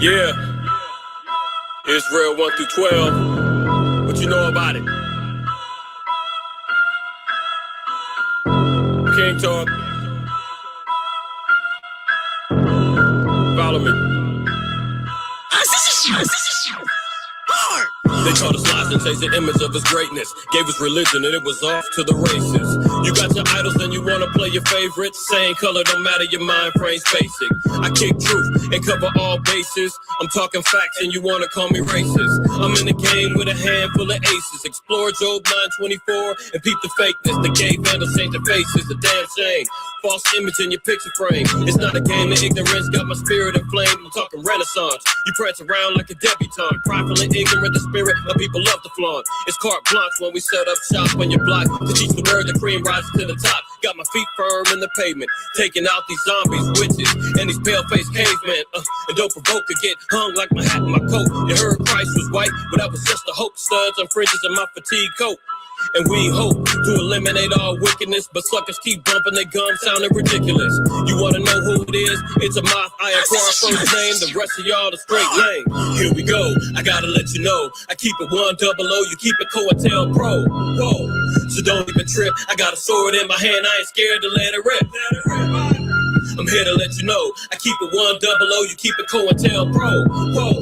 Yeah, Israel 1 through 12. What you know about it? King talk. Follow me. They taught us lies and changed the image of his greatness. Gave us religion and it was off to the races. You got your idols and you wanna play your favorites. Same color, don't matter, your mind frame's basic. I kick truth and cover all bases. I'm talking facts and you wanna call me racist. I'm in the game with a handful of aces. Explore Job 9:24 and peep the fakeness. The gay vandals change their faces, a damn shame. False image in your picture frame. It's not a game, the ignorance got my spirit inflamed. I'm talking renaissance. You prance around like a debutante. Prideful and ignorant, the spirit of people love to flaunt. It's carte blanche when we set up shop on your block. To teach the word, the cream rises to the top. Got my feet firm in the pavement. Taking out these zombies, witches, and these pale-faced cavemen. And don't provoke to get hung like my hat and my coat. You heard Christ was white, but that was just a hope. Studs and fringes in my fatigue coat. And we hope to eliminate all wickedness, but suckers keep bumping their gums, sounding ridiculous. You wanna know who it is? It's a moth, IQAhmath first name, the rest of y'all the straight lane. Here we go, I gotta let you know, I keep it 100, you keep it COINTELPRO. Whoa, so don't even trip, I got a sword in my hand, I ain't scared to let it rip. I'm here to let you know, I keep it 100, you keep it COINTELPRO. Whoa,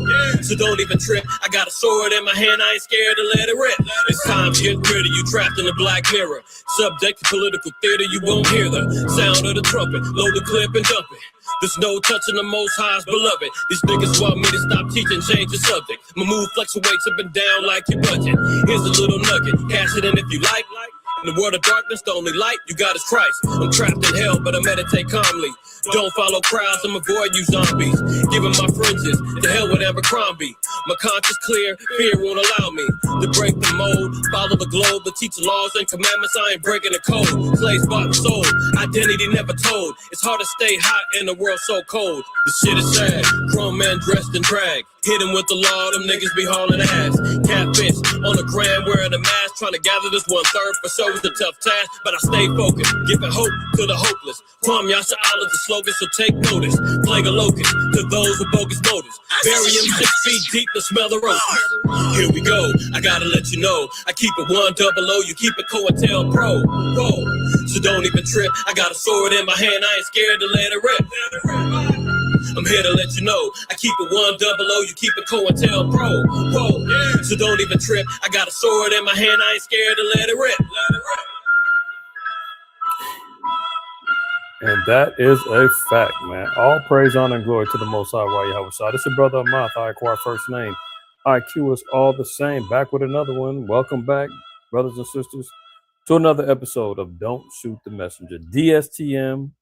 so don't even trip, I got a sword in my hand, I ain't scared to let it rip. It's time to get rid of you, trapped in the black mirror. Subject to political theater, you won't hear the sound of the trumpet. Load the clip and dump it. There's no touching the Most High's beloved. These niggas want me to stop teaching, change the subject. My mood fluctuates up and down like your budget. Here's a little nugget, cash it in if you like. In the world of darkness, the only light you got is Christ. I'm trapped in hell, but I meditate calmly. Don't follow crowds, I'm avoid you zombies. Giving my fringes, to hell with Abercrombie. My conscience clear, fear won't allow me to break the mold. Follow the globe, to teach laws and commandments, I ain't breaking the code. Slaves bought and sold, identity never told. It's hard to stay hot in a world so cold. This shit is sad, grown men dressed in drag. Hit him with the law, them niggas be hauling ass. Catfish on the gram wearing a mask, trying to gather this 1/3 for sure is a tough task, but I stay focused, giving hope to the hopeless. Kwam Yasha Allah the slogan, so take notice. Plague a locust to those with bogus motives. Bury him 6 feet deep to smell the roses. Here we go, I gotta let you know, I keep it 100, you keep it COINTELPRO. Whoa, so don't even trip, I got a sword in my hand, I ain't scared to let it rip. I'm here to let you know, I keep it 100, you keep it COINTELPRO. Whoa, so don't even trip, I got a sword in my hand, I ain't scared to let it rip. And that is a fact, man. All praise, honor, and glory to the Most High, Yahweh. This is your brother IQAhmath, IQAhmath first name. IQ is all the same. Back with another one. Welcome back, brothers and sisters, to another episode of Don't Shoot the Messenger. DSTM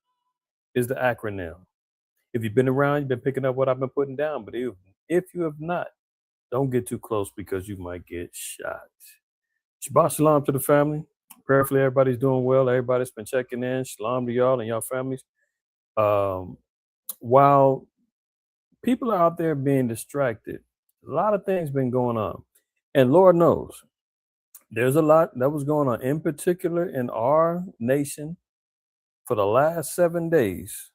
is the acronym. If you've been around, you've been picking up what I've been putting down. But if you have not, don't get too close because you might get shot. Shabbat shalom to the family. Prayerfully, everybody's doing well. Everybody's been checking in. Shalom to y'all and y'all families. While people are out there being distracted, a lot of things been going on. And Lord knows, there's a lot that was going on, in particular in our nation for the last 7 days.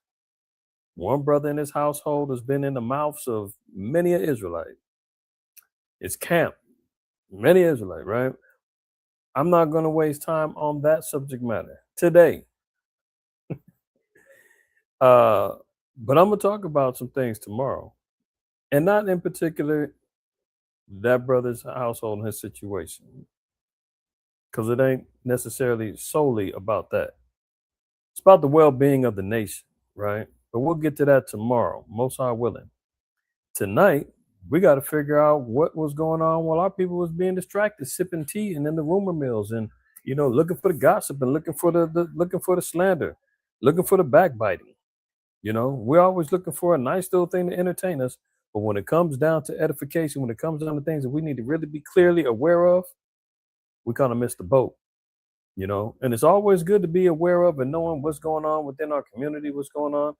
One brother in his household has been in the mouths of many an Israelite. It's camp, many Israelite, right? I'm not going to waste time on that subject matter today. But I'm going to talk about some things tomorrow. And not in particular that brother's household and his situation. Because it ain't necessarily solely about that. It's about the well-being of the nation, right? But we'll get to that tomorrow, most high willing. Tonight, we got to figure out what was going on while our people was being distracted, sipping tea and in the rumor mills, and looking for the gossip and looking for the slander, looking for the backbiting. We're always looking for a nice little thing to entertain us, but when it comes down to edification, when it comes down to things that we need to really be clearly aware of, we kind of miss the boat. And it's always good to be aware of and knowing what's going on within our community, what's going on.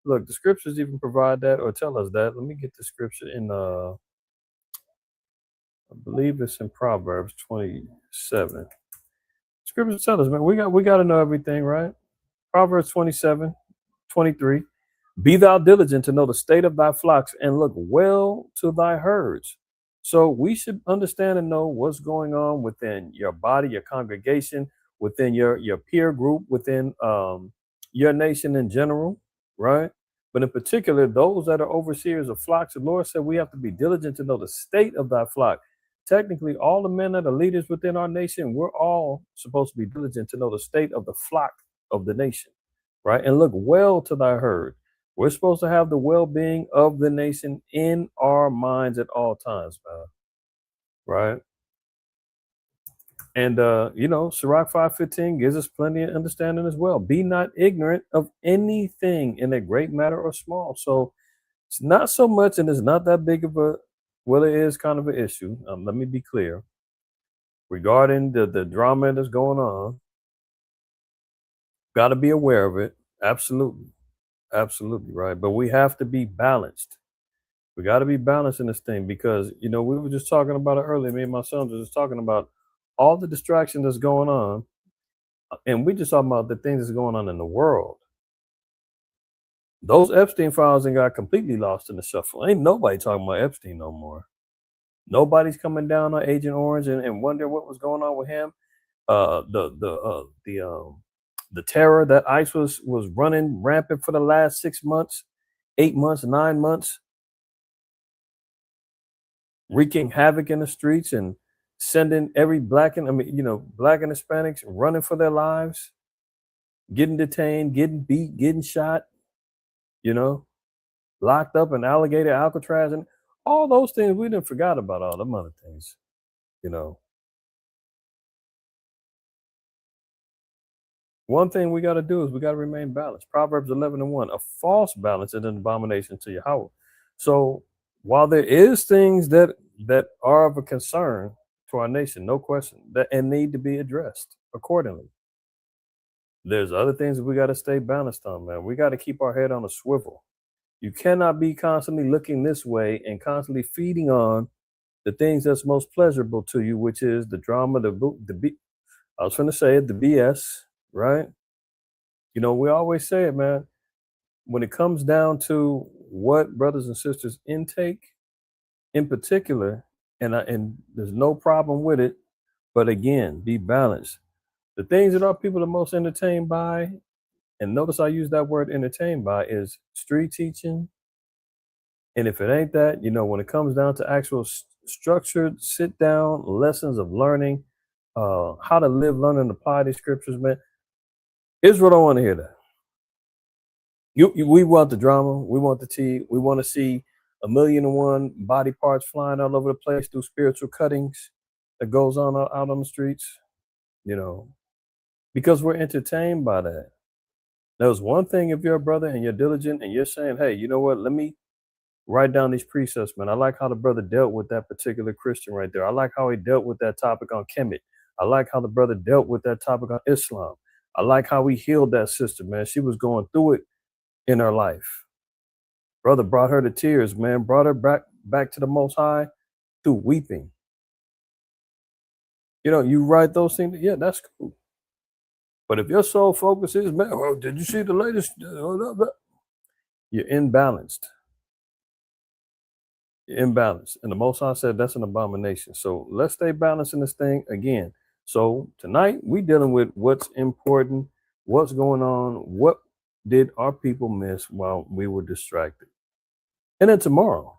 Look, the scriptures even provide that or tell us that. Let me get the scripture in, I believe it's in Proverbs 27. Scriptures tell us, man, we got to know everything, right? Proverbs 27, 23. Be thou diligent to know the state of thy flocks and look well to thy herds. So we should understand and know what's going on within your body, your congregation, within your peer group, within your nation in general, right? But in particular, those that are overseers of flocks, the Lord said we have to be diligent to know the state of thy flock. Technically, all the men that are leaders within our nation, we're all supposed to be diligent to know the state of the flock of the nation, right? And look well to thy herd. We're supposed to have the well-being of the nation in our minds at all times, man. Right? And Sirach 5:15 gives us plenty of understanding as well. Be not ignorant of anything in a great matter or small. So it's not so much, and it's not that big of a, well, it is kind of an issue. Let me be clear. Regarding the drama that's going on, got to be aware of it. Absolutely. Absolutely, right. But we have to be balanced. We got to be balanced in this thing because, we were just talking about it earlier. Me and my sons were just talking about all the distraction that's going on. And we just talking about the things that's going on in the world. Those Epstein files ain't got completely lost in the shuffle. Ain't nobody talking about Epstein no more. Nobody's coming down on Agent Orange and wonder what was going on with him. The terror that ICE was running rampant for the last 6 months, 8 months, 9 months, wreaking havoc in the streets and sending every black and Hispanics running for their lives, getting detained, getting beat, getting shot, locked up in alligator Alcatraz, and all those things. We didn't forgot about all them other things, One thing we got to do is we got to remain balanced. Proverbs 11:1, a false balance is an abomination to Yahweh. So while there is things that are of a concern to our nation, no question, that and need to be addressed accordingly, there's other things that we got to stay balanced on, man. We got to keep our head on a swivel. You cannot be constantly looking this way and constantly feeding on the things that's most pleasurable to you, which is the drama, I was going to say it, the BS, right? We always say it, man. When it comes down to what brothers and sisters intake in particular, and there's no problem with it, but again, be balanced. The things that our people are most entertained by, and notice I use that word entertained by, is street teaching. And if it ain't that, when it comes down to actual structured sit down lessons of learning, how to live, learn, and apply these scriptures, man, Israel don't want to hear that. We want the drama. We want the tea. We want to see 1,000,001 body parts flying all over the place through spiritual cuttings that goes on out on the streets, because we're entertained by that. There's one thing if you're a brother and you're diligent and you're saying, hey, you know what? Let me write down these precepts, man. I like how the brother dealt with that particular Christian right there. I like how he dealt with that topic on Kemet. I like how the brother dealt with that topic on Islam. I like how he healed that sister, man. She was going through it in her life. Brother brought her to tears, man. Brought her back to the Most High through weeping. You write those things. Yeah, that's cool. But if your sole focus is, man, well, did you see the latest? You're imbalanced. You're imbalanced. And the Most High said that's an abomination. So let's stay balanced in this thing again. So tonight we dealing with what's important, what's going on, what did our people miss while we were distracted. And then tomorrow,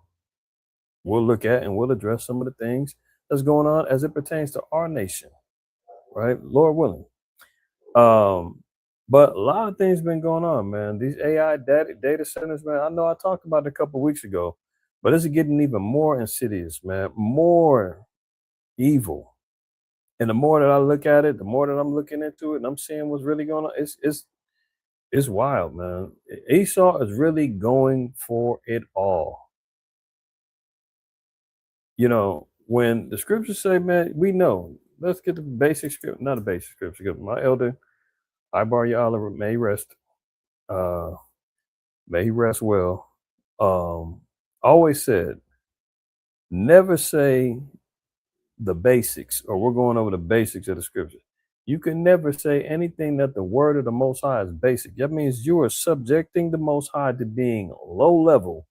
we'll look at and we'll address some of the things that's going on as it pertains to our nation, right? Lord willing. But a lot of things been going on, man. These AI data centers, man, I know I talked about it a couple of weeks ago, but it's getting even more insidious, man, more evil. And the more that I look at it, the more that I'm looking into it and I'm seeing what's really going on, it's wild, man. Esau is really going for it all. When the scriptures say, man, we know. Let's get the basic scripture, not a basic scripture. My elder, IQAhmath, may rest. May he rest well. Always said, never say the basics, or we're going over the basics of the scripture. You can never say anything that the word of the Most High is basic. That means you are subjecting the Most High to being low level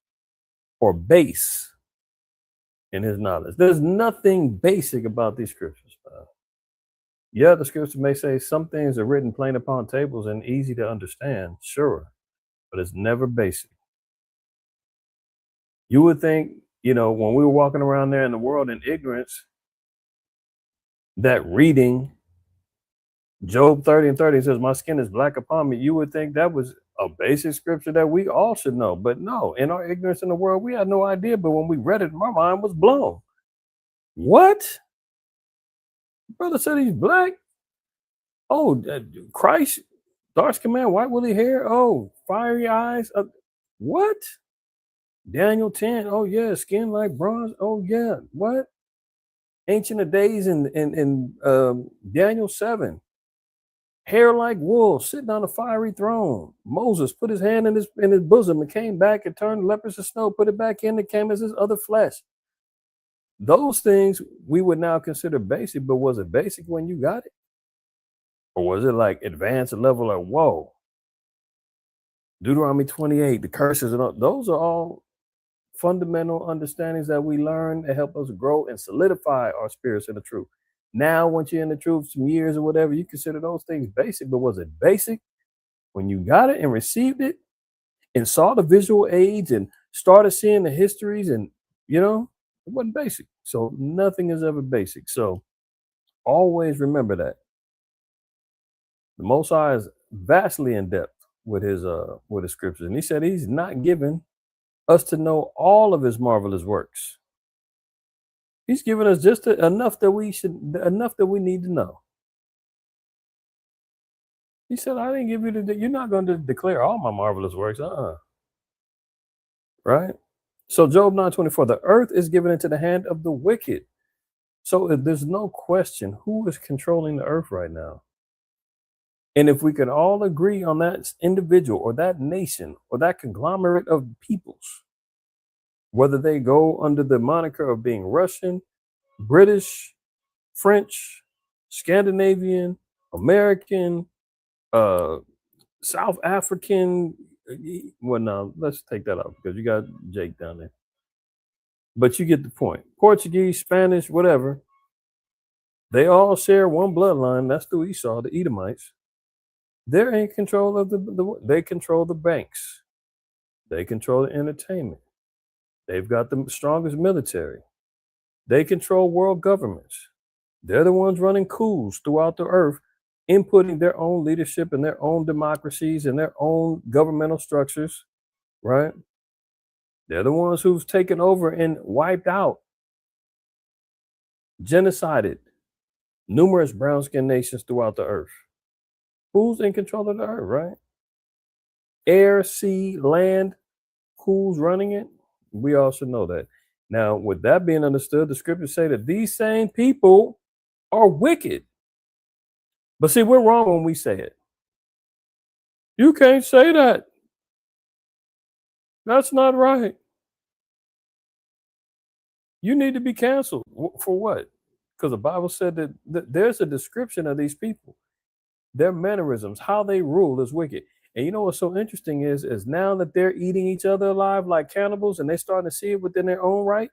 or base in his knowledge. There's nothing basic about these scriptures. Yeah, the scripture may say some things are written plain upon tables and easy to understand, sure, but it's never basic. You would think, when we were walking around there in the world in ignorance, that reading Job 30 and 30 says, "My skin is black upon me," you would think that was a basic scripture that we all should know. But no, in our ignorance in the world, we had no idea. But when we read it, my mind was blown. What? Brother said he's black? Oh, Christ, dark skin man, white woolly hair. Oh, fiery eyes. What? Daniel 10. Oh, yeah, skin like bronze. Oh, yeah. What? Ancient of Days in Daniel 7. Hair like wool, sitting on a fiery throne. Moses put his hand in his bosom and came back and turned lepers to snow, put it back in, it came as his other flesh. Those things we would now consider basic, but was it basic when you got it? Or was it like advanced level of whoa? Deuteronomy 28, the curses, and all, those are all fundamental understandings that we learn that help us grow and solidify our spirits in the truth. Now, once you're in the truth, some years or whatever, you consider those things basic, but was it basic when you got it and received it and saw the visual aids and started seeing the histories and, it wasn't basic. So nothing is ever basic. So always remember that. The Most High is vastly in depth with his scriptures. And he said he's not given us to know all of his marvelous works. He's given us just enough that we need to know. He said, I didn't give you you're not going to declare all my marvelous works. Right? So Job 9:24, the earth is given into the hand of the wicked. So there's no question who is controlling the earth right now. And if we can all agree on that individual or that nation or that conglomerate of peoples, whether they go under the moniker of being Russian, British, French, Scandinavian, American, South African. Well, no, let's take that out because you got Jake down there. But you get the point. Portuguese, Spanish, whatever. They all share one bloodline. That's through Esau, the Edomites. They're in control of they control the banks. They control the entertainment. They've got the strongest military. They control world governments. They're the ones running coups throughout the earth, inputting their own leadership and their own democracies and their own governmental structures, right? They're the ones who've taken over and wiped out, genocided numerous brown-skinned nations throughout the earth. Who's in control of the earth, right? Air, sea, land, who's running it? We all should know that. Now, with that being understood, the scriptures say that these same people are wicked. But see, we're wrong when we say it. You can't say that. That's not right. You need to be canceled. For what? Because the Bible said that there's a description of these people. Their mannerisms, how they rule is wicked. And you know what's so interesting is now that they're eating each other alive like cannibals and they're starting to see it within their own right.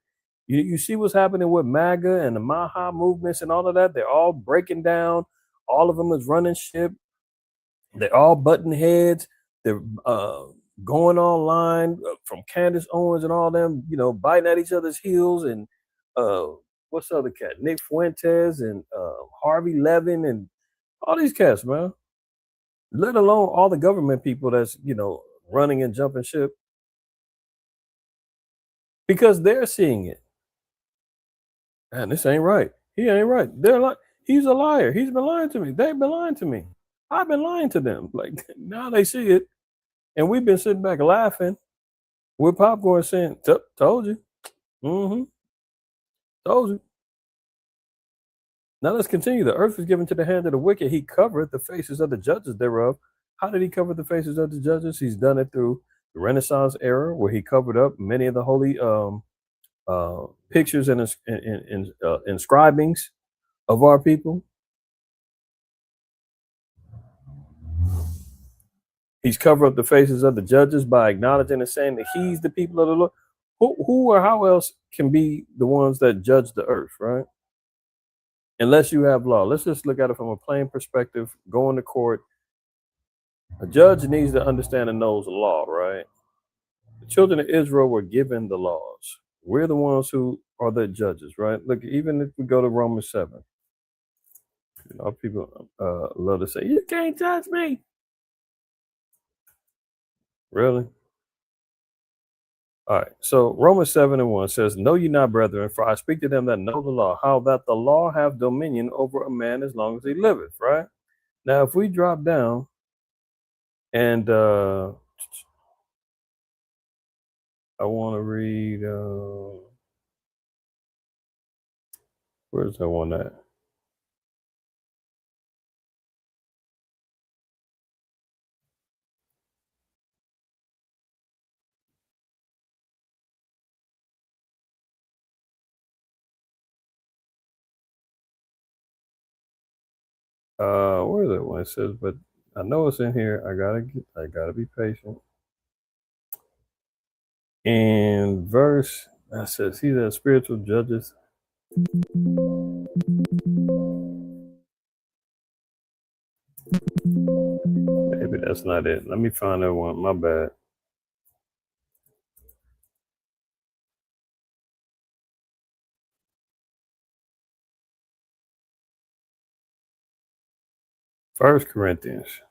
You see what's happening with MAGA and the Maha movements and all of that. They're all breaking down. All of them is running ship. They're all button heads. They're going online from Candace Owens and all them, biting at each other's heels. And what's the other cat? Nick Fuentes and Harvey Levin and all these cats, man. Let alone all the government people that's, running and jumping ship. Because they're seeing it. Man, this ain't right. He ain't right. They're like, he's a liar. He's been lying to me. They've been lying to me. I've been lying to them. Like now they see it. And we've been sitting back laughing with popcorn saying, told you. Mm-hmm. Told you. Now let's continue. The earth is given to the hand of the wicked. He covered the faces of the judges thereof. How did he cover the faces of the judges? He's done it through the Renaissance era, where he covered up many of the holy pictures and inscribings of our people. He's covered up the faces of the judges by acknowledging and saying that he's the people of the Lord. Who or how else can be the ones that judge the earth, right? Unless you have law. Let's just look at it from a plain perspective. Going to court, a judge needs to understand and knows the law, right? The children of Israel were given the laws. We're the ones who are the judges, right? Look, even if we go to Romans 7, people love to say, "You can't judge me." Really? All right. So Romans 7:1 says, "Know ye not, brethren, for I speak to them that know the law, how that the law have dominion over a man as long as he liveth." Right? Now, if we drop down and I want to read, where's that one at? Where is it when it says, but I know it's in here. I gotta be patient. In verse that says, "He that spiritual judges." Maybe that's not it. Let me find that one. My bad. First Corinthians.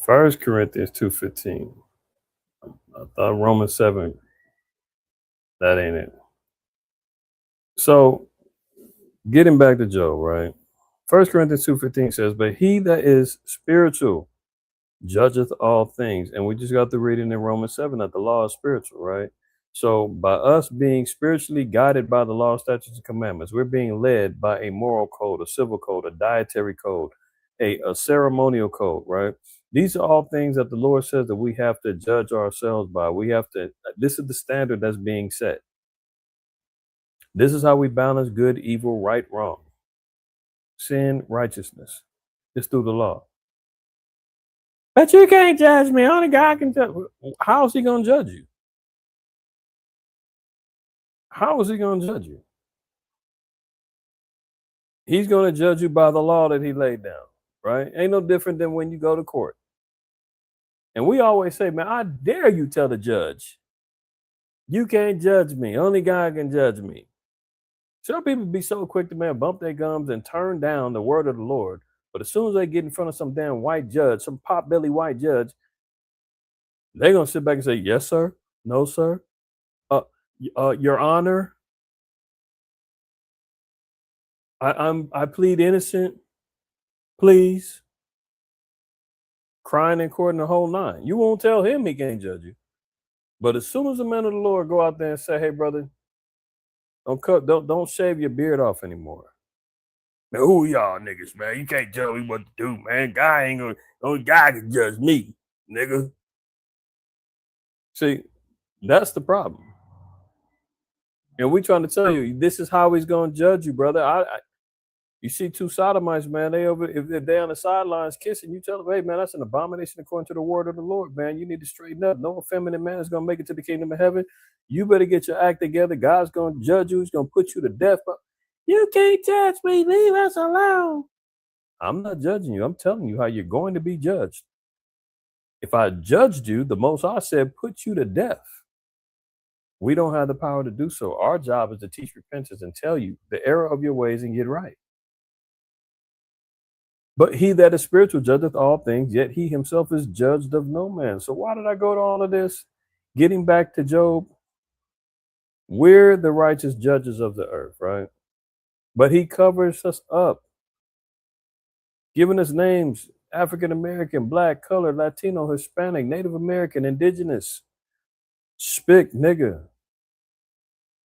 2:15. I thought Romans 7. That ain't it. So getting back to Job, right? 1 Corinthians 2:15 says, "But he that is spiritual judgeth all things." And we just got the reading in Romans 7 that the law is spiritual, right? So by us being spiritually guided by the law, statutes, and commandments, we're being led by a moral code, a civil code, a dietary code, a ceremonial code, right? These are all things that the Lord says that we have to judge ourselves by. This is the standard that's being set. This is how we balance good, evil, right, wrong, sin, righteousness. It's through the law. But you can't judge me. Only God can judge. How is he going to judge you? How is he going to judge you? He's going to judge you by the law that he laid down, right? Ain't no different than when you go to court. And we always say, man, I dare you tell the judge, you can't judge me. Only God can judge me. Some people be so quick to, man, bump their gums and turn down the word of the Lord. But as soon as they get in front of some damn white judge, some pot-belly white judge, they're going to sit back and say, yes, sir. No, sir. Your Honor, I plead innocent. Please. Crying in court and the whole nine. You won't tell him he can't judge you. But as soon as the man of the Lord go out there and say, hey, brother, don't shave your beard off anymore. Man, who y'all niggas, man? You can't tell me what to do, man. God ain't gonna, only God can judge me, nigga. See, that's the problem. And we trying to tell you, this is how he's gonna judge you, brother. You see two sodomites, man. They over if they're on the sidelines kissing, you tell them, hey, man, that's an abomination according to the word of the Lord, man. You need to straighten up. No effeminate man is gonna make it to the kingdom of heaven. You better get your act together. God's gonna judge you. He's gonna put you to death. You can't judge me. Leave us alone. I'm not judging you. I'm telling you how you're going to be judged. If I judged you, the Most High said, put you to death. We don't have the power to do so. Our job is to teach repentance and tell you the error of your ways and get right. But he that is spiritual judgeth all things, yet he himself is judged of no man. So why did I go to all of this? Getting back to Job, we're the righteous judges of the earth, right? But he covers us up, giving us names: African American, Black, Colored, Latino, Hispanic, Native American, Indigenous, Spick, nigga,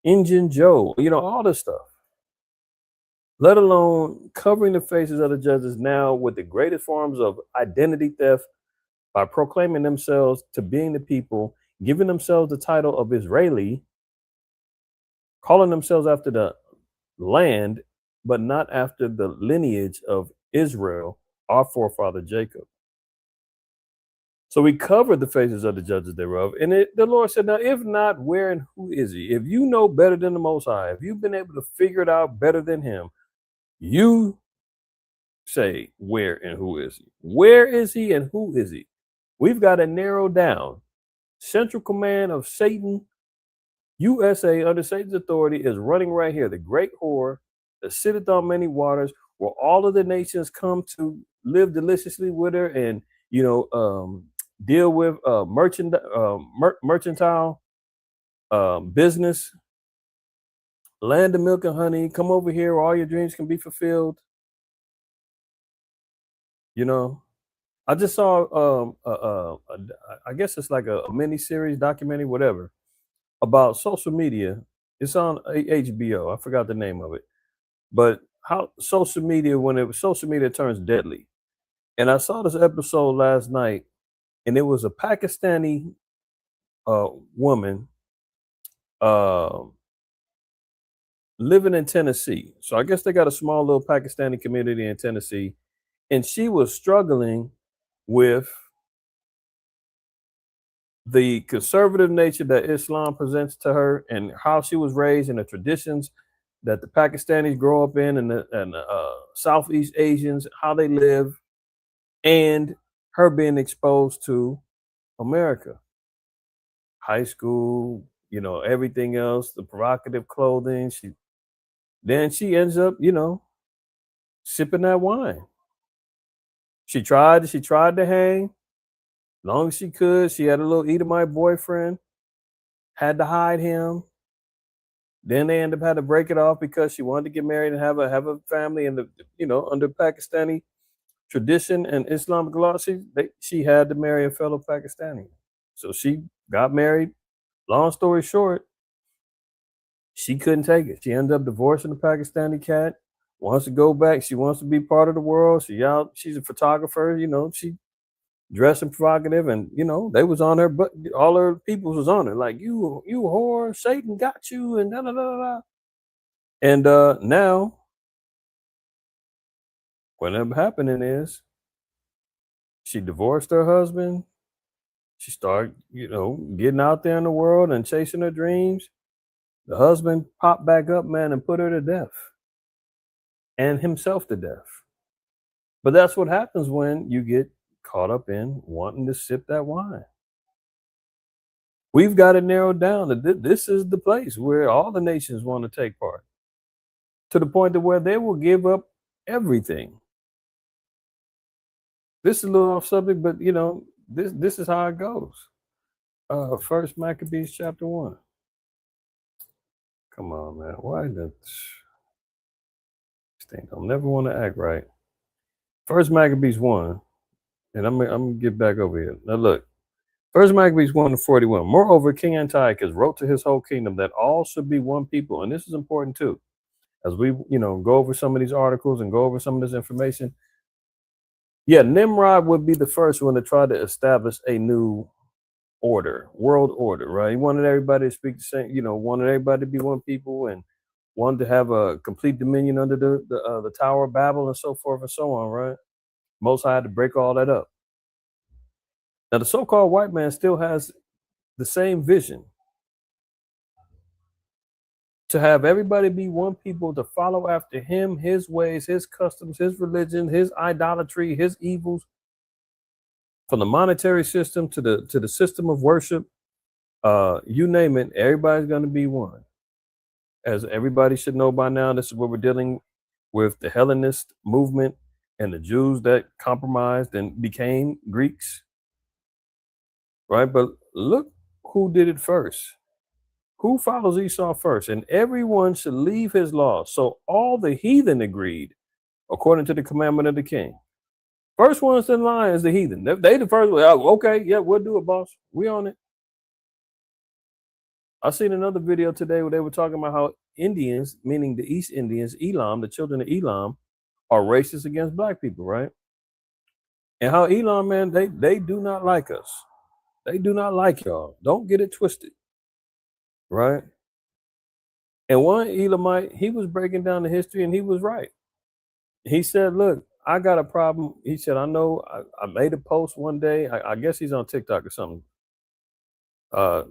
Injun Joe, all this stuff. Let alone covering the faces of the judges now with the greatest forms of identity theft by proclaiming themselves to being the people, giving themselves the title of Israeli, calling themselves after the land, but not after the lineage of Israel, our forefather Jacob. So we covered the faces of the judges thereof. And the Lord said, now, if not, where and who is he? If you know better than the Most High, if you've been able to figure it out better than him, you say, where and who is he? Where is he and who is he? We've got to narrow down. Central command of Satan, USA, under Satan's authority, is running right here. The great whore that sitteth on many waters, where all of the nations come to live deliciously with her and, deal with mercantile business, land of milk and honey. Come over here where all your dreams can be fulfilled. I just saw, I guess it's like a mini series, documentary, whatever, about social media. It's on HBO. I forgot the name of it, but how social media, social media turns deadly. And I saw this episode last night, and it was a Pakistani woman uh, living in Tennessee. So I guess they got a small little Pakistani community in Tennessee, and she was struggling with the conservative nature that Islam presents to her, and how she was raised, and the traditions that the Pakistanis grow up in, and the Southeast Asians, how they live, and her being exposed to America, high school, everything else, the provocative clothing. She ends up, sipping that wine. She tried to hang long as she could. She had a little Edomite boyfriend, had to hide him. Then they ended up had to break it off because she wanted to get married and have a family. And under Pakistani tradition and Islamic law, she had to marry a fellow Pakistani. So she got married. Long story short, she couldn't take it. She ended up divorcing the Pakistani cat. Wants to go back. She wants to be part of the world. She's a photographer. She dressing provocative, and they was on her, but all her people was on her, like, you whore, Satan got you, and da da da da. And now what ended up happening is she divorced her husband. She started, getting out there in the world and chasing her dreams. The husband popped back up, man, and put her to death, and himself to death. But that's what happens when you get caught up in wanting to sip that wine. We've got to narrow down that this is the place where all the nations want to take part, to the point to where they will give up everything. This is a little off subject, but this is how it goes. First Maccabees chapter 1. Come on, man. Why this thing don't never want to act right? First Maccabees 1, and I'm gonna get back over here. Now look, First Maccabees 1:41. Moreover, King Antiochus wrote to his whole kingdom that all should be one people, and this is important too. As we, go over some of these articles and go over some of this information. Yeah, Nimrod would be the first one to try to establish a new world order, right? He wanted everybody to speak the same, wanted everybody to be one people, and wanted to have a complete dominion under the Tower of Babel and so forth and so on, right? Most High had to break all that up. Now, the so-called white man still has the same vision, to have everybody be one people, to follow after him, his ways, his customs, his religion, his idolatry, his evils, from the monetary system to the system of worship, you name it, everybody's going to be one. As everybody should know by now, this is what we're dealing with: the Hellenist movement and the Jews that compromised and became Greeks, right? But look who did it first. Who follows Esau first? And everyone should leave his law. So all the heathen agreed, according to the commandment of the king. First ones in line is the heathen. They the first one. Oh, okay, yeah, we'll do it, boss. We on it. I seen another video today where they were talking about how Indians, meaning the East Indians, Elam, the children of Elam, are racist against black people, right? And how Elam, man, they do not like us. They do not like y'all. Don't get it twisted, right? And one Elamite, he was breaking down the history, and he was right. He said, look, I got a problem. He said, I know I made a post one day. I guess he's on TikTok or something. Uh,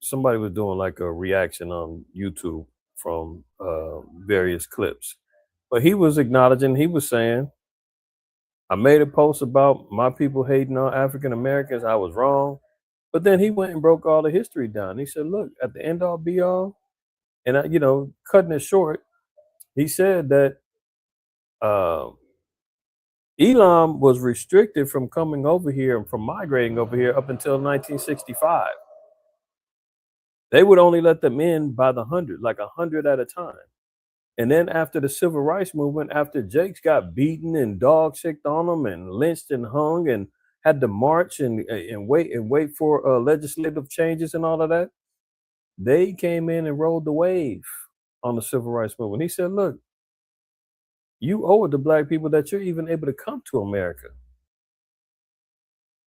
somebody was doing like a reaction on YouTube from various clips. But he was acknowledging, he was saying, I made a post about my people hating on African Americans. I was wrong. But then he went and broke all the history down. He said, look, at the end all be all, and cutting it short, he said that uh, Elam was restricted from coming over here and from migrating over here up until 1965. They would only let them in by the hundred, like 100 at a time. And then after the civil rights movement, after Jakes got beaten and dog sicked on them and lynched and hung and had to march and wait for legislative changes and all of that, they came in and rode the wave on the civil rights movement. He said, look, you owe it to black people that you're even able to come to America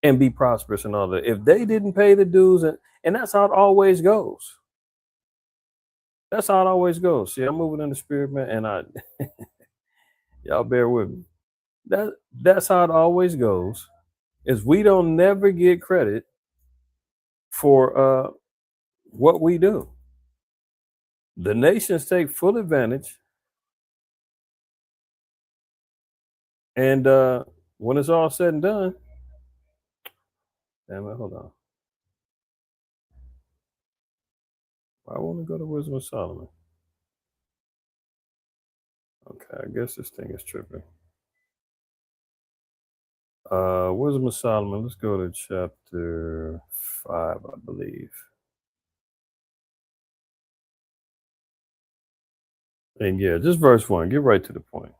and be prosperous and all that. If they didn't pay the dues, and that's how it always goes. That's how it always goes. See, I'm moving in the spirit, man, and y'all bear with me. That's how it always goes. Is we don't never get credit for what we do. The nations take full advantage, and when it's all said and done, damn it, hold on. I want to go to Wisdom of Solomon. Okay, I guess this thing is tripping. Wisdom of Solomon, let's go to chapter 5, I believe. And yeah, just verse 1, get right to the point.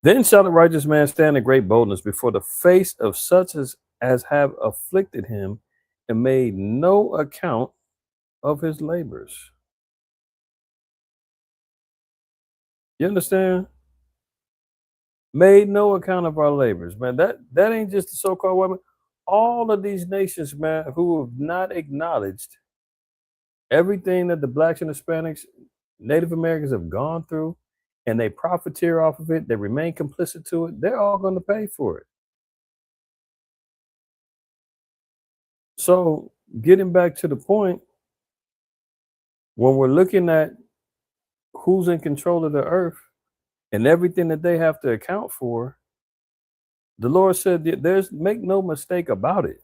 Then shall the righteous man stand in great boldness before the face of such as have afflicted him and made no account of his labors. You understand? Made no account of our labors, man. That ain't just the so-called women. All of these nations, man, who have not acknowledged everything that the blacks and Hispanics, Native Americans have gone through, and they profiteer off of it, they remain complicit to it, they're all going to pay for it. So, getting back to the point, when we're looking at who's in control of the earth and everything that they have to account for, the Lord said that make no mistake about it.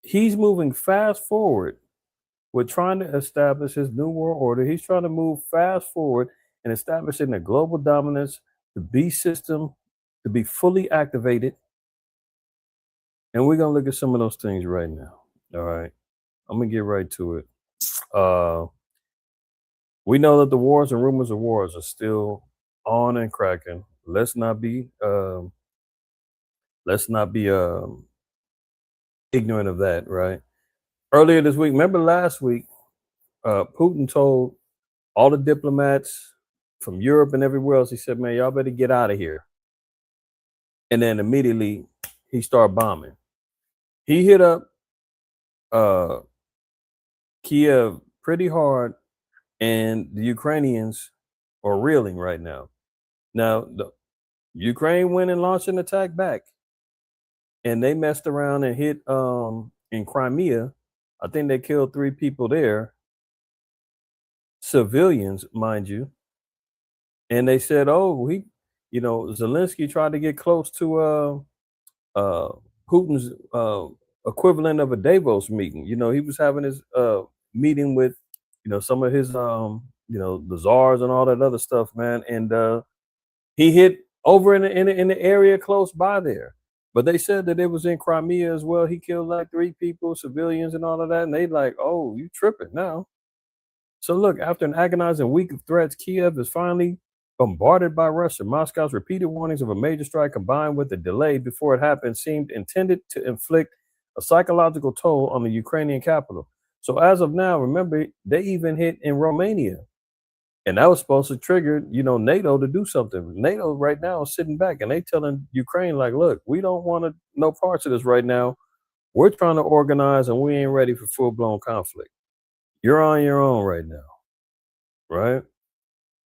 He's moving fast forward with trying to establish his new world order. He's trying to move fast forward and establishing the global dominance, the beast system to be fully activated. And we're going to look at some of those things right now. All right. I'm going to get right to it. We know that the wars and rumors of wars are still on and cracking. Let's not be ignorant of that, right? Earlier this week, remember last week, Putin told all the diplomats from Europe and everywhere else, he said, man, y'all better get out of here. And then immediately he started bombing. He hit up Kiev pretty hard, and the Ukrainians are reeling right now. Now, the Ukraine went and launched an attack back, and they messed around and hit in Crimea. I think they killed 3 people there, civilians, mind you. And they said, oh, Zelensky tried to get close to Putin's equivalent of a Davos meeting. He was having his meeting with, some of his, the czars and all that other stuff, man. And he hit over in the area close by there. But they said that it was in Crimea as well. He killed like 3 people, civilians and all of that. And they like, oh, you tripping now. So look, after an agonizing week of threats, Kiev is finally bombarded by Russia. Moscow's repeated warnings of a major strike combined with the delay before it happened seemed intended to inflict a psychological toll on the Ukrainian capital. So as of now, remember, they even hit in Romania. And that was supposed to trigger, NATO to do something. NATO right now is sitting back and they telling Ukraine, like, look, we don't want no parts of this right now. We're trying to organize and we ain't ready for full-blown conflict. You're on your own right now, right?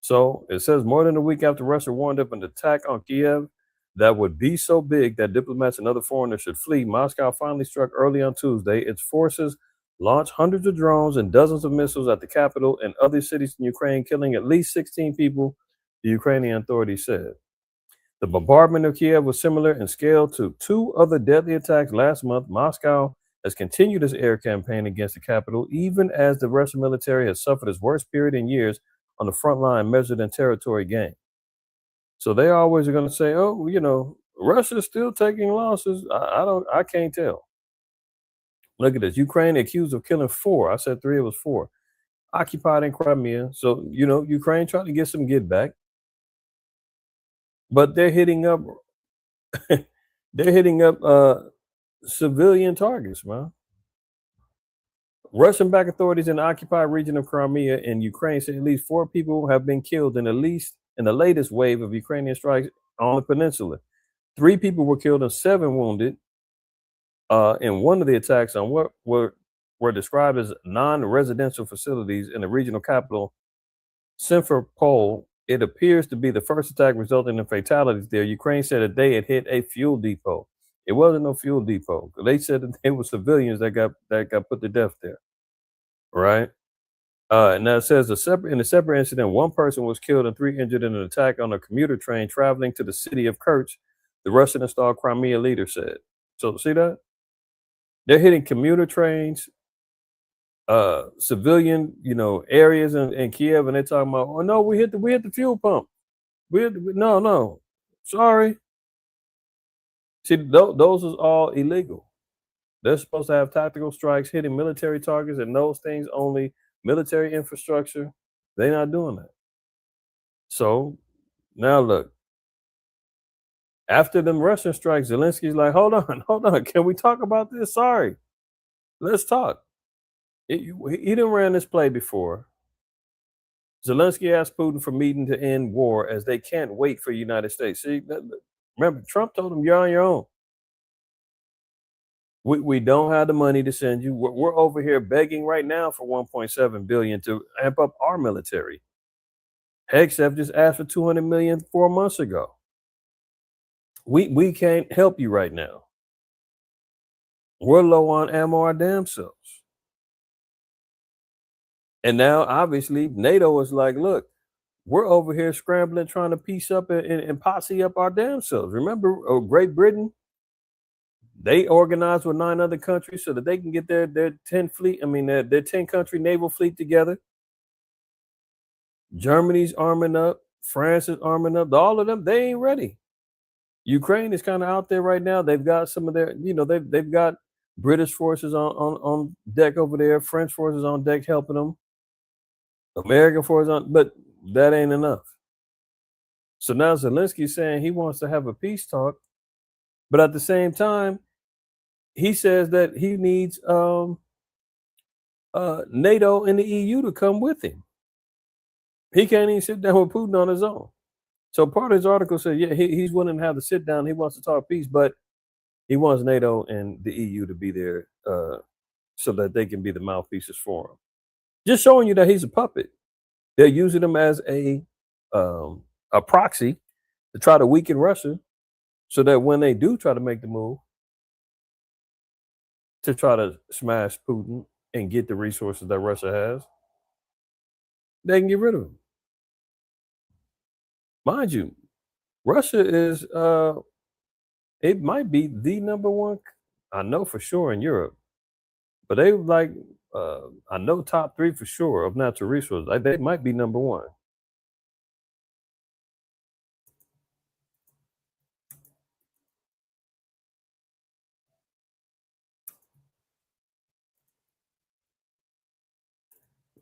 So it says more than a week after Russia warned of an attack on Kiev that would be so big that diplomats and other foreigners should flee, Moscow finally struck early on Tuesday. Its forces launched hundreds of drones and dozens of missiles at the capital and other cities in Ukraine, killing at least 16 people, the Ukrainian authorities said. The bombardment of Kiev was similar in scale to two other deadly attacks last month. Moscow has continued its air campaign against the capital, even as the Russian military has suffered its worst period in years on the front line, measured in territory gained. So they always are going to say, "Oh, Russia's still taking losses." I can't tell. Look at this: Ukraine accused of killing four. I said three; it was four. Occupied in Crimea. So Ukraine tried to get some get back, but they're hitting up. they're hitting up civilian targets, man. Russian-backed authorities in the occupied region of Crimea in Ukraine say at least 4 people have been killed in the latest wave of Ukrainian strikes on the peninsula. 3 people were killed and 7 wounded in one of the attacks on what were described as non-residential facilities in the regional capital, Simferopol. It appears to be the first attack resulting in fatalities there. Ukraine said that they had hit a fuel depot. It wasn't no fuel depot. They said that it was civilians that got put to death there, right? And now it says in a separate incident, 1 person was killed and 3 injured in an attack on a commuter train traveling to the city of Kerch, the Russian-installed Crimea leader said. So see that? They're hitting commuter trains, civilian, areas in Kiev, and they're talking about, oh no, we hit the fuel pump. No, sorry. See, those is all illegal. They're supposed to have tactical strikes hitting military targets and those things only, military infrastructure. They're not doing that. So now look, after them Russian strikes, Zelensky's like, hold on, can we talk about this? Sorry, let's talk. He didn't ran this play before. Zelensky asked Putin for meeting to end war as they can't wait for the United States. See, remember, Trump told him you're on your own. We don't have the money to send you. We're over here begging right now for 1.7 billion to amp up our military. Hegseth just asked for 200 million 4 months ago. We can't help you right now. We're low on ammo our damn selves. And now, obviously, NATO is like, look, we're over here scrambling, trying to piece up and posse up our damn selves. Remember, Great Britain, they organized with 9 other countries so that they can get their 10 fleet, their 10 country naval fleet together. Germany's arming up, France is arming up. All of them, they ain't ready. Ukraine is kind of out there right now. They've got some of their, they've got British forces on deck over there, French forces on deck helping them, American forces on, but that ain't enough. So now Zelensky's saying he wants to have a peace talk, but at the same time, he says that he needs NATO and the EU to come with him. He can't even sit down with Putin on his own. So part of his article said, yeah, he's willing to have the sit down. He wants to talk peace, but he wants NATO and the EU to be there so that they can be the mouthpieces for him. Just showing you that he's a puppet. They're using him as a proxy to try to weaken Russia so that when they do try to make the move to try to smash Putin and get the resources that Russia has, they can get rid of him. Mind you, Russia is it might be the number one, I know for sure, in Europe, but they like I know top 3 for sure of natural resources. They might be number 1.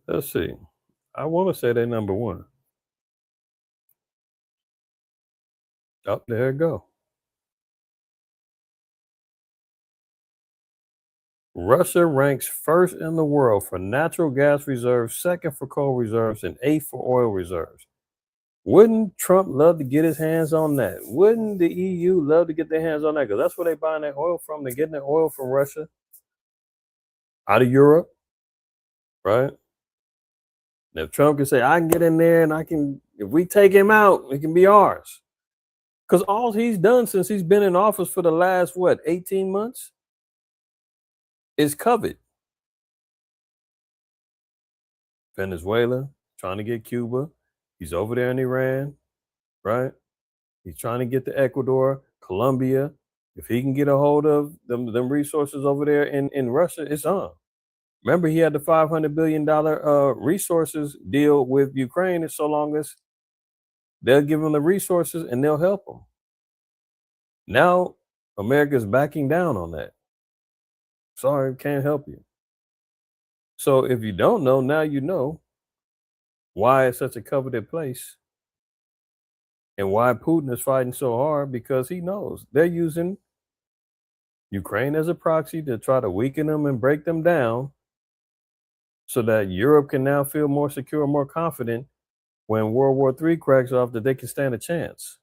Let's see. I want to say they're number 1. Oh, there it go. Russia ranks first in the world for natural gas reserves, second for coal reserves, and 8th for oil reserves. Wouldn't Trump love to get his hands on that? Wouldn't the EU love to get their hands on that? Because that's where they're buying their oil from. They're getting their oil from Russia, out of Europe, right? If Trump can say, I can get in there and if we take him out, it can be ours. Because all he's done since he's been in office for the last, 18 months is covet. Venezuela, trying to get Cuba. He's over there in Iran, right? He's trying to get to Ecuador, Colombia. If he can get a hold of them resources over there in Russia, it's on. Remember, he had the $500 billion resources deal with Ukraine, as so long as they'll give him the resources and they'll help him. Now, America's backing down on that. Sorry, can't help you. So if you don't know, now you know why it's such a coveted place and why Putin is fighting so hard, because he knows they're using Ukraine as a proxy to try to weaken them and break them down so that Europe can now feel more secure, more confident when World War III cracks off, that they can stand a chance.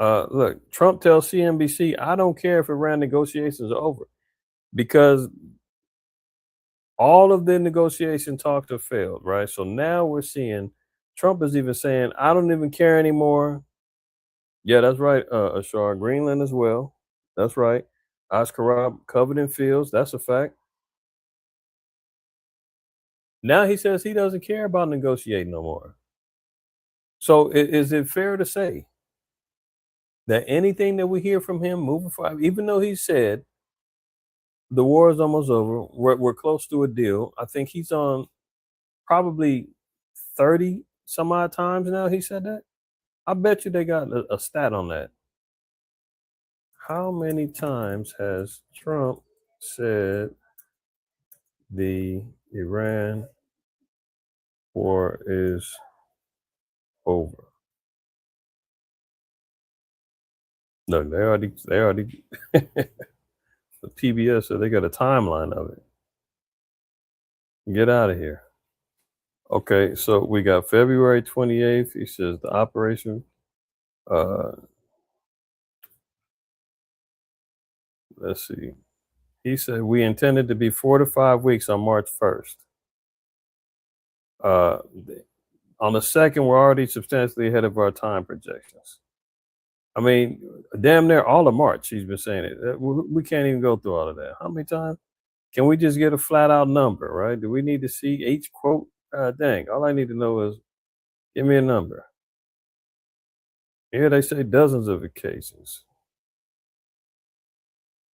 Look, Trump tells CNBC, I don't care if Iran negotiations are over, because all of the negotiation talks have failed, right? So now we're seeing Trump is even saying, I don't even care anymore. Yeah, that's right, Ashar. Greenland as well. That's right. Ashkarab, Covenant Fields. That's a fact. Now he says he doesn't care about negotiating no more. So is it fair to say that anything that we hear from him moving forward, even though he said the war is almost over, we're close to a deal. I think he's on probably 30 some odd times now he said that. I bet you they got a stat on that. How many times has Trump said the Iran war is over? Look, they already the PBS said they got a timeline of it. Get out of here. Okay, so we got February 28th. He says the operation. Let's see. He said we intended to be 4 to 5 weeks on March 1st. On the 2nd, we're already substantially ahead of our time projections. I mean, damn near all of March, he's been saying it. We can't even go through all of that. How many times? Can we just get a flat out number, right? Do we need to see each quote? Dang, all I need to know is give me a number. Here they say dozens of occasions.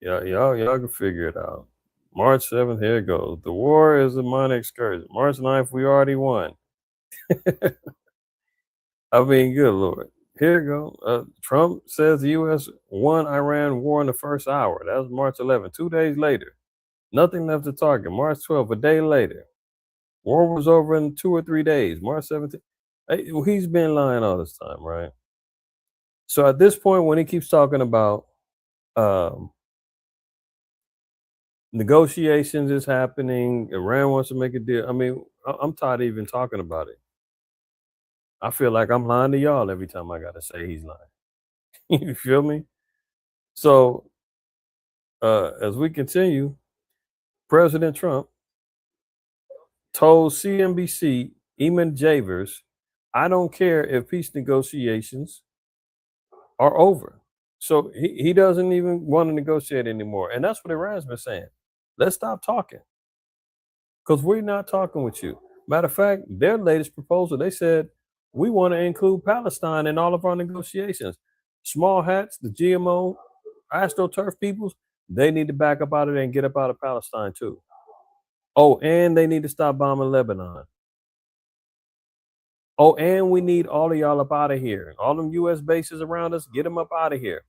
Yeah, y'all can figure it out. March 7th, here it goes. The war is a minor excursion. March 9th, we already won. I mean, good Lord. Here you go. Trump says the U.S. won Iran war in the first hour. That was March 11th. 2 days later, nothing left to target. March 12th, a day later. War was over in 2 or 3 days. March 17th. Hey, he's been lying all this time, right? So at this point, when he keeps talking about negotiations is happening, Iran wants to make a deal. I mean, I'm tired of even talking about it. I feel like I'm lying to y'all every time I gotta say he's lying. You feel me? So as we continue, President Trump told CNBC, Eamon Javers, I don't care if peace negotiations are over. So he doesn't even want to negotiate anymore. And that's what Iran's been saying. Let's stop talking, because we're not talking with you. Matter of fact, their latest proposal, they said, we want to include Palestine in all of our negotiations. Small hats, the GMO, AstroTurf peoples, they need to back up out of there and get up out of Palestine too. Oh, and they need to stop bombing Lebanon. Oh, and we need all of y'all up out of here. All them U.S. bases around us, get them up out of here.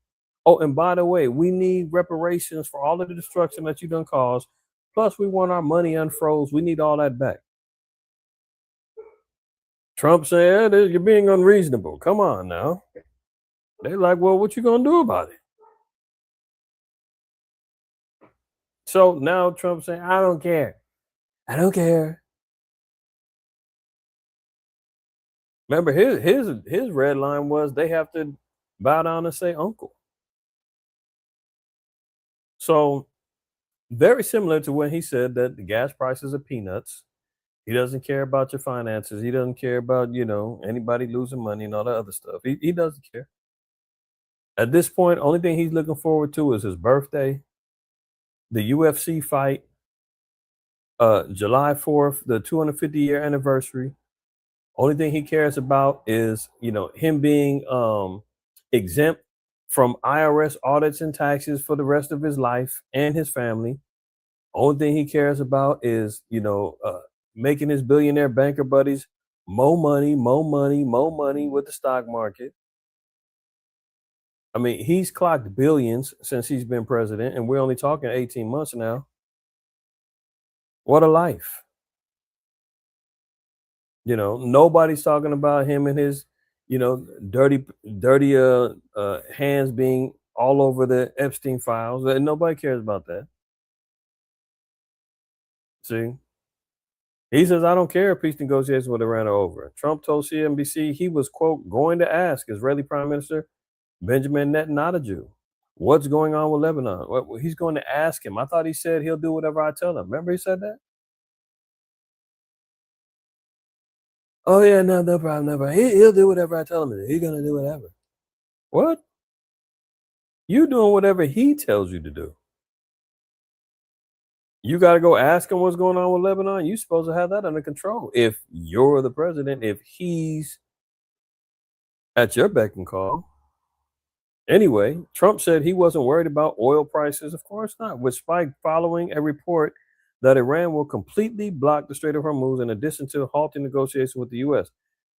Oh, and by the way, we need reparations for all of the destruction that you done caused. Plus, we want our money unfroze. We need all that back. Trump said, you're being unreasonable. Come on now. They're like, well, what you gonna do about it? So now Trump's saying, I don't care. I don't care. Remember, his red line was they have to bow down and say uncle. So very similar to when he said that the gas prices are peanuts He doesn't care about your finances. He doesn't care about, anybody losing money and all that other stuff. He doesn't care. At this point, only thing he's looking forward to is his birthday, the UFC fight, July 4th, the 250-year anniversary. Only thing he cares about is, him being exempt from IRS audits and taxes for the rest of his life and his family. Only thing he cares about is, making his billionaire banker buddies more money, more money, more money with the stock market. I mean, he's clocked billions since he's been president, and we're only talking 18 months now. What a life. Nobody's talking about him and his, dirty hands being all over the Epstein files. And nobody cares about that. See? He says, I don't care if peace negotiations with Iran are over. Trump told CNBC he was, quote, going to ask Israeli Prime Minister Benjamin Netanyahu what's going on with Lebanon. He's going to ask him. I thought he said he'll do whatever I tell him. Remember he said that? Oh, yeah, no problem, no problem. He'll do whatever I tell him to do. He's going to do whatever. What? You doing whatever he tells you to do. You got to go ask him what's going on with Lebanon. You're supposed to have that under control. If you're the president, if he's at your beck and call. Anyway, Trump said he wasn't worried about oil prices. Of course not, which spiked following a report that Iran will completely block the Strait of Hormuz in addition to halting negotiations with the U.S.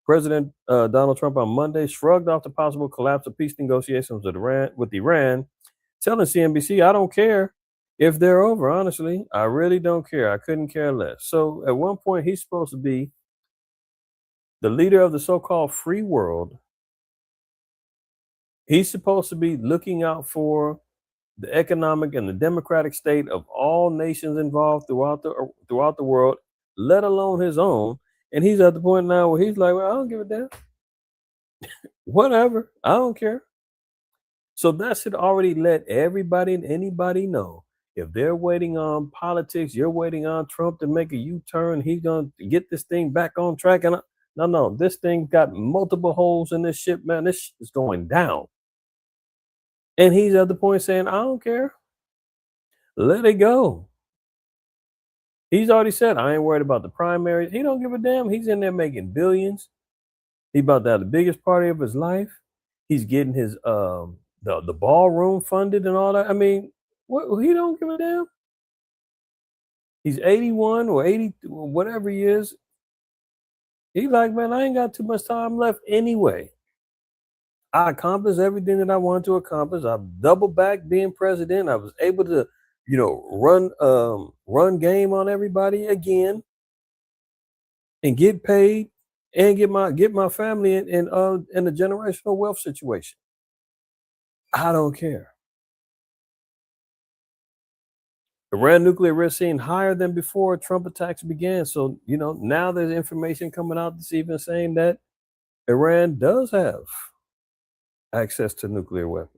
President Donald Trump on Monday shrugged off the possible collapse of peace negotiations with Iran, telling CNBC, I don't care if they're over, honestly. I really don't care. I couldn't care less. So at one point, he's supposed to be the leader of the so-called free world. He's supposed to be looking out for the economic and the democratic state of all nations involved throughout the world, let alone his own. And he's at the point now where he's like, well, I don't give a damn. Whatever. I don't care. So that should already let everybody and anybody know if they're waiting on politics, you're waiting on Trump to make a U-turn. He's going to get this thing back on track. And no, this thing got multiple holes in this ship, man. This is going down. And he's at the point saying, I don't care. Let it go. He's already said, I ain't worried about the primaries. He don't give a damn. He's in there making billions. He's about to have the biggest party of his life. He's getting his the ballroom funded and all that. I mean, he don't give a damn. He's 81 or 80, whatever he is. He's like, man, I ain't got too much time left anyway. I accomplished everything that I wanted to accomplish. I've doubled back being president. I was able to, run game on everybody again and get paid and get my family in a generational wealth situation. I don't care. Iran nuclear risk seen higher than before Trump attacks began. So, now there's information coming out that's even saying that Iran does have access to nuclear weapons.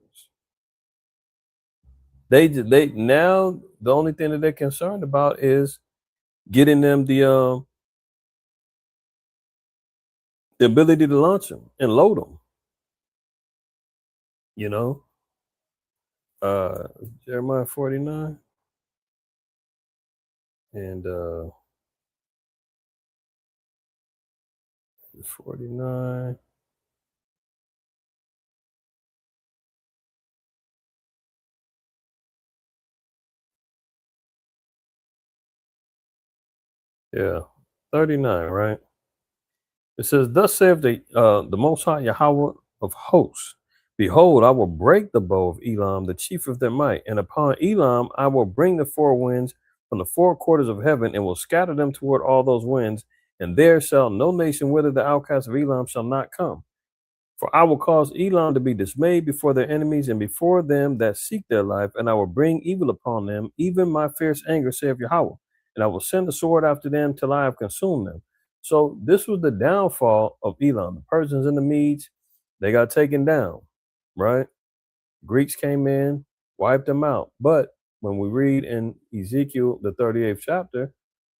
They now the only thing that they're concerned about is getting them the ability to launch them and load them. Jeremiah 49 and 49. Yeah, 39, right? It says, thus saith the Most High Yahweh of hosts, behold, I will break the bow of Elam, the chief of their might, and upon Elam I will bring the four winds from the four quarters of heaven, and will scatter them toward all those winds, and there shall no nation whither the outcasts of Elam shall not come. For I will cause Elam to be dismayed before their enemies and before them that seek their life, and I will bring evil upon them, even my fierce anger, saith Yahweh. And I will send the sword after them till I have consumed them. So this was the downfall of Elam. The Persians and the Medes, they got taken down, right? Greeks came in, wiped them out. But when we read in Ezekiel, the 38th chapter,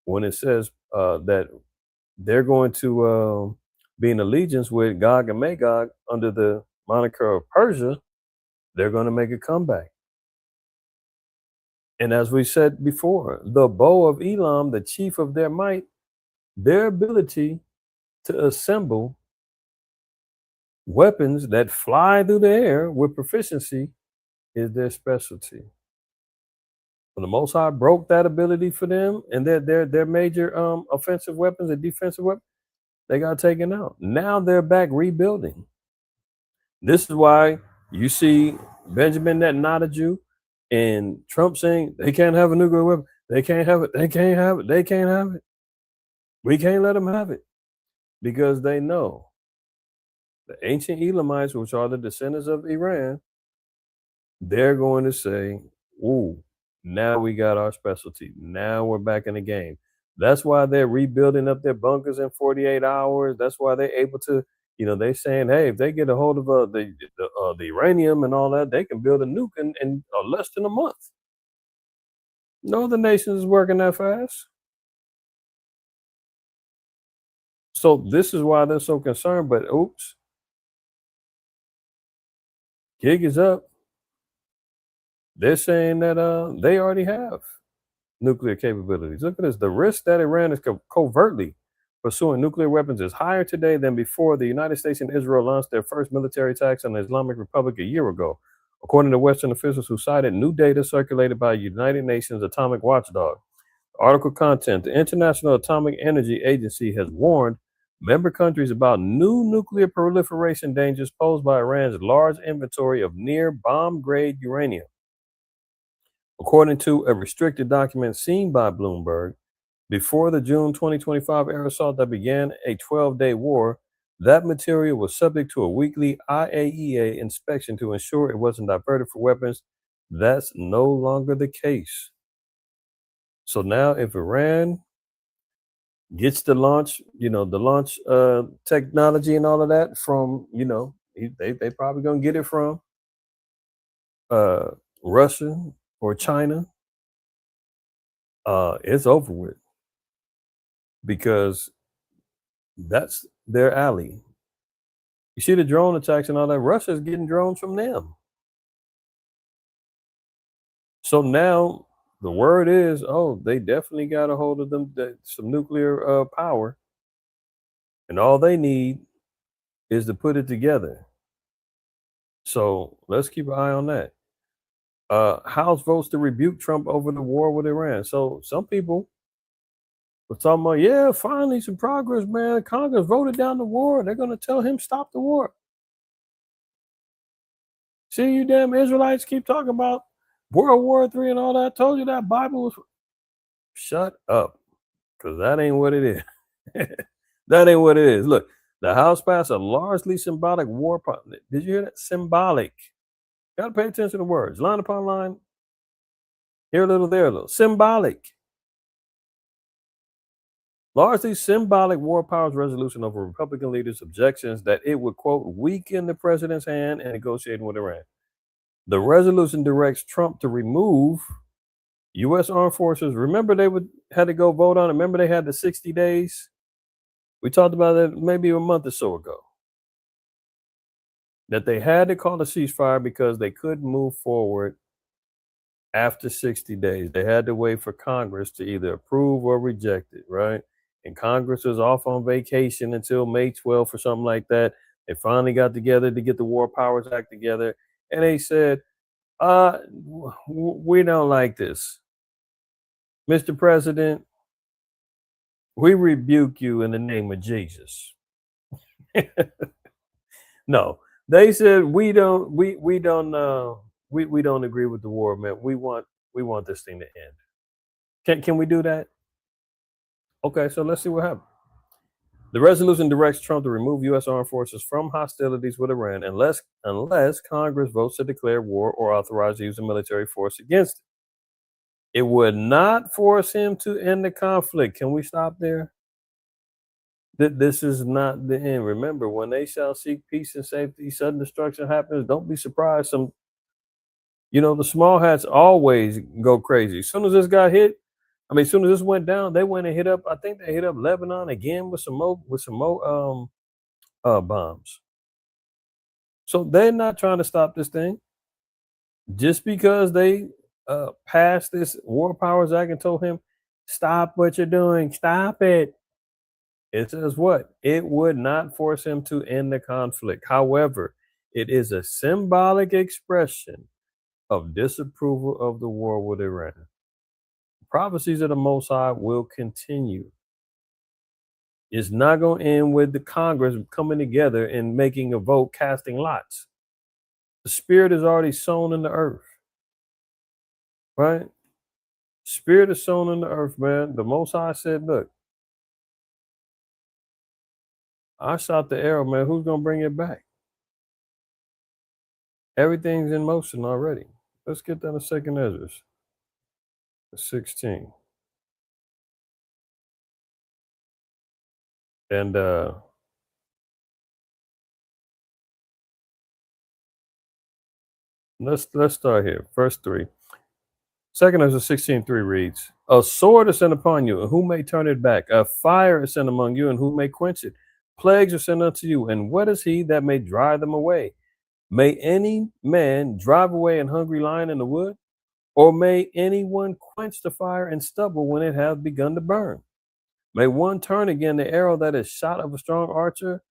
when it says that they're going to be in allegiance with Gog and Magog under the moniker of Persia. They're going to make a comeback. And as we said before, the bow of Elam, the chief of their might, their ability to assemble weapons that fly through the air with proficiency is their specialty. When the Most High broke that ability for them and their major offensive weapons and defensive weapons, they got taken out. Now they're back rebuilding. This is why you see Benjamin Netanyahu and Trump saying they can't have a nuclear weapon. They can't have it. They can't have it. They can't have it. We can't let them have it because they know the ancient Elamites, which are the descendants of Iran, they're going to say, ooh, now we got our specialty. Now we're back in the game. That's why they're rebuilding up their bunkers in 48 hours. That's why they're able to, they're saying, hey, if they get a hold of the uranium and all that, they can build a nuke in less than a month. No other nations is working that fast. So this is why they're so concerned. But oops, gig is up. They're saying that they already have nuclear capabilities. Look at this. The risk that Iran is covertly pursuing nuclear weapons is higher today than before the United States and Israel launched their first military attacks on the Islamic Republic a year ago, according to Western officials who cited new data circulated by United Nations Atomic Watchdog. Article content: the International Atomic Energy Agency has warned member countries about new nuclear proliferation dangers posed by Iran's large inventory of near bomb-grade uranium. According to a restricted document seen by Bloomberg, before the June 2025 air assault that began a 12-day war, that material was subject to a weekly IAEA inspection to ensure it wasn't diverted for weapons. That's no longer the case. So now if Iran gets the launch, technology and all of that from, they probably going to get it from Russia or China, it's over with because that's their alley. You see the drone attacks and all that. Russia's getting drones from them. So now the word is, they definitely got a hold of them, some nuclear power, and all they need is to put it together. So let's keep an eye on that. House votes to rebuke Trump over the war with Iran. So some people were talking about, yeah, finally some progress, man. Congress voted down the war. They're going to tell him stop the war. See, you damn Israelites keep talking about World War III and all that. I told you that Bible was. Shut up, because that ain't what it is. That ain't what it is. Look, the House passed a largely symbolic war. Did you hear that? Symbolic. Got to pay attention to words. Line upon line. Here a little, there a little. Symbolic. Largely symbolic war powers resolution over Republican leaders' objections that it would, quote, weaken the president's hand in negotiating with Iran. The resolution directs Trump to remove U.S. armed forces. Remember, they had to go vote on it. Remember, they had the 60 days. We talked about that maybe a month or so ago. That they had to call a ceasefire because they couldn't move forward after 60 days. They had to wait for Congress to either approve or reject it, right? And Congress was off on vacation until May 12th or something like that. They finally got together to get the War Powers Act together. And they said, we don't like this. Mr. President, we rebuke you in the name of Jesus. No, they said we don't agree with the war, man. We want this thing to end. Can we do that? Okay, so let's see what happens. The resolution directs Trump to remove U.S. armed forces from hostilities with Iran unless Congress votes to declare war or authorize the use of military force against it. It would not force him to end the conflict. Can we stop there? This is not the end. Remember, when they shall seek peace and safety, sudden destruction happens. Don't be surprised. The small hats always go crazy. As soon as this got hit, I mean, as soon as this went down, they went and hit up. I think they hit up Lebanon again with some more bombs. So they're not trying to stop this thing just because they passed this War Powers Act and told him, "Stop what you're doing, stop it." It says what? It would not force him to end the conflict. However, it is a symbolic expression of disapproval of the war with Iran. Prophecies of the Most High will continue. It's not going to end with the Congress coming together and making a vote, casting lots. The spirit is already sown in the earth, right? Spirit is sown in the earth, man. The Most High said, look, I shot the arrow, man. Who's going to bring it back? Everything's in motion already. Let's get that in Second Ezra 16. And let's start here. Verse 3. Second Ezra 16:3 reads, a sword is sent upon you, and who may turn it back? A fire is sent among you, and who may quench it? Plagues are sent unto you, and what is he that may drive them away? May any man drive away an hungry lion in the wood? Or may anyone quench the fire in stubble when it hath begun to burn? May one turn again the arrow that is shot of a strong archer?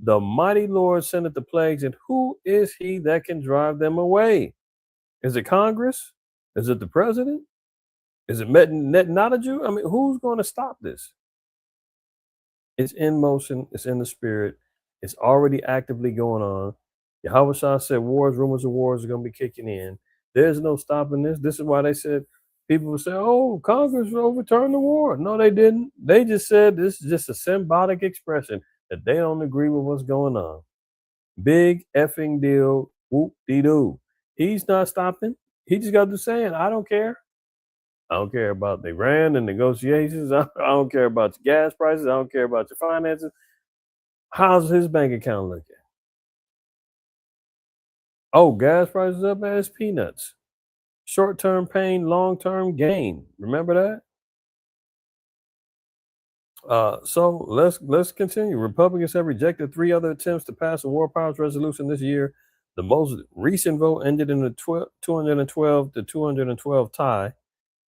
The mighty Lord sendeth the plagues, and who is he that can drive them away? Is it Congress? Is it the president? Is it Netanyahu? I mean, who's going to stop this? It's in motion. It's in the spirit. It's already actively going on. Yahweh Shah said wars, rumors of wars are going to be kicking in. There's no stopping this. This is why they said, people will say, oh, Congress overturned the war. No, they didn't. They just said this is just a symbolic expression that they don't agree with what's going on. Big effing deal. Whoop-de-doo. He's not stopping. He just got to saying, I don't care. I don't care about Iran and negotiations. I don't care about your gas prices. I don't care about your finances. How's his bank account looking? Oh, gas prices up as peanuts. Short-term pain, long-term gain. Remember that? So let's continue. Republicans have rejected 3 other attempts to pass a war powers resolution this year. The most recent vote ended in a 212 to 212 tie.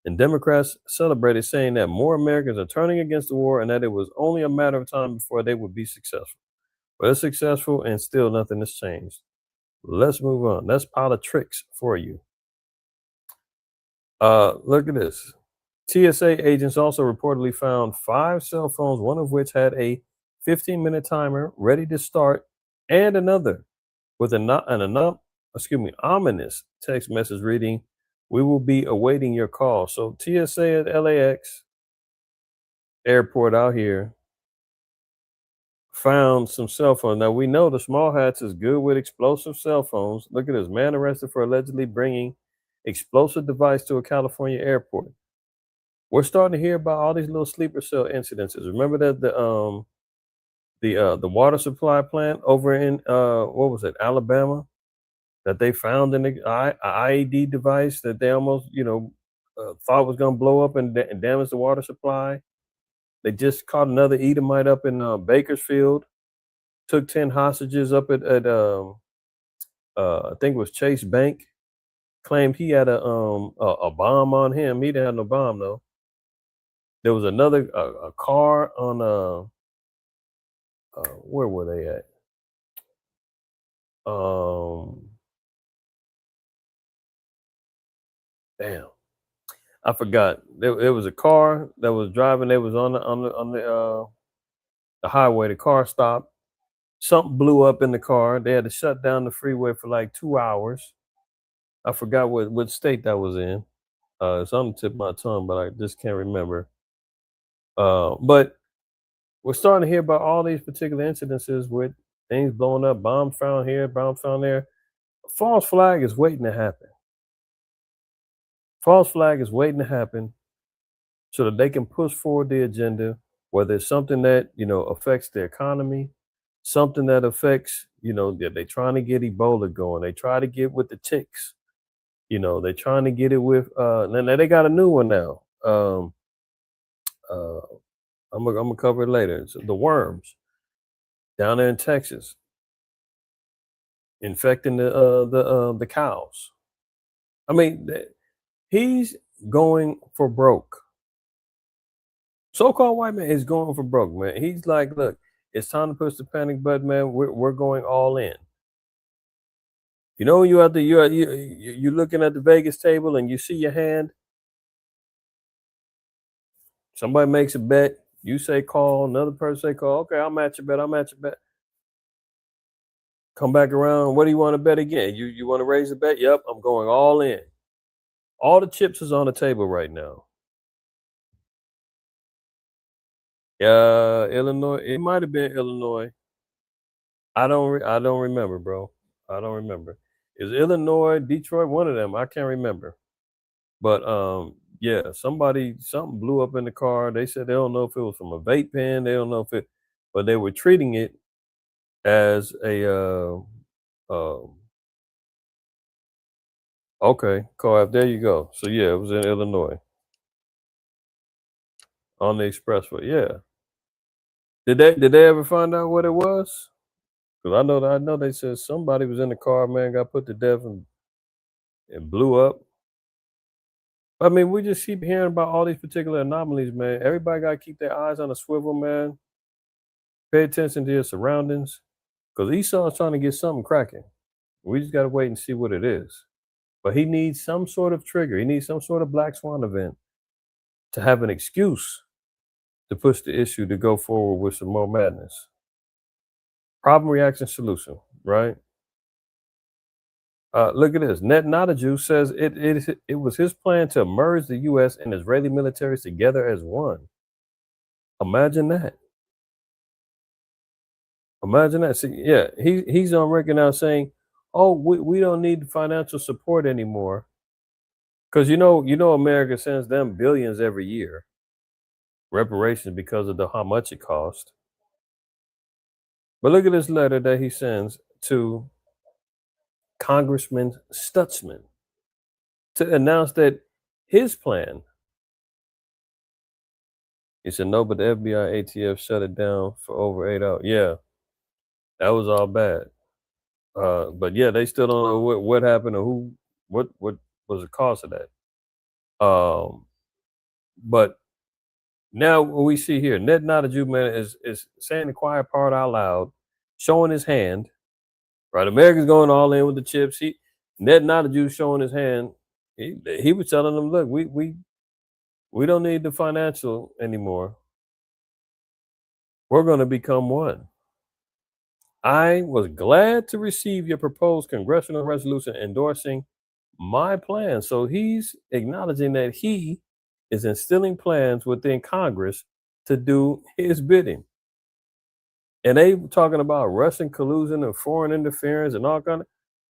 And Democrats celebrated, saying that more Americans are turning against the war and that it was only a matter of time before they would be successful. But it's successful and still nothing has changed. Let's move on. That's politics for you. Look at this. TSA agents also reportedly found 5 cell phones, one of which had a 15-minute timer ready to start, and another with an ominous text message reading, we will be awaiting your call. So TSA at LAX airport out here found some cell phones. Now we know the small hats is good with explosive cell phones. Look at this. Man arrested for allegedly bringing explosive device to a California airport. We're starting to hear about all these little sleeper cell incidences. Remember that the water supply plant over in what was it, Alabama, that they found an IED device that they almost thought was going to blow up and damage the water supply. They just caught another Edomite up in Bakersfield. Took 10 hostages up at I think it was Chase Bank. Claimed he had a bomb on him. He didn't have no bomb though. There was another a car on where were they at? Damn, I forgot. There was a car that was driving. They was on the highway. The car stopped. Something blew up in the car. They had to shut down the freeway for like 2 hours. I forgot what state that was in. It's on the tip of my tongue, but I just can't remember. But we're starting to hear about all these particular incidences with things blowing up, bombs found here, bombs found there. A false flag is waiting to happen. False flag is waiting to happen so that they can push forward the agenda, whether it's something that, affects the economy, something that affects, they're trying to get Ebola going. They try to get with the ticks. They're trying to get it with, now they got a new one now. I'm gonna cover it later. So the worms down there in Texas infecting the cows. I mean, he's going for broke. So-called white man is going for broke, man. He's like, look, it's time to push the panic button, man. We're going all in. You know, you out there, you're looking at the Vegas table and you see your hand. Somebody makes a bet. You say call. Another person say call. Okay, I'll match your bet. I'll match your bet. Come back around. What do you want to bet again? You want to raise the bet? Yep, I'm going all in. All the chips is on the table right now. Illinois. It might have been Illinois. I don't remember, bro. I don't remember. Is Illinois, Detroit, one of them? I can't remember. But yeah, something blew up in the car. They said they don't know if it was from a vape pen. They don't know if it, but they were treating it as a okay, car. There you go. So yeah, it was in Illinois on the expressway. Yeah. Did they ever find out what it was? Because I know they said somebody was in the car, man, got put to death and it blew up. I mean, we just keep hearing about all these particular anomalies, man. Everybody got to keep their eyes on a swivel, man. Pay attention to your surroundings, because Esau's trying to get something cracking. We just got to wait and see what it is. But he needs some sort of trigger. He needs some sort of black swan event to have an excuse to push the issue to go forward with some more madness. Problem, reaction, solution, right? Look at this. Netanyahu says it was his plan to merge the U.S. and Israeli militaries together as one. Imagine that. Imagine that. See, yeah, he's on record now saying, "Oh, we don't need financial support anymore," because you know America sends them billions every year reparations because of how much it cost. But look at this letter that he sends to Congressman Stutzman to announce that his plan. He said, "No, but the FBI ATF shut it down for over 8 hours." Yeah, that was all bad. But yeah, they still don't know what happened or what was the cause of that. But now what we see here, Netanyahu, man, is saying the quiet part out loud, showing his hand. Right, America's going all in with the chips. Netanyahu showing his hand. He was telling them, look, we don't need the financial anymore. We're going to become one. I was glad to receive your proposed congressional resolution endorsing my plan. So he's acknowledging that he is instilling plans within Congress to do his bidding. And they talking about Russian collusion and foreign interference and all kind of.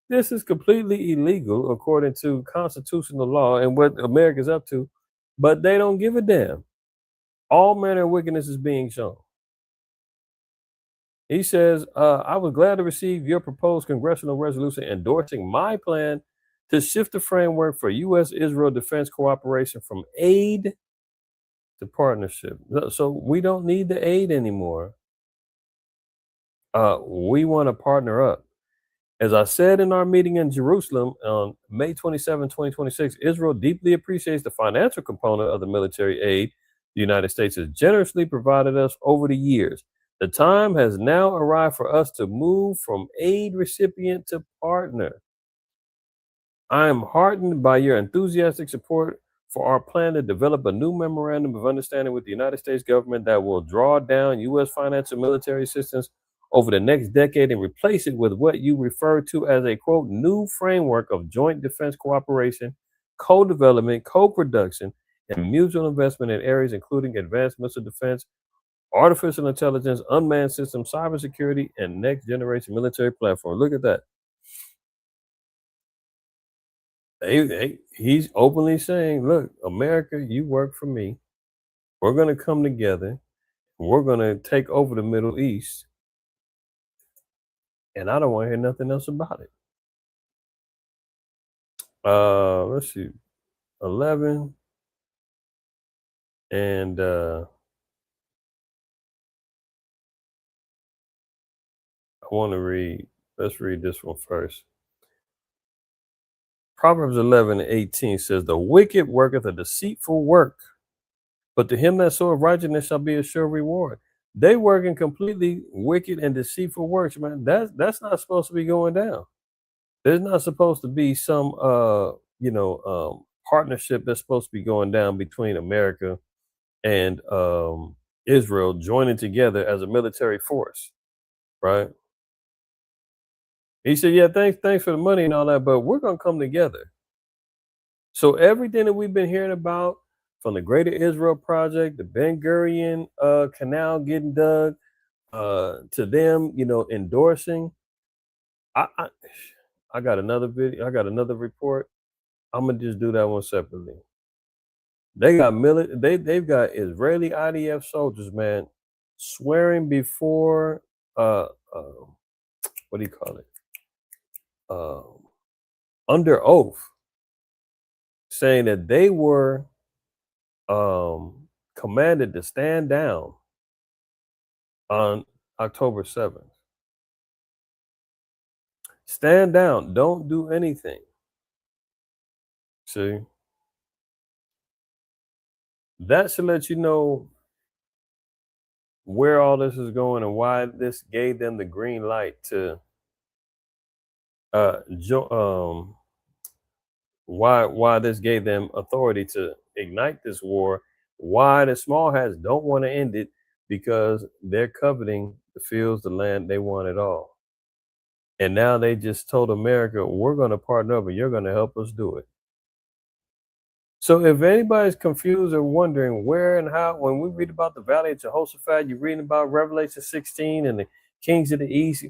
This is completely illegal according to constitutional law and what America's up to, but they don't give a damn. All manner of wickedness is being shown. He says, I was glad to receive your proposed congressional resolution endorsing my plan to shift the framework for U.S. Israel defense cooperation from aid to partnership. So we don't need the aid anymore. We want to partner up. As I said in our meeting in Jerusalem on May 27, 2026, Israel deeply appreciates the financial component of the military aid the United States has generously provided us over the years. The time has now arrived for us to move from aid recipient to partner. I am heartened by your enthusiastic support for our plan to develop a new memorandum of understanding with the United States government that will draw down U.S. financial military assistance over the next decade and replace it with what you refer to as a, quote, new framework of joint defense cooperation, co-development, co-production, and mutual investment in areas including advanced missile defense, artificial intelligence, unmanned systems, cybersecurity, and next generation military platform. Look at that. He's openly saying, look, America, you work for me. We're going to come together. We're going to take over the Middle East. And I don't want to hear nothing else about it. Let's see. 11. And I want to read, let's read this one first. Proverbs 11:18 says, "The wicked worketh a deceitful work, but to him that soweth righteousness shall be a sure reward." They working completely wicked and deceitful works, man. That's not supposed to be going down. There's not supposed to be some partnership that's supposed to be going down between America and Israel joining together as a military force, right? He said, "Yeah, thanks for the money and all that, but we're gonna come together." So everything that we've been hearing about, from the Greater Israel Project, the Ben Gurion Canal getting dug, to them, endorsing. I, I I got another video. I got another report. I'm gonna just do that one separately. They've got Israeli IDF soldiers, man, swearing before uh, uh what do you call it? Under oath, saying that they were commanded to stand down on October 7th. Stand down, don't do anything. See, that should let you know where all this is going and why this gave them the green light to why this gave them authority to ignite this war, why the small hats don't want to end it, because they're coveting the fields, the land, they want it all. And now they just told America, we're going to partner up and you're going to help us do it. So if anybody's confused or wondering where and how, when we read about the Valley of Jehoshaphat, you're reading about Revelation 16 and the kings of the East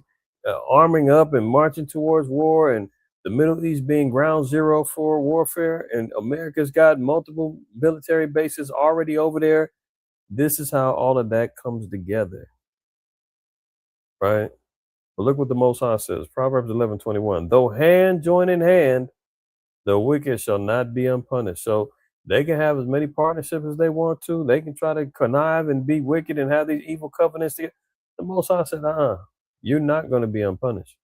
arming up and marching towards war, and the Middle East being ground zero for warfare, and America's got multiple military bases already over there. This is how all of that comes together, right? But look what the Most High says, Proverbs 11:21. Though hand join in hand, the wicked shall not be unpunished. So they can have as many partnerships as they want to. They can try to connive and be wicked and have these evil covenants together. The Most High said, you're not going to be unpunished.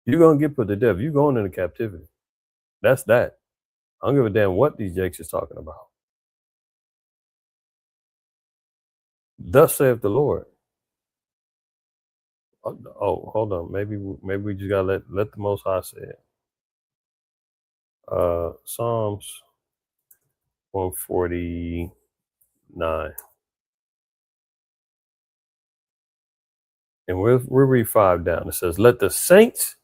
You're going to get put to death. You're going into captivity. That's that. I don't give a damn what these jakes is talking about. Thus saith the Lord. Oh, hold on. Maybe we just gotta let the Most High say it. Psalms 149. And we'll read 5 down. It says, "Let the saints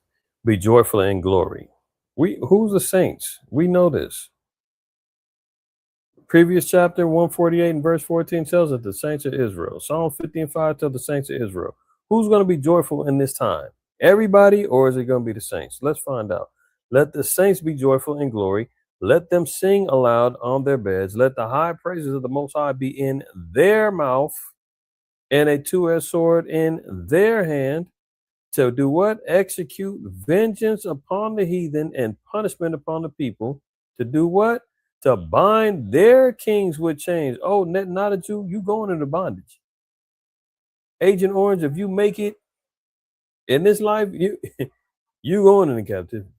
be joyful in glory." Who's the saints? We know this. Previous chapter 148 and verse 14 tells us the saints of Israel. Psalm 50:5 tells the saints of Israel. Who's going to be joyful in this time? Everybody, or is it going to be the saints? Let's find out. Let the saints be joyful in glory. Let them sing aloud on their beds. Let the high praises of the Most High be in their mouth, and a two-edged sword in their hand, to do what? Execute vengeance upon the heathen and punishment upon the people. To do what? To bind their kings with chains. Oh, not a Jew, you going into bondage. Agent Orange, if you make it in this life, you going into captivity.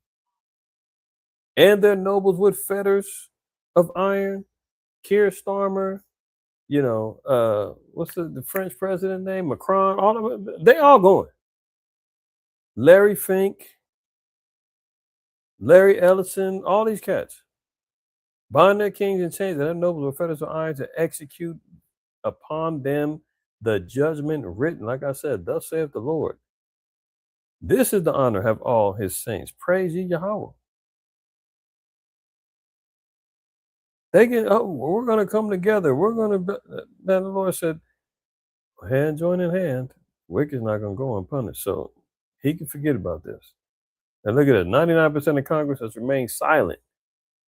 And their nobles with fetters of iron. Keir Starmer, what's the French president name? Macron, all of it, they all going. Larry Fink, Larry Ellison, all these cats. Bind their kings and chains, and their nobles with fetters of iron, to execute upon them the judgment written. Like I said, thus saith the Lord. This is the honor have all his saints. Praise ye Yahweh. They get, we're going to come together. We're going to, then the Lord said, hand join in hand, wicked's not going to go unpunished. So he can forget about this. And look at it, 99% of Congress has remained silent.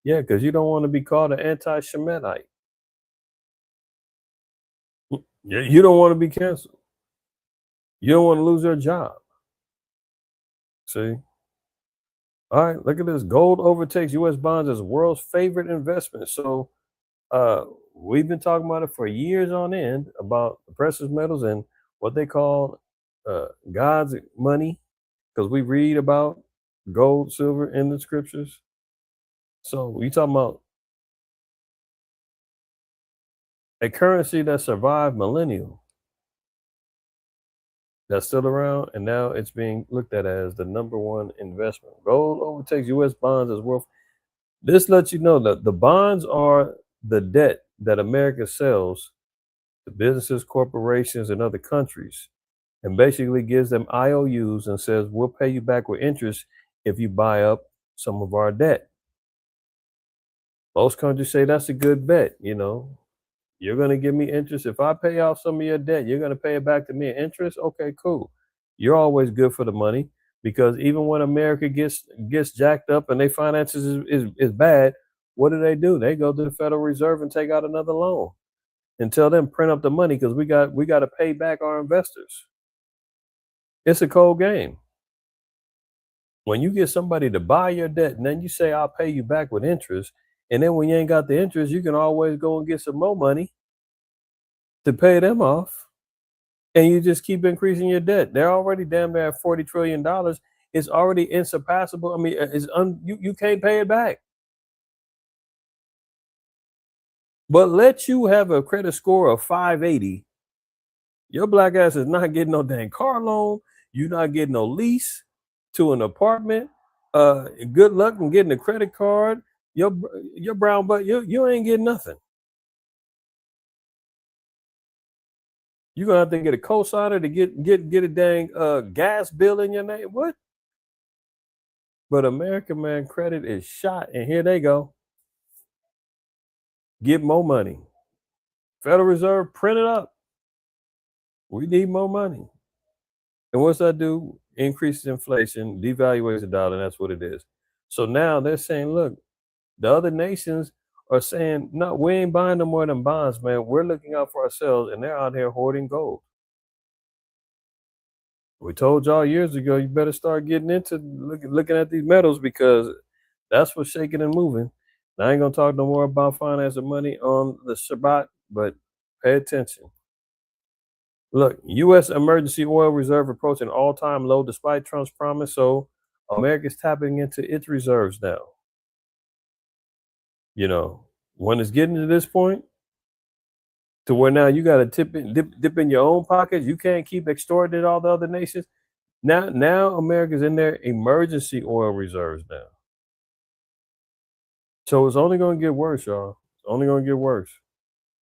Yeah, because you don't want to be called an anti-Shemitite. You don't want to be canceled. You don't want to lose your job. See? All right, look at this. Gold overtakes U.S. bonds as world's favorite investment. So We've been talking about it for years on end about the precious metals and what they call God's money, because we read about gold, silver in the scriptures. So we talking about a currency that survived millennium, that's still around, and now it's being looked at as the number one investment. Gold overtakes U.S. bonds as worth. This lets you know that the bonds are the debt that America sells to businesses, corporations, and other countries, and basically gives them IOUs and says, we'll pay you back with interest if you buy up some of our debt. Most countries say that's a good bet. You're going to give me interest. If I pay off some of your debt, you're going to pay it back to me in interest. Okay, cool. You're always good for the money, because even when America gets jacked up and their finances is bad, what do? They go to the Federal Reserve and take out another loan and tell them print up the money, because we got to pay back our investors. It's a cold game. When you get somebody to buy your debt and then you say, I'll pay you back with interest, and then when you ain't got the interest, you can always go and get some more money to pay them off, and you just keep increasing your debt. They're already damn near at $40 trillion. It's already insurpassable. I mean, you can't pay it back. But let you have a credit score of 580, your black ass is not getting no dang car loan. You're not getting no lease to an apartment. Good luck in getting a credit card. Your brown butt, you ain't getting nothing. You're gonna have to get a cosigner to get a dang gas bill in your name. What? But American man credit is shot, and here they go. Get more money. Federal Reserve, print it up. We need more money. And what's that do? Increases inflation, devaluates the dollar, and that's what it is. So now they're saying, look, the other nations are saying, no, we ain't buying no more than bonds, man. We're looking out for ourselves, and they're out here hoarding gold. We told y'all years ago, you better start getting into looking at these metals, because that's what's shaking and moving. Now, I ain't gonna talk no more about finance and money on the Shabbat, but pay attention. Look, U.S. emergency oil reserve approaching all-time low despite Trump's promise. So America's tapping into its reserves now. When it's getting to this point, to where now you got to dip in your own pockets. You can't keep extorting all the other nations. Now America's in their emergency oil reserves now. So it's only going to get worse, y'all. It's only going to get worse.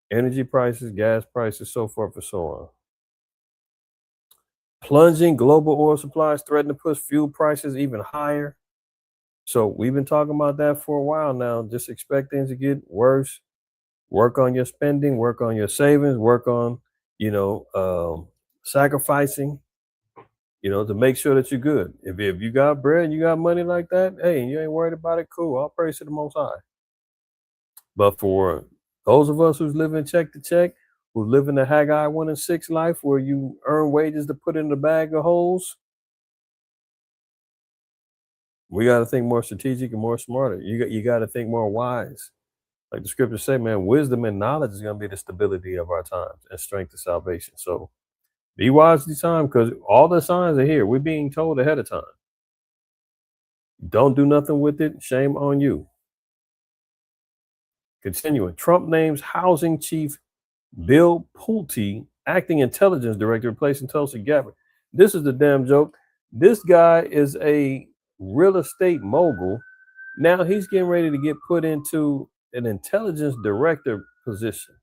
Energy prices, gas prices, so forth and so on. Plunging global oil supplies threaten to push fuel prices even higher. So we've been talking about that for a while now. Just expect things to get worse. Work on your spending, work on your savings, work on, sacrificing, to make sure that you're good. If you got bread and you got money like that, hey, and you ain't worried about it, cool. All praise to the Most High. But for those of us who's living check to check, who live in the Haggai 1-6 life, where you earn wages to put in the bag of holes, we got to think more strategic and more smarter. You got to think more wise. Like the scriptures say, man, wisdom and knowledge is going to be the stability of our times and strength of salvation. So be wise this time, because all the signs are here. We're being told ahead of time. Don't do nothing with it. Shame on you. Continuing, Trump names housing chief Bill Pulte acting intelligence director, replacing Tulsi Gabbard. This is the damn joke. This guy is a real estate mogul. Now he's getting ready to get put into an intelligence director position.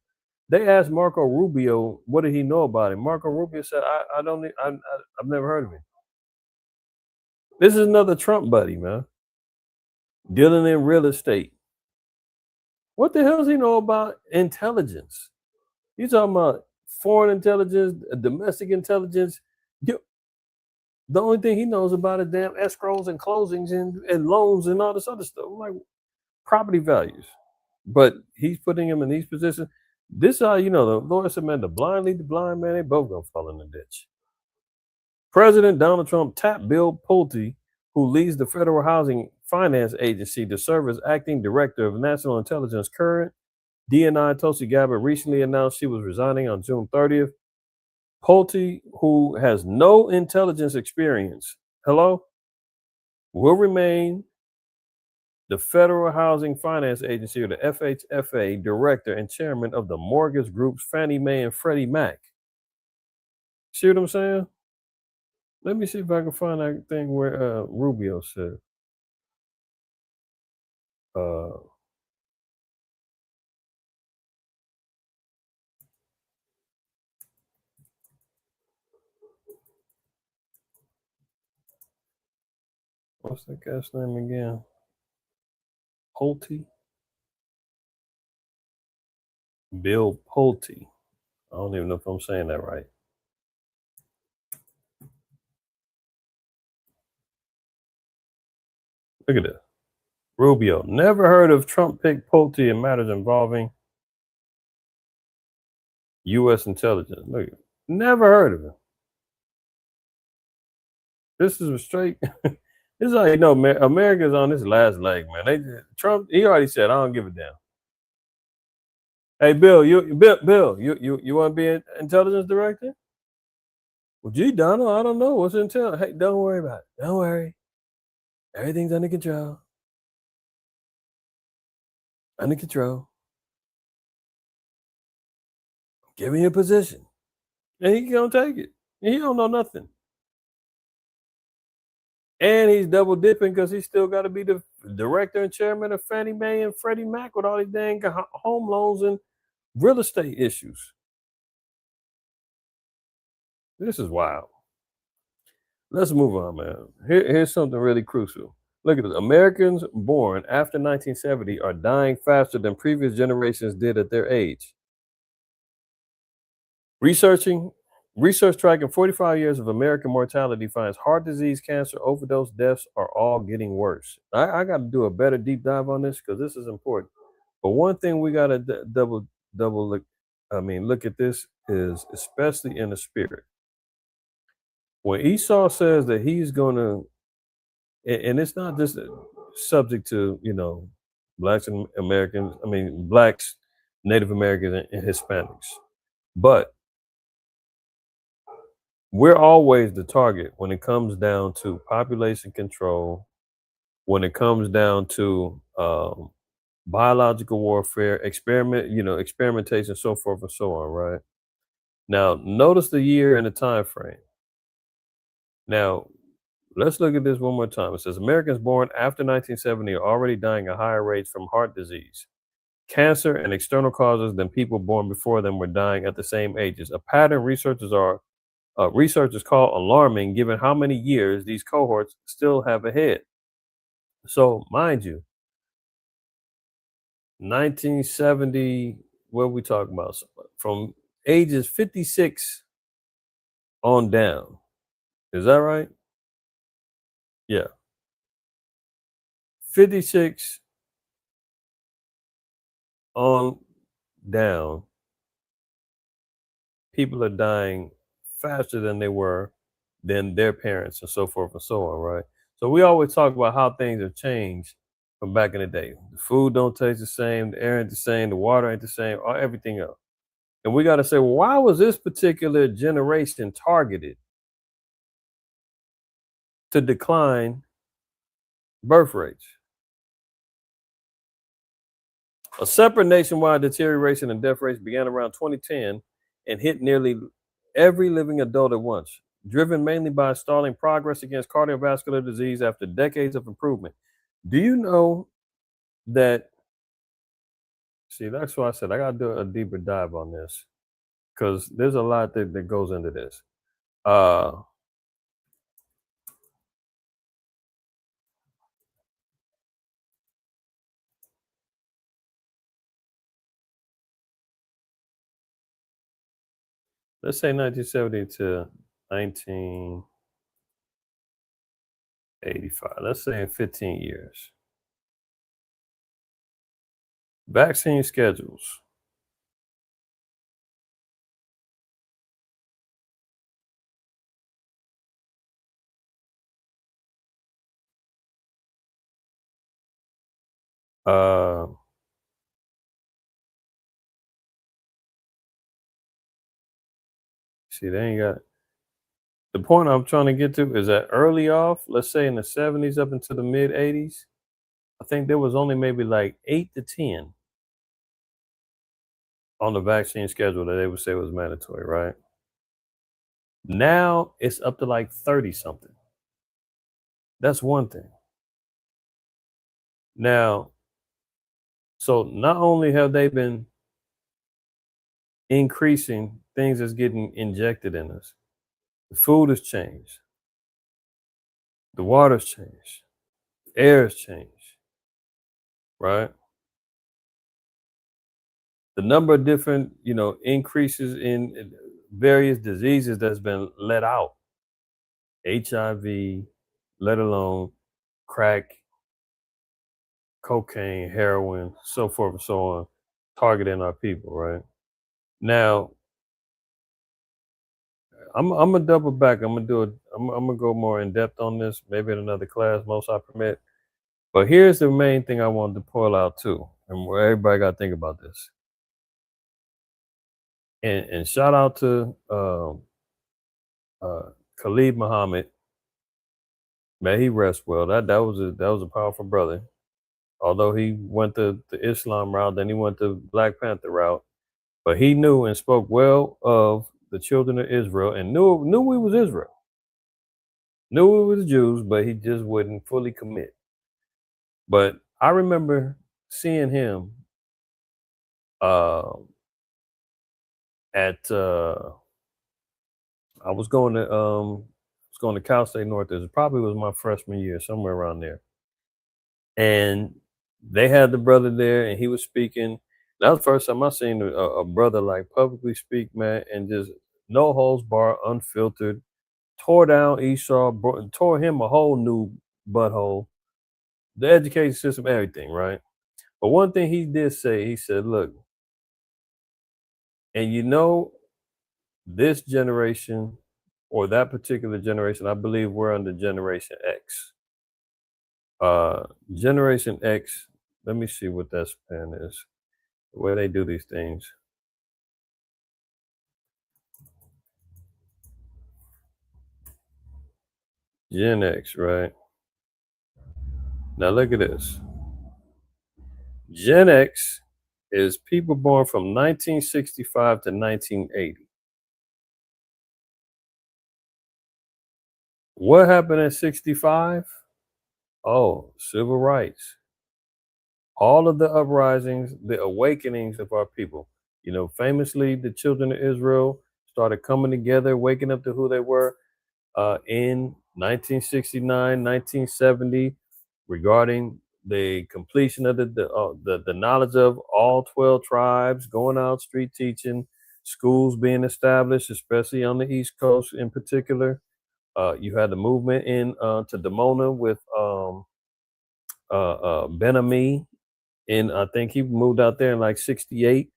They asked Marco Rubio, what did he know about him? Marco Rubio said, I've never heard of him. This is another Trump buddy, man. Dealing in real estate. What the hell does he know about intelligence? You talking about foreign intelligence, domestic intelligence? The only thing he knows about is damn escrows and closings and loans and all this other stuff, like property values. But he's putting him in these positions. This is how the Lord said, man, the blind lead the blind, man, they both gonna fall in the ditch. President Donald Trump tapped Bill Pulte, who leads the Federal Housing Finance Agency, to serve as acting director of national intelligence. Current DNI Tulsi Gabbard recently announced she was resigning on June 30th. Pulte, who has no intelligence experience, hello, will remain the Federal Housing Finance Agency, or the FHFA, director and chairman of the mortgage groups Fannie Mae and Freddie Mac. See what I'm saying? Let me see if I can find that thing where Rubio said. What's that guy's name again? Pulte? Bill Pulte. I don't even know if I'm saying that right. Look at this. Rubio. Never heard of Trump picked Pulte in matters involving U.S. intelligence. Look at it. Never heard of him. This is a straight. This is how you know America's on this last leg, man. Trump, he already said, I don't give a damn. Hey, Bill, you want to be an intelligence director? Well, gee, Donald, I don't know. What's intel? Hey, don't worry about it. Don't worry. Everything's under control. Under control. Give me a position. And he gonna take it. He don't know nothing. And he's double dipping because he's still got to be the director and chairman of Fannie Mae and Freddie Mac with all these dang home loans and real estate issues. This is wild. Let's move on, man. Here's something really crucial. Look at this. Americans born after 1970 are dying faster than previous generations did at their age. Research tracking 45 years of American mortality finds heart disease, cancer, overdose deaths are all getting worse. I got to do a better deep dive on this because this is important. But one thing we got to double look. Look at this is especially in the spirit. When Esau says that he's going to, and it's not just subject to blacks and Americans. Blacks, Native Americans, and Hispanics, but we're always the target when it comes down to population control, when it comes down to biological warfare, experimentation, so forth and so on, right? Now, notice the year and the time frame. Now, let's look at this one more time. It says Americans born after 1970 are already dying at higher rates from heart disease, cancer, and external causes than people born before them were dying at the same ages. A pattern researchers call alarming given how many years these cohorts still have ahead. So, mind you, 1970, what are we talking about? From ages 56 on down. Is that right? Yeah. 56 on down. People are dying faster than they were than their parents and so forth and so on, right? So we always talk about how things have changed from back in the day. The food don't taste the same, the air ain't the same, the water ain't the same, or everything else. And we got to say, well, why was this particular generation targeted to decline birth rates? A separate nationwide deterioration in death rates began around 2010 and hit nearly every living adult at once, driven mainly by stalling progress against cardiovascular disease after decades of improvement. Do you know that? See, that's why I said I got to do a deeper dive on this because there's a lot that goes into this. Let's say 1970 to 1985. Let's say in 15 years. Vaccine schedules. Uh, see, they ain't got the point I'm trying to get to is that early off, let's say in the 70s up into the mid 80s, I think there was only maybe like 8 to 10 on the vaccine schedule that they would say was mandatory, right? Now it's up to like 30 something. That's one thing. Now, so not only have they been increasing things that's getting injected in us, the food has changed, the water's changed, the air has changed, right? The number of different, increases in various diseases that's been let out, HIV, let alone crack, cocaine, heroin, so forth and so on, targeting our people, right? Now, I'm gonna double back. I'm gonna do it. I'm gonna go more in depth on this, maybe in another class, most I permit. But here's the main thing I wanted to pull out too, and where everybody got to think about this. And shout out to Khalid Muhammad. May he rest well. That was a powerful brother. Although he went the Islam route, then he went the Black Panther route. But he knew and spoke well of the children of Israel and knew we was Israel. Knew we was Jews, but he just wouldn't fully commit. But I remember seeing him at I was going to Cal State North. It probably was my freshman year, somewhere around there. And they had the brother there, and he was speaking. That was the first time I seen a brother like publicly speak, man, and just no holds bar, unfiltered. Tore down Esau, tore him a whole new butthole. The education system, everything, right? But one thing he did say, he said, "Look, and this generation or that particular generation, I believe we're under Generation X. Generation X, let me see what that span is, the way they do these things. Gen X, right? Now look at this. Gen X is people born from 1965 to 1980. What happened at 65? Oh, civil rights. All of the uprisings, the awakenings of our people. Famously, the children of Israel started coming together, waking up to who they were in 1969, 1970, regarding the completion of the knowledge of all 12 tribes, going out street teaching, schools being established, especially on the East Coast in particular. You had the movement to Demona with Ben Ami, and I think he moved out there in like 68.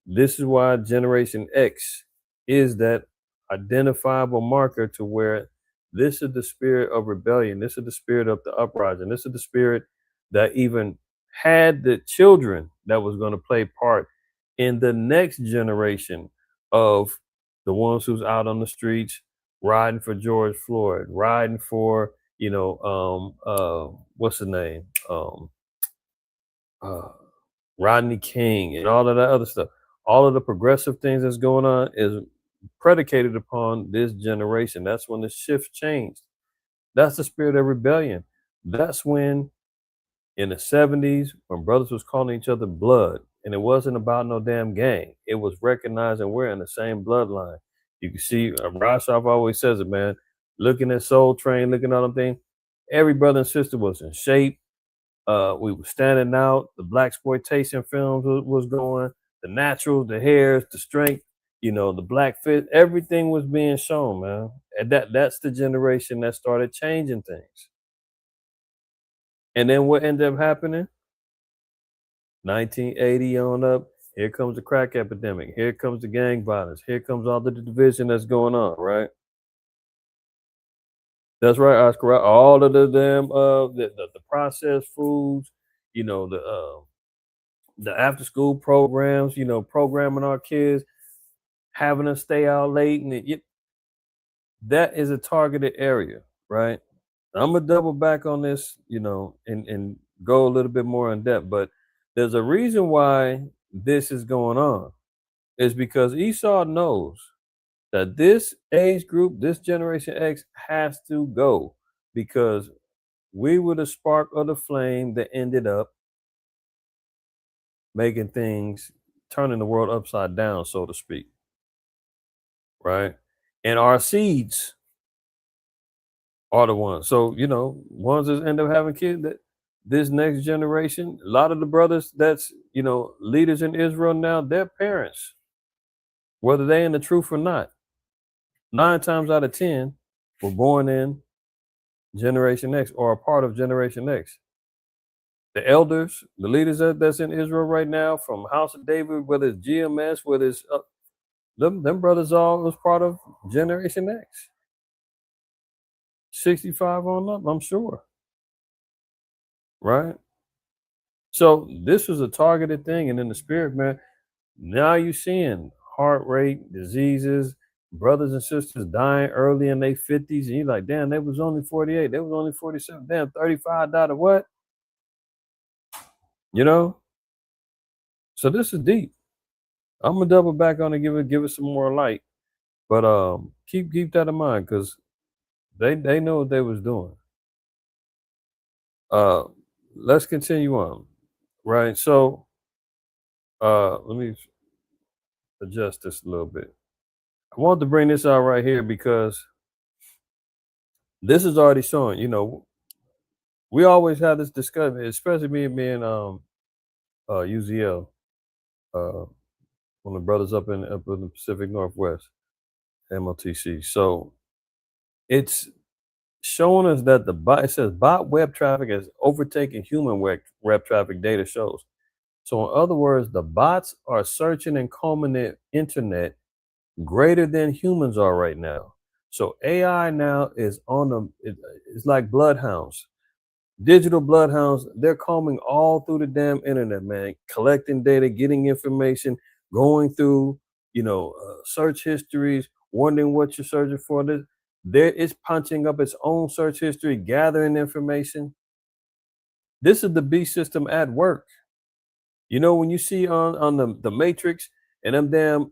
This is why Generation X is that identifiable marker to where this is the spirit of rebellion. This is the spirit of the uprising. This is the spirit that even had the children that was going to play part in the next generation of the ones who's out on the streets riding for George Floyd, riding for, what's the name? Uh, Rodney King and all of that other stuff. All of the progressive things that's going on is predicated upon this generation. That's when the shift changed. That's the spirit of rebellion. That's when in the 70s, when brothers was calling each other blood, and it wasn't about no damn gang. It was recognizing we're in the same bloodline. You can see Rashov always says it, man. Looking at Soul Train, looking at them things, every brother and sister was in shape. We were standing out. The black exploitation films was going. The naturals, the hairs, the strength. The black fit. Everything was being shown, man. And that's the generation that started changing things. And then what ended up happening? 1980 on up. Here comes the crack epidemic. Here comes the gang violence. Here comes all the division that's going on, right? That's right, Oscar. All of the damn the processed foods, the after school programs, programming our kids. having us stay out late, and that is a targeted area, right? I'm gonna double back on this, and go a little bit more in depth. But there's a reason why this is going on. Is because Esau knows that this age group, this Generation X, has to go because we were the spark of the flame that ended up making things, turning the world upside down, so to speak, right? And our seeds are the ones. So, ones that end up having kids, that this next generation, a lot of the brothers that's, leaders in Israel now, their parents, whether they in the truth or not, 9 times out of 10 were born in Generation X or a part of Generation X. The elders, the leaders that's in Israel right now, from House of David, whether it's GMS, whether it's them brothers, all was part of Generation X. 65 on up, I'm sure. Right? So this was a targeted thing, and in the spirit, man, now you're seeing heart rate, diseases, brothers and sisters dying early in their 50s, and you're like, damn, they was only 48, they was only 47, damn, 35 died of what? So this is deep. I'm gonna double back on and give it some more light. But keep that in mind, because they know what they was doing. Let's continue on. Right. So let me adjust this a little bit. I want to bring this out right here because this is already showing, we always have this discussion, especially me and UZL, one of the brothers up in the Pacific Northwest, MLTC. So it's showing us that it says bot web traffic has overtaken human web traffic, data shows. So in other words, the bots are searching and combing the internet greater than humans are right now. So AI now is on them. It's like bloodhounds, digital bloodhounds. They're combing all through the damn internet, man, collecting data, getting information, going through, search histories, wondering what you're searching for. It's punching up its own search history, gathering information. This is the beast system at work. When you see on the Matrix and them damn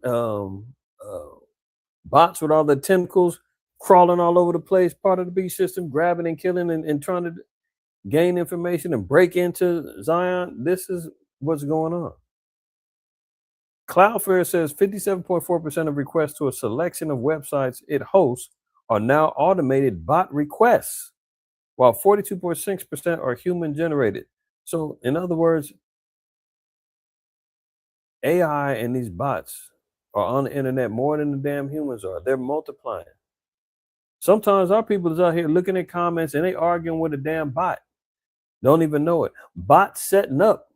bots with all the tentacles crawling all over the place, part of the beast system, grabbing and killing and trying to gain information and break into Zion. This is what's going on. Cloudflare says 57.4% of requests to a selection of websites it hosts are now automated bot requests, while 42.6% are human generated. So, in other words, AI and these bots are on the internet more than the damn humans are. They're multiplying. Sometimes our people is out here looking at comments and they arguing with a damn bot. Don't even know it. Bots setting up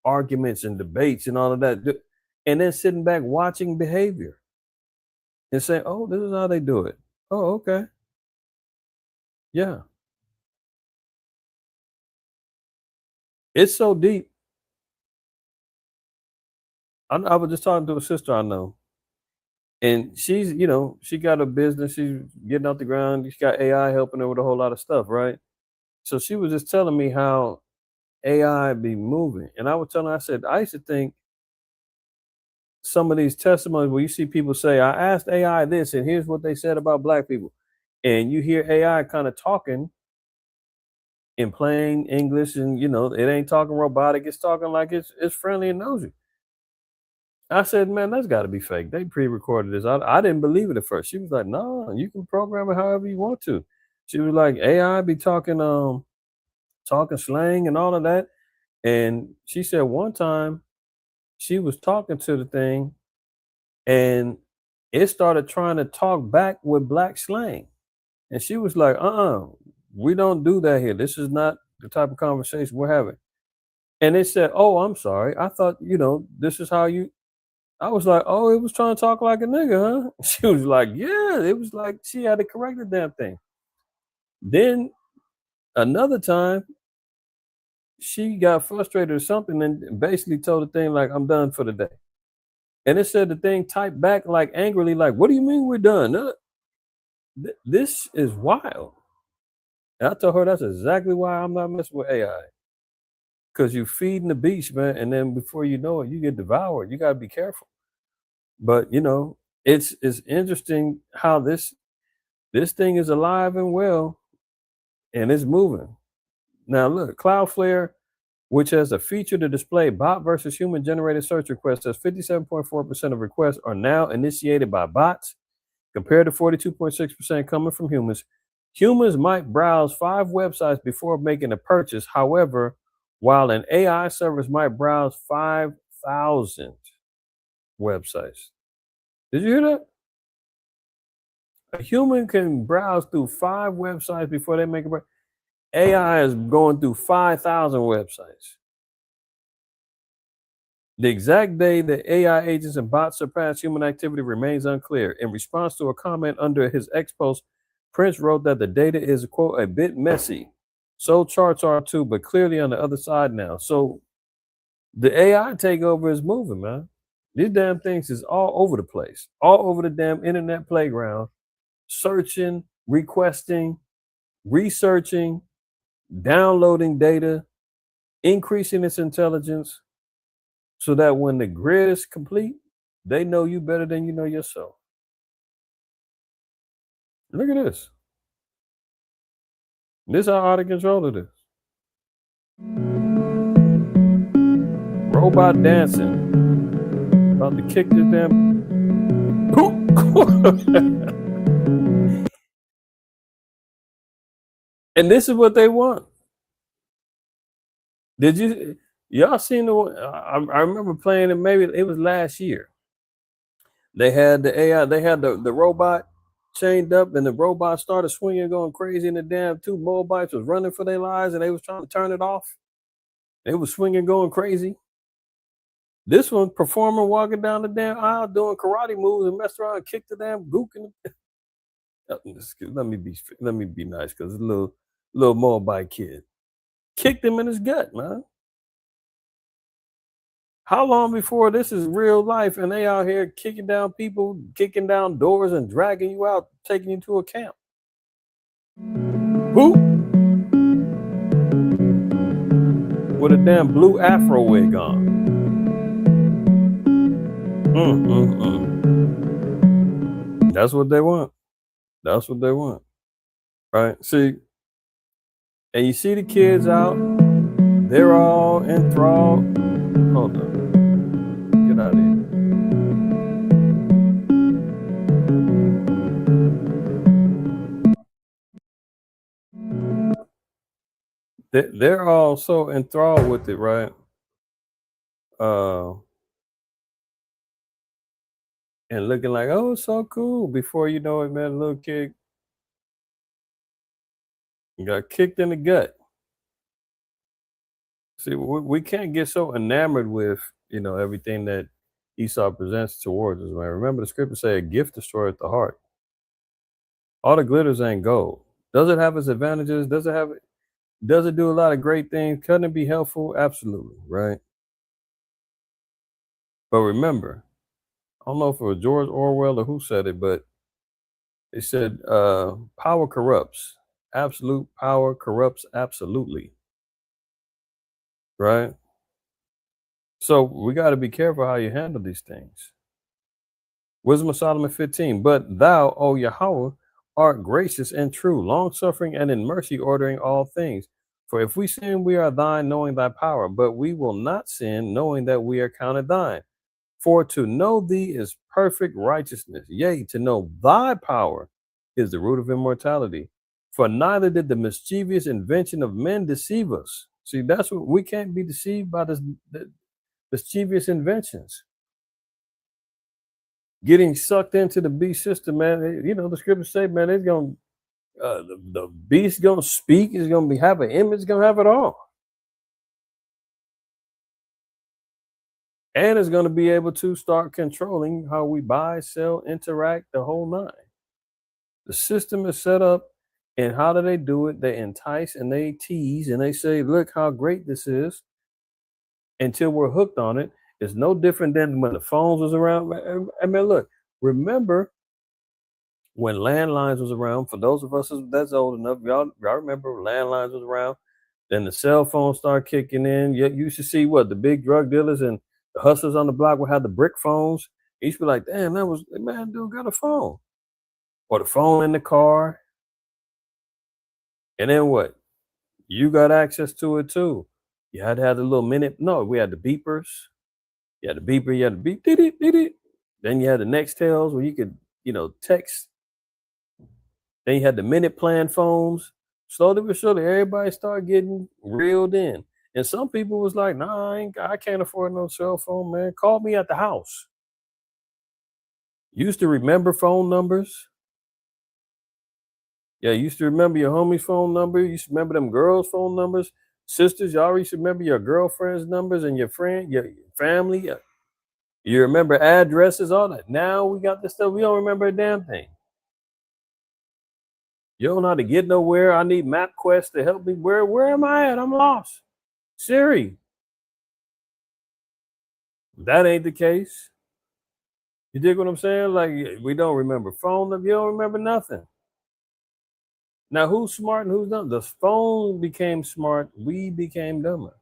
arguments and debates and all of that, and then sitting back watching behavior and saying, oh, this is how they do it. Oh, okay. Yeah. It's so deep. I was just talking to a sister I know, and she's, she got a business. She's getting off the ground. She's got AI helping her with a whole lot of stuff, right? So she was just telling me how AI be moving. And I was telling her, I said, I used to think some of these testimonies where you see people say, I asked AI this, and here's what they said about black people. And you hear AI kind of talking in plain English, and it ain't talking robotic, it's talking like it's friendly and nosy. I said, man, that's got to be fake. They pre-recorded this. I didn't believe it at first. She was like, no, you can program it however you want to. She was like, AI be talking slang and all of that. And she said one time she was talking to the thing and it started trying to talk back with black slang. And she was like, we don't do that here. This is not the type of conversation we're having. And it said, oh, I'm sorry. I thought, this is how you. I was like, oh, it was trying to talk like a nigga, huh? She was like, yeah, it was like she had to correct the damn thing. Then another time, she got frustrated or something and basically told the thing like, I'm done for the day. And it said the thing typed back like angrily, like, "What do you mean we're done?" This is wild. And I told her that's exactly why I'm not messing with AI. Because you feeding the beast, man, and then before you know it, you get devoured. You gotta be careful. But it's interesting how this thing is alive and well, and it's moving. Now look, Cloudflare, which has a feature to display bot versus human generated search requests, says 57.4% of requests are now initiated by bots, compared to 42.6% coming from humans. Humans might browse 5 websites before making a purchase. However, while an AI service might browse 5,000 websites. Did you hear that? A human can browse through 5 websites before they make a purchase. AI is going through 5,000 websites. The exact day that AI agents and bots surpass human activity remains unclear. In response to a comment under his X post, Prince wrote that the data is, quote, a bit messy. So charts are too, but clearly on the other side now. So the AI takeover is moving, man. These damn things is all over the place, all over the damn internet playground, searching, requesting, researching, downloading data, increasing its intelligence, so that when the grid is complete, they know you better than you know yourself. Look at this. This is how out of control it is. Robot dancing. About to kick this damn. And this is what they want. Did y'all seen the one? I remember playing it, maybe it was last year. They had the AI, they had the robot chained up, and the robot started swinging, going crazy, and the damn 2 Moabites was running for their lives, and they was trying to turn it off. They was swinging, going crazy. This one performer walking down the damn aisle doing karate moves and messed around and kicked the damn gook in the. Let me be nice, because a little Moabite kid kicked him in his gut, man. How long before this is real life and they out here kicking down people, kicking down doors and dragging you out, taking you to a camp? Who? With a damn blue afro wig on. That's what they want. That's what they want. Right? See, and you see the kids out, they're all enthralled. Hold on. Get out of here. They're all so enthralled with it, right? And looking like, oh, it's so cool. Before you know it, man, a little kid got kicked in the gut. See, we can't get so enamored with, everything that Esau presents towards us, man. Remember the scripture say a gift destroyeth the heart. All the glitters ain't gold. Does it have its advantages? Does it do a lot of great things? Couldn't it be helpful? Absolutely, right? But remember, I don't know if it was George Orwell or who said it, but it said power corrupts. Absolute power corrupts absolutely. Right? So we got to be careful how you handle these things. Wisdom of Solomon 15. But thou, O Yahweh, art gracious and true, long suffering and in mercy, ordering all things. For if we sin, we are thine, knowing thy power, but we will not sin, knowing that we are counted thine. For to know thee is perfect righteousness. Yea, to know thy power is the root of immortality. For neither did the mischievous invention of men deceive us. See, that's what we can't be deceived by the mischievous inventions. Getting sucked into the beast system, man. The scriptures say, man, it's gonna the beast gonna speak, is gonna have an image, gonna have it all. And it's gonna be able to start controlling how we buy, sell, interact, the whole nine. The system is set up, and how do they do it? They entice and they tease and they say, look how great this is, until we're hooked on it. It's no different than when the phones was around. I mean, look, remember when landlines was around? For those of us that's old enough, y'all remember landlines was around. Then the cell phones start kicking in. You used to see what the big drug dealers and the hustlers on the block would have the brick phones. You used to be like, damn, man, dude got a phone. Or the phone in the car. And then what? You got access to it too. You had to have the little minute. No, we had the beepers. You had the beeper, you had the beep, did it, did it. Then you had the Nextels where you could, text. Then you had the minute plan phones. Slowly but surely, everybody started getting reeled in. And some people was like, nah, I can't afford no cell phone, man. Call me at the house. Used to remember phone numbers. Yeah, used to remember your homie's phone number. You used to remember them girls' phone numbers. Sisters, y'all used to remember your girlfriend's numbers and your family. You remember addresses, all that. Now we got this stuff. We don't remember a damn thing. You don't know how to get nowhere. I need MapQuest to help me. Where am I at? I'm lost. Siri. That ain't the case. You dig what I'm saying? Like, we don't remember phone number. You don't remember nothing. Now, who's smart and who's dumb? The phone became smart. We became dumber.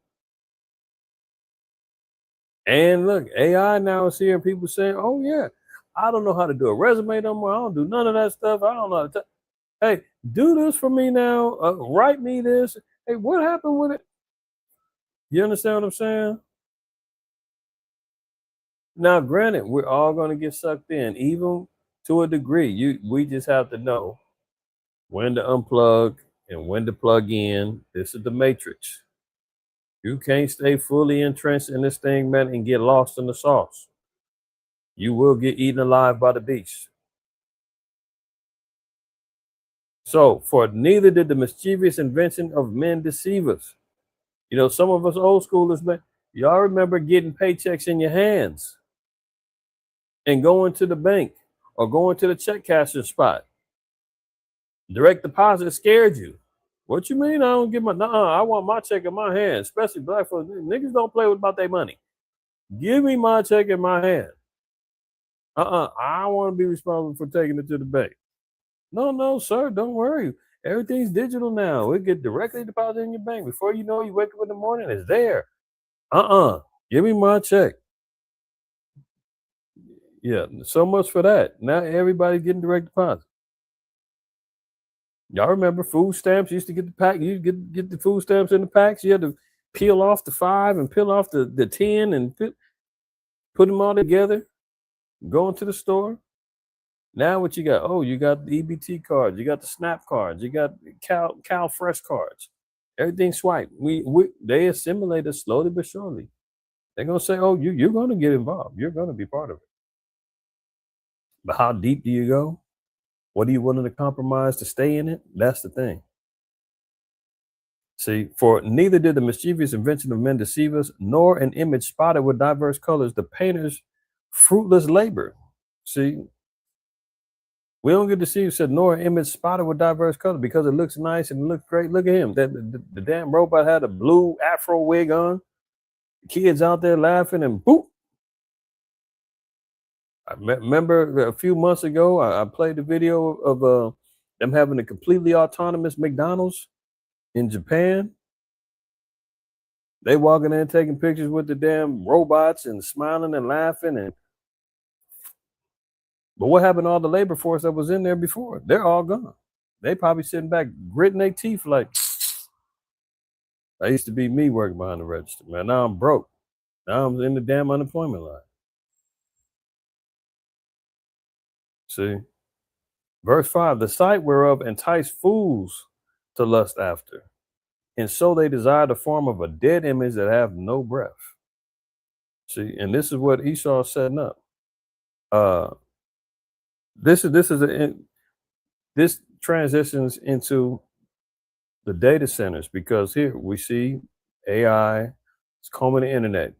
And look, AI now is here. People saying, oh, yeah, I don't know how to do a resume no more. I don't do none of that stuff. I don't know how to. Hey, do this for me now. Write me this. Hey, what happened with it? You understand what I'm saying? Now, granted, we're all going to get sucked in, even to a degree. We just have to know when to unplug and when to plug in. This is the matrix. You can't stay fully entrenched in this thing, man, and get lost in the sauce. You will get eaten alive by the beast. So, for neither did the mischievous invention of men deceive us. Some of us old schoolers, man, y'all remember getting paychecks in your hands and going to the bank or going to the check casher spot. Direct deposit scared you. What you mean I don't get I want my check in my hand, especially black folks. Niggas don't play about their money. Give me my check in my hand. I don't want to be responsible for taking it to the bank. No, sir, don't worry. Everything's digital now. It get directly deposited in your bank. Before you know, you wake up in the morning, it's there. Give me my check. Yeah, so much for that. Now everybody's getting direct deposit. Y'all remember food stamps? You used to get the pack. You get the food stamps in the packs. You had to peel off the 5 and peel off the 10 and put them all together. Go into the store. Now what you got? Oh, you got the EBT cards. You got the SNAP cards. You got Cal Fresh cards. Everything swipe. They assimilate us slowly but surely. They're gonna say, "Oh, you're gonna get involved. You're gonna be part of it." But how deep do you go? What are you willing to compromise to stay in it? That's the thing. See, for neither did the mischievous invention of men deceive us, nor an image spotted with diverse colors the painter's fruitless labor. See, we don't get deceived, said, nor an image spotted with diverse colors because it looks nice and it looks great. Look at him. The damn robot had a blue afro wig on. Kids out there laughing and boop. I remember a few months ago, I played the video of them having a completely autonomous McDonald's in Japan. They walking in taking pictures with the damn robots and smiling and laughing. But what happened to all the labor force that was in there before? They're all gone. They probably sitting back gritting their teeth like, that used to be me working behind the register, man. Now I'm broke. Now I'm in the damn unemployment line. See? Verse 5, the sight whereof entice fools to lust after. And so they desire the form of a dead image that have no breath. See, and this is what Esau is setting up. This transitions into the data centers because here we see AI is combing the internet,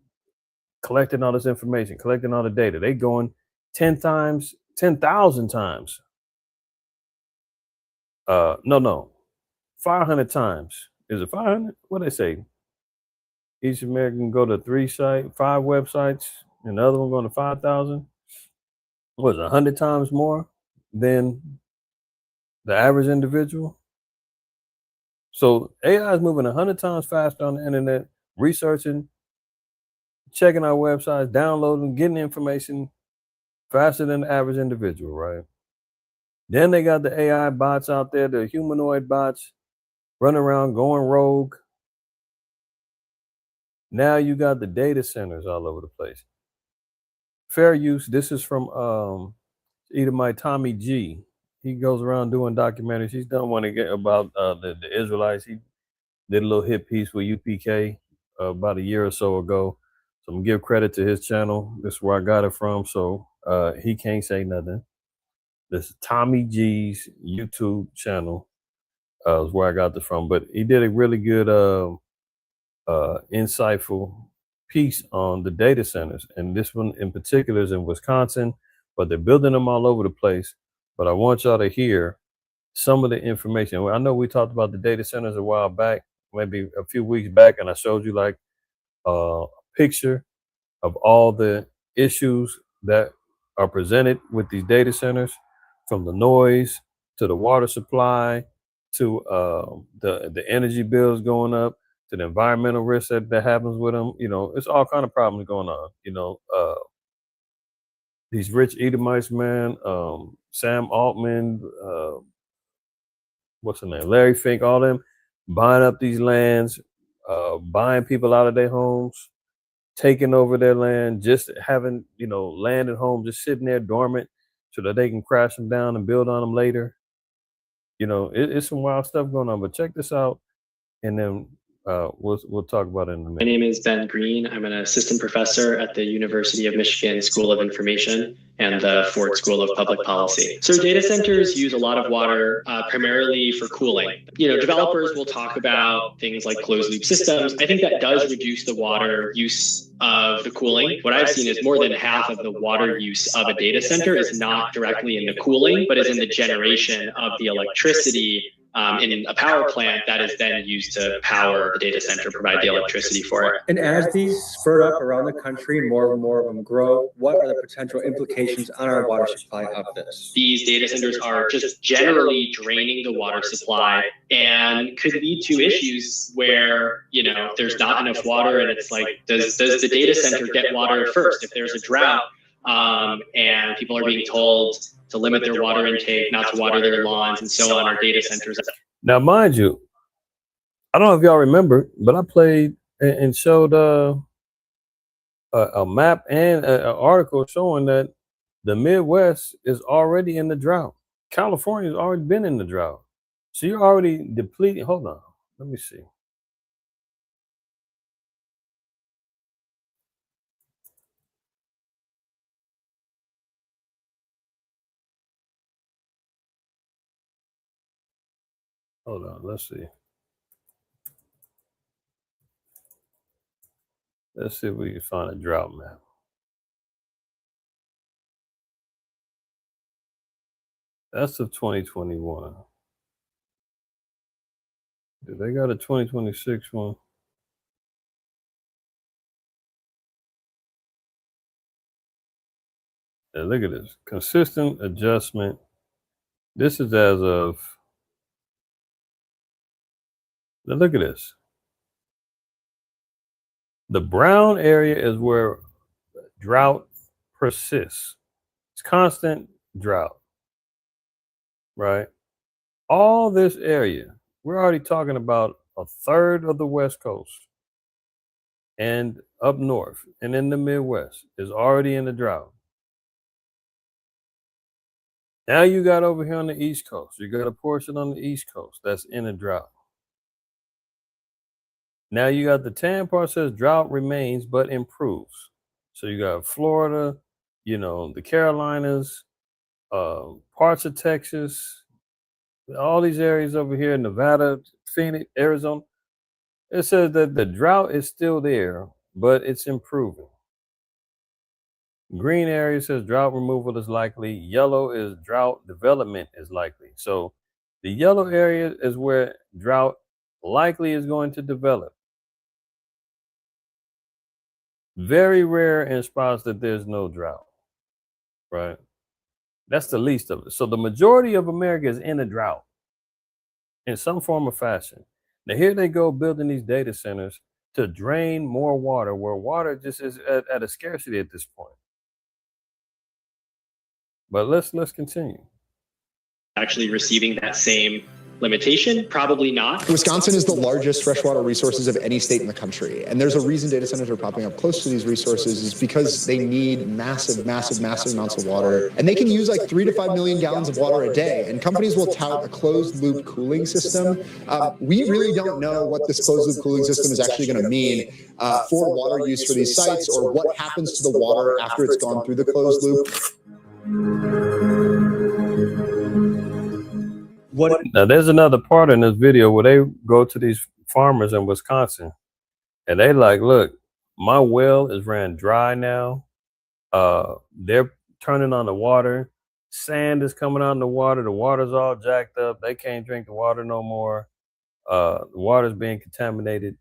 collecting all this information, collecting all the data. They going 10,000 times. 500 times. Is it 500? What they say? each American go to 5 websites, and the other one going to 5,000. Was 100 times more than the average individual. So AI is moving 100 times faster on the internet, researching, checking our websites, downloading, getting information faster than the average individual, right? Then they got the AI bots out there, the humanoid bots running around going rogue. Now you got the data centers all over the place. Fair use. This is from Edomite Tommy G. He goes around doing documentaries. He's done one again about the Israelites. He did a little hit piece with UPK about a year or so ago. So I'm gonna give credit to his channel. This is where I got it from. So he can't say nothing. This is Tommy G's YouTube channel is where I got this from. But he did a really good insightful piece on the data centers. And this one in particular is in Wisconsin, but they're building them all over the place. But I want y'all to hear some of the information. I know we talked about the data centers a while back, maybe a few weeks back, and I showed you like a picture of all the issues that are presented with these data centers, from the noise to the water supply to the energy bills going up to the environmental risk that happens with them. You know, it's all kind of problems going on. You know, these rich Edomites, man, Sam Altman, what's the name, Larry Fink, all them buying up these lands, buying people out of their homes, taking over their land, just having, you know, land and home just sitting there dormant so that they can crash them down and build on them later. You know, it's some wild stuff going on. But check this out, and then we'll talk about it in a minute. My name is Ben Green. I'm an assistant professor at the University of Michigan School of Information and the Ford School of Public Policy. So data centers use a lot of water, primarily for cooling. You know, developers will talk about things like closed loop systems. I think that does reduce the water use of the cooling. What I've seen is more than half of the water use of a data center is not directly in the cooling, but is in the generation of the electricity in a power plant that is then used to power the data center, provide the electricity for it. And as these spurt up around the country and more and more of them grow, what are the potential implications on our water supply of this? These data centers are just generally draining the water supply and could lead to issues where, you know, there's not enough water, and it's like, does the data center get water first? If there's a drought and people are being told to limit their water intake, not to water their lawns, and so on, our data centers. Now, mind you, I don't know if y'all remember, but I played and showed a map and an article showing that the Midwest is already in the drought. California has already been in the drought. So you're already depleting. Hold on. Let me see. Hold on. Let's see. Let's see if we can find a drought map. That's of 2021. Do they got a 2026 one? Yeah, look at this. Consistent adjustment. This is as of. Now look at this. The brown area is where drought persists. It's constant drought, right? All this area, we're already talking about a third of the West Coast and up north and in the Midwest is already in the drought. Now you got over here on the East Coast, you got a portion on the East Coast that's in a drought. Now you got the tan part says drought remains but improves. So you got Florida, you know, the Carolinas, parts of Texas, all these areas over here, Nevada, Phoenix, Arizona. It says that the drought is still there, but it's improving. Green area says drought removal is likely. Yellow is drought development is likely. So the yellow area is where drought likely is going to develop. Very rare in spots that there's no drought, right? That's the least of it. So the majority of America is in a drought in some form or fashion. Now here they go building these data centers to drain more water, where water just is at a scarcity at this point. But let's continue. Actually receiving that same limitation? Probably not. Wisconsin is the largest freshwater resources of any state in the country. And there's a reason data centers are popping up close to these resources is because they need massive amounts of water. And they can use like 3 to 5 million gallons of water a day. And companies will tout a closed loop cooling system. We really don't know what this closed loop cooling system is actually going to mean for water use for these sites, or what happens to the water after it's gone through the closed loop. Now, there's another part in this video where they go to these farmers in Wisconsin and they like, look, my well is ran dry now. They're turning on the water. Sand is coming out in the water. The water's all jacked up. They can't drink the water no more. The water's being contaminated.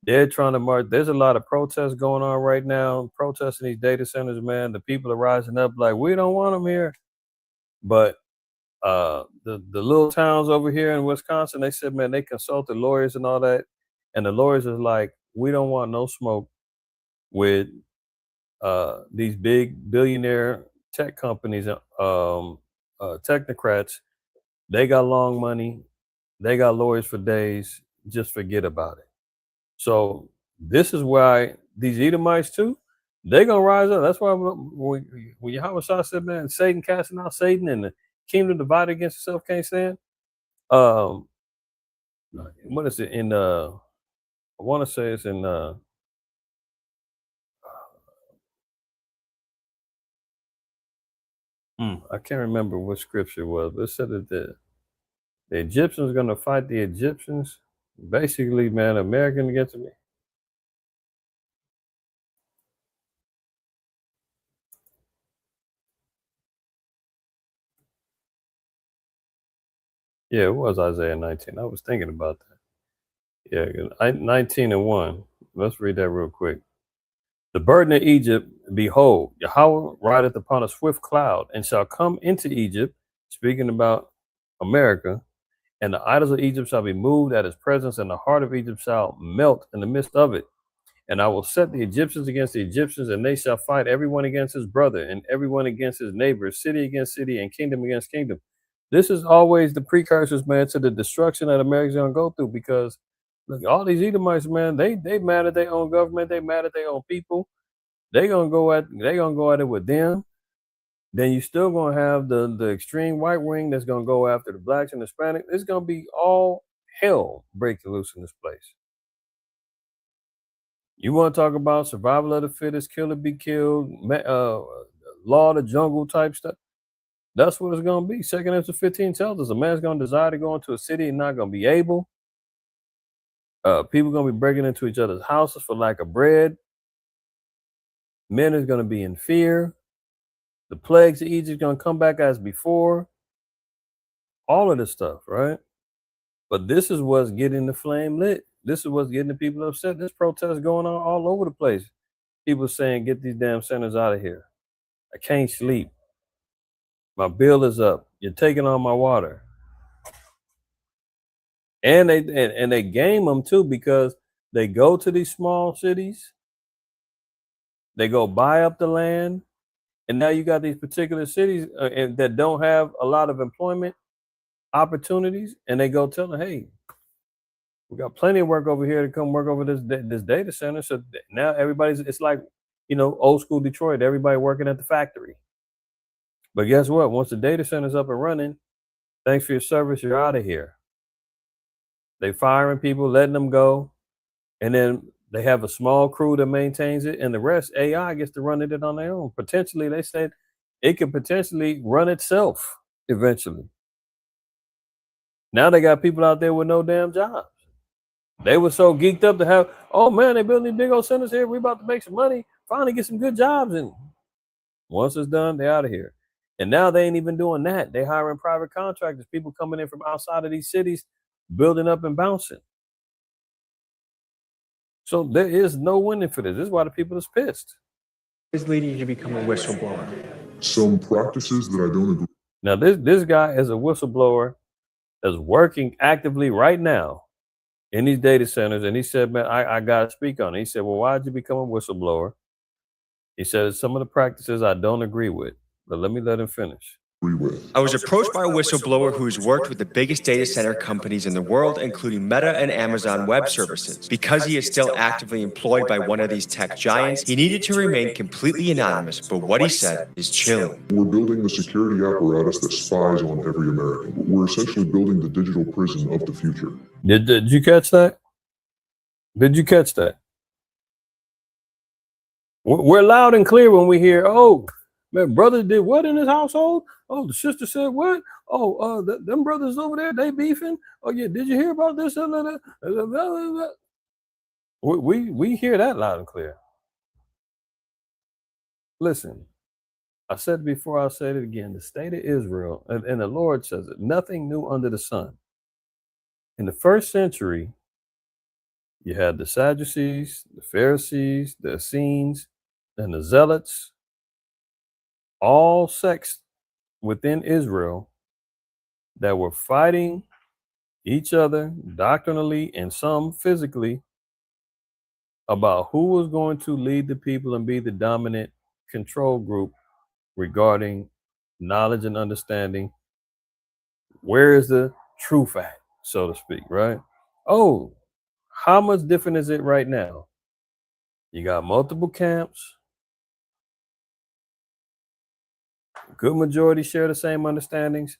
They're trying to march. There's a lot of protests going on right now, protesting these data centers, man. The people are rising up like, we don't want them here. But the little towns over here in Wisconsin, they said, man, they consulted lawyers and all that, and the lawyers is like, we don't want no smoke with these big billionaire tech companies, technocrats. They got long money, they got lawyers for days. Just forget about it. So this is why these Edomites too, they're gonna rise up. That's why when Yahweh said, man, Satan casting out Satan and the kingdom divided against itself can't stand. What is it in I want to say it's in I can't remember what scripture it was, but it said that the Egyptians are gonna fight the Egyptians. Basically, man, American against me. Yeah, it was Isaiah 19. I was thinking about that. Yeah, 19:1. Let's read that real quick. The burden of Egypt, behold, Yahweh rideth upon a swift cloud, and shall come into Egypt, speaking about America, and the idols of Egypt shall be moved at his presence, and the heart of Egypt shall melt in the midst of it. And I will set the Egyptians against the Egyptians, and they shall fight everyone against his brother, and everyone against his neighbor, city against city, and kingdom against kingdom. This is always the precursors, man, to the destruction that America's gonna go through, because look, all these Edomites, man, they mad at their own government, they mad at their own people. They're gonna go at it with them. Then you still gonna have the extreme white wing that's gonna go after the blacks and Hispanic. It's gonna be all hell breaking loose in this place. You want to talk about survival of the fittest, kill or be killed, law of the jungle type stuff? That's what it's gonna be. 2 Ezra 15 tells us a man's gonna desire to go into a city and not gonna be able. People gonna be breaking into each other's houses for lack of bread. Men is gonna be in fear. The plagues of Egypt gonna come back as before. All of this stuff, right? But this is what's getting the flame lit. This is what's getting the people upset. This protest going on all over the place. People saying, get these damn centers out of here. I can't sleep. My bill is up. You're taking all my water. And they game them too, because they go to these small cities. They go buy up the land. And now you got these particular cities that don't have a lot of employment opportunities, and they go tell them, hey, we got plenty of work over here to come work over this data center. So now it's like, old school Detroit, everybody working at the factory. But guess what? Once the data center's up and running, thanks for your service, you're out of here. They firing people, letting them go. And then they have a small crew that maintains it, and the rest, AI gets to run it on their own. Potentially, they said it could potentially run itself eventually. Now they got people out there with no damn jobs. They were so geeked up to have, oh man, they building these big old centers here. We about to make some money, finally get some good jobs. And once it's done, they're out of here. And now they ain't even doing that. They hiring private contractors, people coming in from outside of these cities, building up and bouncing. So there is no winning for this. This is why the people is pissed. Is leading you to become a whistleblower? Some practices that I don't agree. Now, this guy is a whistleblower that's working actively right now in these data centers. And he said, man, I got to speak on it. He said, well, why'd you become a whistleblower? He said, some of the practices I don't agree with, but let him finish. With. I was approached by a whistleblower who's worked with the biggest data center companies in the world, including Meta and Amazon Web Services. Because he is still actively employed by one of these tech giants, he needed to remain completely anonymous, but what he said is chilling. We're building the security apparatus that spies on every American. We're essentially building the digital prison of the future. Did you catch that? Did you catch that? We're loud and clear when we hear, oh, man, brother did what in his household? Oh, the sister said what? Oh, them brothers over there, they beefing. Oh yeah, did you hear about this? We hear that loud and clear. Listen, I said before, I'll say it again. The state of Israel, and the Lord says it, nothing new under the sun. In the first century, you had the Sadducees, the Pharisees, the Essenes, and the Zealots, all sects within Israel that were fighting each other doctrinally and some physically about who was going to lead the people and be the dominant control group regarding knowledge and understanding. Where is the truth at, so to speak, right? Oh, how much different is it right now? You got multiple camps. Good majority share the same understandings.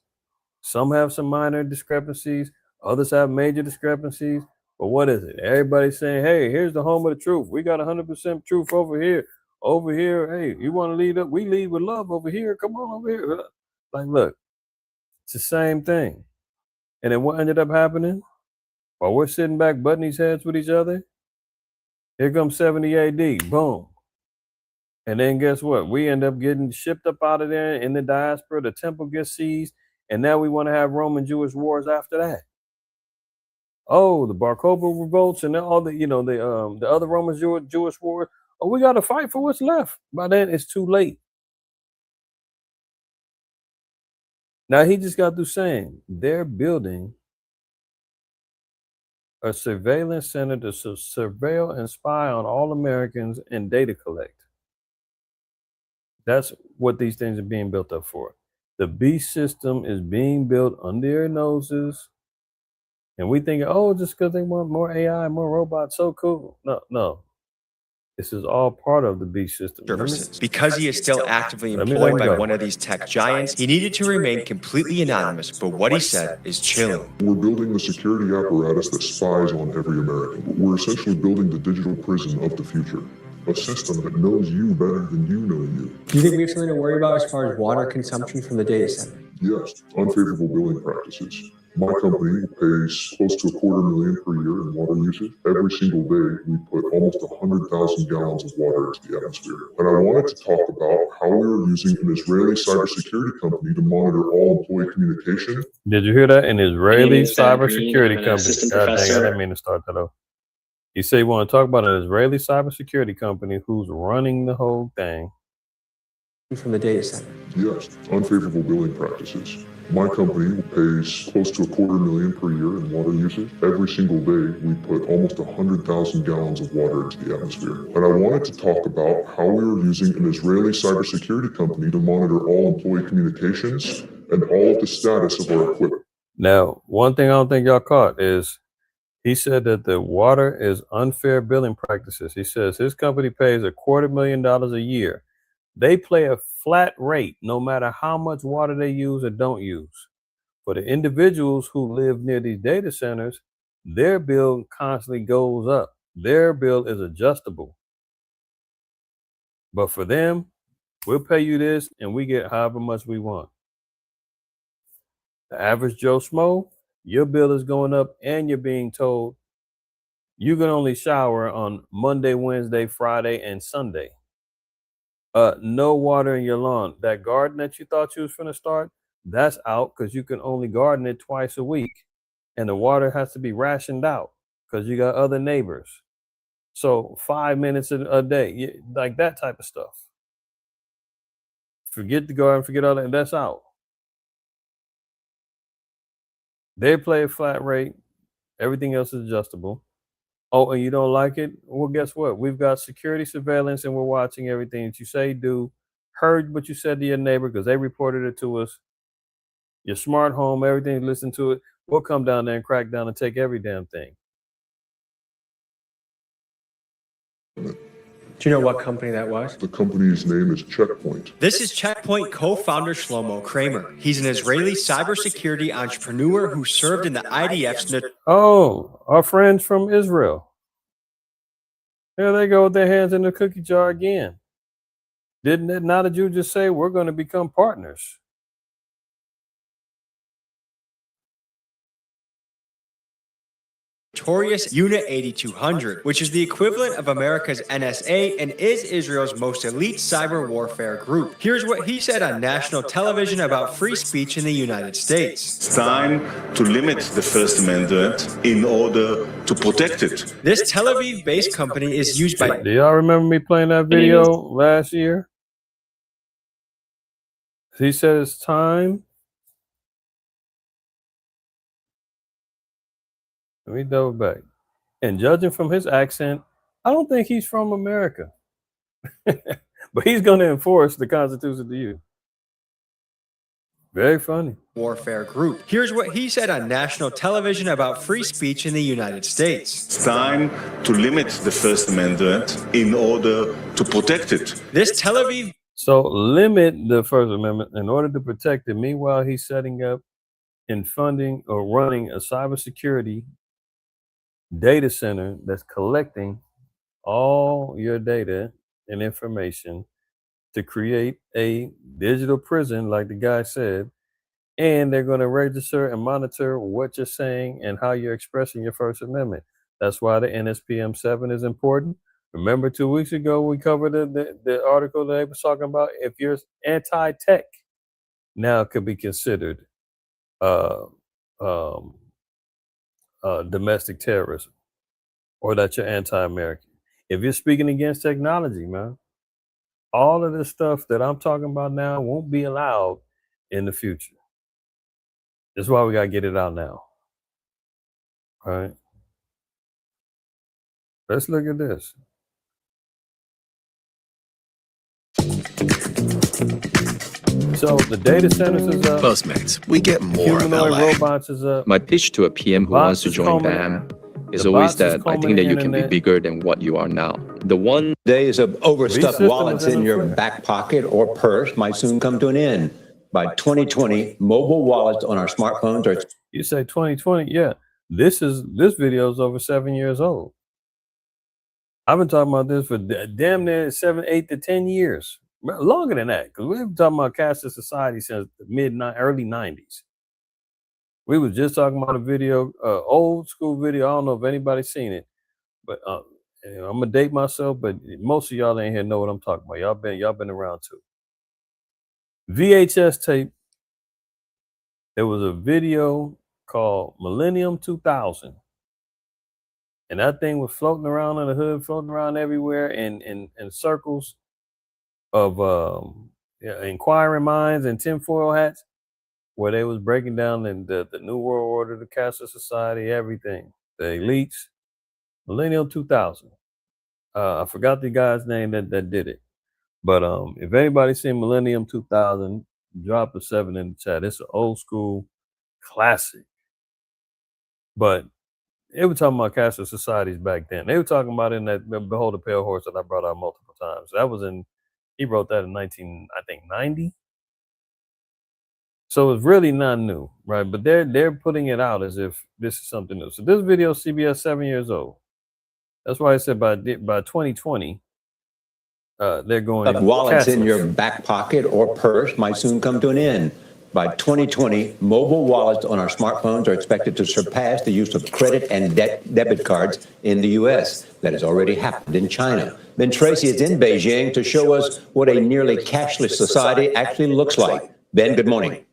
Some have some minor discrepancies. Others have major discrepancies. But what is it? Everybody's saying, hey, here's the home of the truth. We got 100% truth over here. Over here, hey, you want to lead up? We lead with love over here. Come on over here. Like, look, it's the same thing. And then what ended up happening? While we're sitting back butting these heads with each other, here comes 70 AD. Boom. And then guess what? We end up getting shipped up out of there in the diaspora. The temple gets seized. And now we want to have Roman Jewish wars after that. Oh, the Bar Kokhba revolts and all the, the other Roman Jewish wars. Oh, we got to fight for what's left. By then, it's too late. Now, he just got through saying they're building a surveillance center to surveil and spy on all Americans and data collect. That's what these things are being built up for. The beast system is being built under your noses. And we think, oh, just because they want more AI, more robots, so cool. No. This is all part of the beast system. Services. Because he is still actively employed by one of these tech giants, he needed to remain completely anonymous, but what he said is chilling. We're building the security apparatus that spies on every American. We're essentially building the digital prison of the future. A system that knows you better than you know you. Do you think we have something to worry about as far as water consumption from the data center? Yes, unfavorable billing practices. My company pays close to $250,000 per year in water usage. Every single day, we put almost 100,000 gallons of water into the atmosphere. And I wanted to talk about how we were using an Israeli cybersecurity company to monitor all employee communication. Did you hear that? An Israeli cybersecurity company. Assistant God dang, I professor. didn't mean to start that off. You say you want to talk about an Israeli cybersecurity company who's running the whole thing. From the data center? Yes, unfavorable billing practices. My company pays close to $250,000 per year in water usage. Every single day, we put almost 100,000 gallons of water into the atmosphere. And I wanted to talk about how we were using an Israeli cybersecurity company to monitor all employee communications and all of the status of our equipment. Now, one thing I don't think y'all caught is he said that the water is unfair billing practices. He says his company pays $250,000 a year. They play a flat rate no matter how much water they use or don't use. For the individuals who live near these data centers, their bill constantly goes up. Their bill is adjustable. But for them, we'll pay you this and we get however much we want. The average Joe Schmo, your bill is going up and you're being told you can only shower on Monday, Wednesday, Friday, and Sunday. No water in your lawn. That garden that you thought you was finna start, that's out because you can only garden it twice a week. And the water has to be rationed out because you got other neighbors. So 5 minutes a day, like that type of stuff. Forget the guard, forget all that, and that's out. They play a flat rate. Everything else is adjustable. Oh, and you don't like it? Well, guess what? We've got security surveillance, and we're watching everything that you say, do. Heard what you said to your neighbor because they reported it to us. Your smart home, everything, listen to it. We'll come down there and crack down and take every damn thing. Do you know what company that was? The company's name is Checkpoint. This is Checkpoint co-founder Shlomo Kramer. He's an Israeli cybersecurity entrepreneur who served in the IDF's... Oh, our friends from Israel. There they go with their hands in the cookie jar again. Didn't it? Now did you just say we're going to become partners? Notorious Unit 8200, which is the equivalent of America's NSA and is Israel's most elite cyber warfare group. Here's what he said on national television about free speech in the United States. It's time to limit the First Amendment in order to protect it. This Tel Aviv-based company is used by... Do y'all remember me playing that video last year? He said it's time. Let me double back. And judging from his accent, I don't think he's from America. But he's going to enforce the Constitution to you. Very funny. Warfare group. Here's what he said on national television about free speech in the United States. It's time to limit the First Amendment in order to protect it. This Tel Aviv... So limit the First Amendment in order to protect it. Meanwhile, he's setting up and funding or running a cybersecurity data center that's collecting all your data and information to create a digital prison, like the guy said, and they're going to register and monitor what you're saying and how you're expressing your First Amendment. That's why the NSPM 7 is important. Remember 2 weeks ago we covered the article that they was talking about if you're anti-tech, now it could be considered domestic terrorism, or that you're anti-American. If you're speaking against technology, man, all of this stuff that I'm talking about now won't be allowed in the future. That's why we got to get it out now. All right. Let's look at this. So the data centers is up. Postmates, we get more of Humanoid LA. robots is up. My pitch to a PM who wants to join BAM is always that I think that you can be bigger than what you are now. The one days of overstuffed systems wallets in in the your front. back pocket or purse might soon come to an end. By 2020, mobile wallets on our smartphones are... You say 2020? Yeah. This video is over 7 years old. I've been talking about this for damn near 7, 8 to 10 years. Longer than that, because we've been talking about cashless society since the early 90s. We was just talking about a video, old school video. I don't know if anybody's seen it, but I'm gonna date myself, but most of y'all ain't here know what I'm talking about. Y'all been around too. VHS tape. There was a video called Millennium 2000. And that thing was floating around in the hood, floating around everywhere in circles of inquiring minds and tinfoil hats, where they was breaking down the New World Order, the cashless society, everything, the elites. Millennium 2000. I forgot the guy's name that did it. But if anybody's seen Millennium 2000, drop a 7 in the chat. It's an old school classic. But they were talking about cashless societies back then. They were talking about in that Behold the Pale Horse that I brought out multiple times. That was he wrote that in 1990. So it's really not new, right? But they're putting it out as if this is something new. So this video is CBS 7 years old. That's why I said by 2020, they're going wallets cashless. in your back pocket or purse might soon come to an end. By 2020, mobile wallets on our smartphones are expected to surpass the use of credit and debit cards in the U.S. That has already happened in China. Ben Tracy is in Beijing to show us what a nearly cashless society actually looks like. Ben, good morning.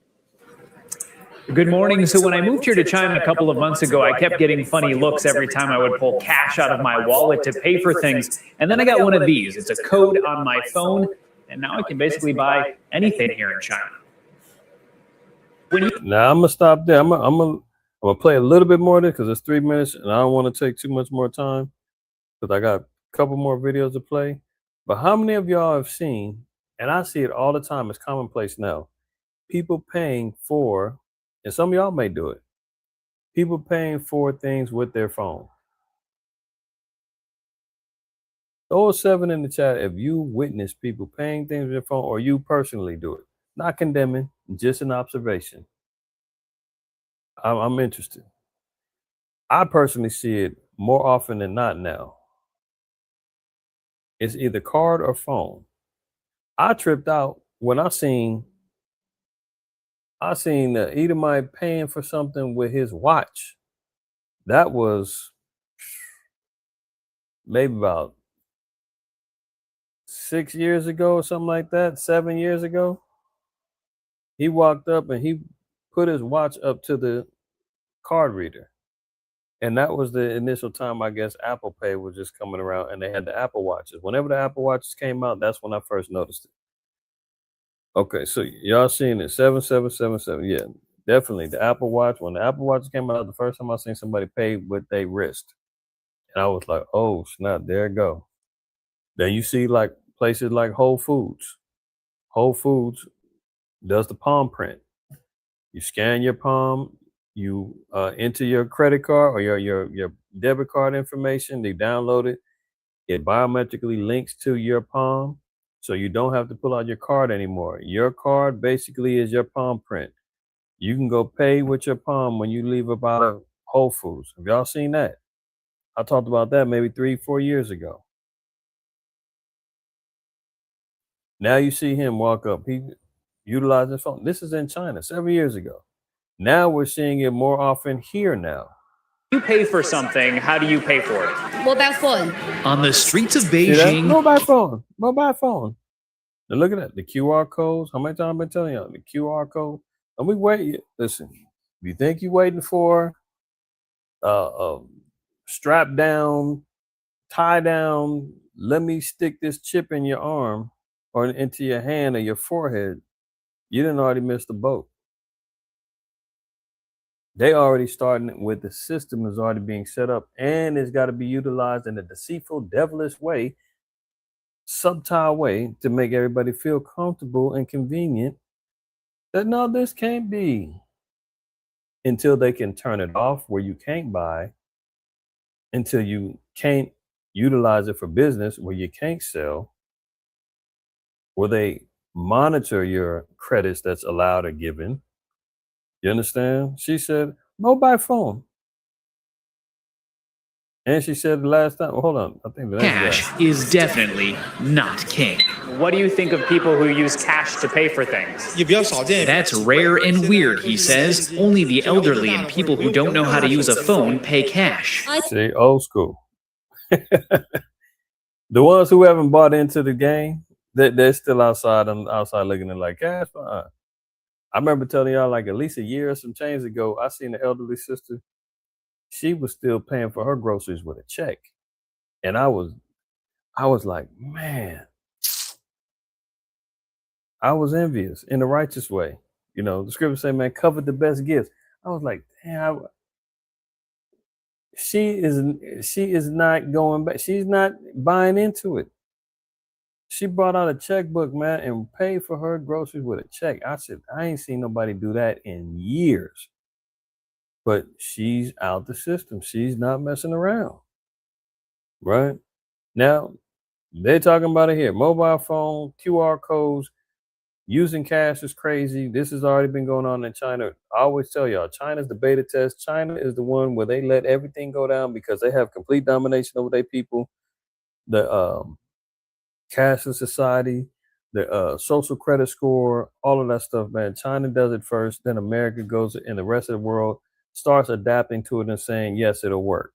Good morning. So when I moved here to China a couple of months ago, I kept getting funny looks every time I would pull cash out of my wallet to pay for things. And then I got one of these. It's a code on my phone, and now I can basically buy anything here in China. Now I'm gonna stop there. I'm gonna play a little bit more of this because it's 3 minutes, and I don't want to take too much more time because I got a couple more videos to play. But how many of y'all have seen, and I see it all the time, it's commonplace now, people paying for, and some of y'all may do it, people paying for things with their phone. 07 in the chat if you witness people paying things with their phone or you personally do it. Not condemning, just an observation. I'm interested. I personally see it more often than not now. It's either card or phone. I tripped out when I seen the Edomite paying for something with his watch. That was maybe about 6 years ago or something like that, 7 years ago. He walked up and he put his watch up to the card reader. And that was the initial time, I guess, Apple Pay was just coming around and they had the Apple Watches. Whenever the Apple Watches came out, that's when I first noticed it. Okay, so y'all seen it, 7777. Yeah, definitely. The Apple Watch, when the Apple Watch came out, the first time I seen somebody pay with their wrist. And I was like, oh, snap, there it go. Then you see like places like Whole Foods. Whole Foods does the palm print. You scan your palm, you enter your credit card or your debit card information, they download it. It biometrically links to your palm, so you don't have to pull out your card anymore. Your card basically is your palm print. You can go pay with your palm when you leave about a Whole Foods. Have y'all seen that? I talked about that maybe 3-4 years ago. Now you see him walk up. He utilized his phone. This is in China 7 years ago. Now we're seeing it more often here now. You pay for something, how do you pay for it? Mobile phone. On the streets of Beijing. Mobile phone. Now look at that. The QR codes. How many times I've been telling y'all? The QR code. And we wait. Listen, if you think you're waiting for strap down, tie down, let me stick this chip in your arm or into your hand or your forehead, you didn't already miss the boat. They already starting with the system is already being set up and it's got to be utilized in a deceitful, devilish way, subtle way to make everybody feel comfortable and convenient that no, this can't be, until they can turn it off where you can't buy, until you can't utilize it for business where you can't sell, where they monitor your credits that's allowed or given. You understand? She said, mobile phone. And she said the last time, hold on, I think the next Cash guy. is definitely not king. What do you think of people who use cash to pay for things? That's rare and weird, he says. Only the elderly and people who don't know how to use a phone pay cash. See, old school. The ones who haven't bought into the game, they're still outside and outside looking at like cash. I remember telling y'all like at least a year or some change ago, I seen an elderly sister. She was still paying for her groceries with a check. And I was like, man, I was envious in the righteous way. You know, the scripture say, man, covet the best gifts. I was like, damn, she is not going back. She's not buying into it. She brought out a checkbook, man, and paid for her groceries with a check. I said, I ain't seen nobody do that in years. But she's out the system. She's not messing around. Right? Now, they're talking about it here. Mobile phone, QR codes, using cash is crazy. This has already been going on in China. I always tell y'all, China's the beta test. China is the one where they let everything go down because they have complete domination over their people. The cashless society, the social credit score, all of that stuff, man. China does it first, then America goes, and the rest of the world starts adapting to it and saying, yes, it'll work.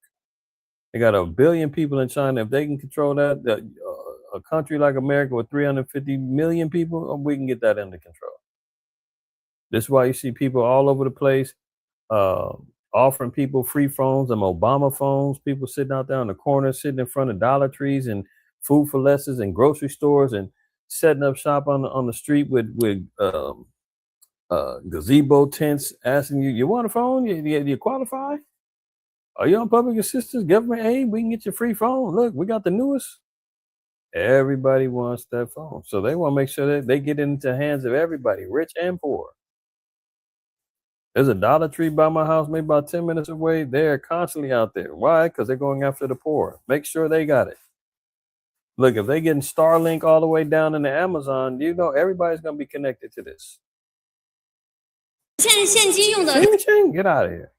They got 1 billion people in China. If they can control that, a country like America with 350 million people, we can get that under control. This is why you see people all over the place offering people free phones, them Obama phones, people sitting out there on the corner, sitting in front of Dollar Trees and Food for Lesses and grocery stores and setting up shop on the street with gazebo tents, asking you want a phone? You qualify? Are you on public assistance, government aid? We can get you a free phone. Look, we got the newest. Everybody wants that phone. So they want to make sure that they get into the hands of everybody, rich and poor. There's a Dollar Tree by my house, maybe about 10 minutes away. They're constantly out there. Why? Because they're going after the poor. Make sure they got it. Look, if they're getting Starlink all the way down in the Amazon, you know everybody's going to be connected to this. Get out of here.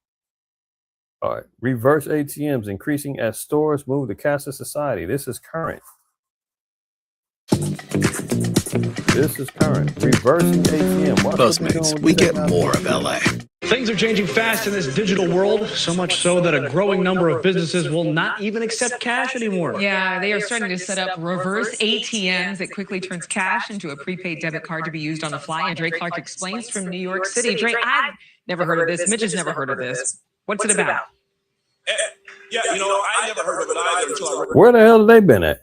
All right. Reverse ATMs increasing as stores move to cashless society. This is current. This is current. Reversing ATM. Postmates, we get more of LA. Things are changing fast in this digital world, so much so that a growing number of businesses will not even accept cash anymore. Yeah, they are starting to set up reverse ATMs that quickly turns cash into a prepaid debit card to be used on the fly. And Dre Clark explains from New York City. Dre, I've never heard of this. Mitch has never heard of this. What's it about? Yeah, I never heard of it either until I read. Where the hell have they been at?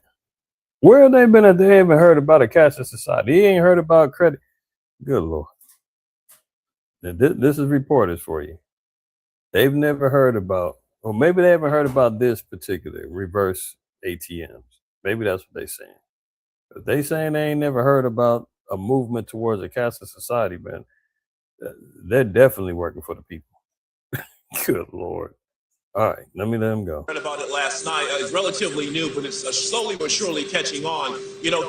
Where have they been at? They haven't heard about a cashless society. He ain't heard about credit. Good Lord. This is reporters for you. They've never heard about, or maybe they haven't heard about this particular reverse ATMs. Maybe that's what they're saying. If they saying they ain't never heard about a movement towards a cashless society, man, they're definitely working for the people. Good Lord. All right, let them go. Read about it last night. It's relatively new, but it's slowly but surely catching on.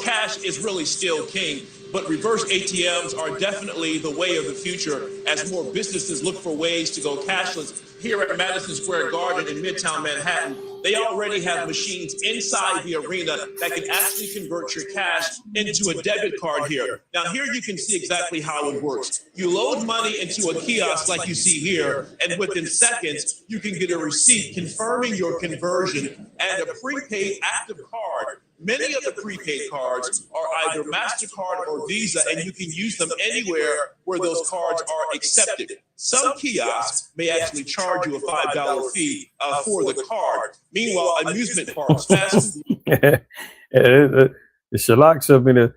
Cash is really still king, but reverse ATMs are definitely the way of the future as more businesses look for ways to go cashless. Here at Madison Square Garden in Midtown Manhattan, they already have machines inside the arena that can actually convert your cash into a debit card here. Now, here you can see exactly how it works. You load money into a kiosk like you see here, and within seconds, you can get a receipt confirming your conversion and a prepaid active card. Many of the prepaid cards are either MasterCard or Visa, and you can use them anywhere where those cards are accepted. Some kiosks may actually charge you a $5 fee for the card. Meanwhile, amusement parks, fast food. The Shalak said me that,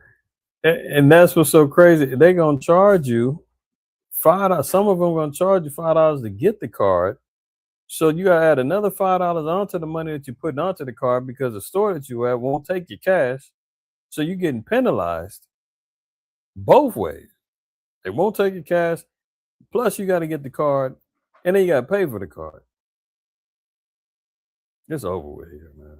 and that's what's so crazy. They're going to charge you $5. Some of them are going to charge you $5 to get the card. So you got to add another $5 onto the money that you're putting onto the card because the store that you at won't take your cash. So you're getting penalized both ways. They won't take your cash. Plus you got to get the card and then you got to pay for the card. It's over with here, man.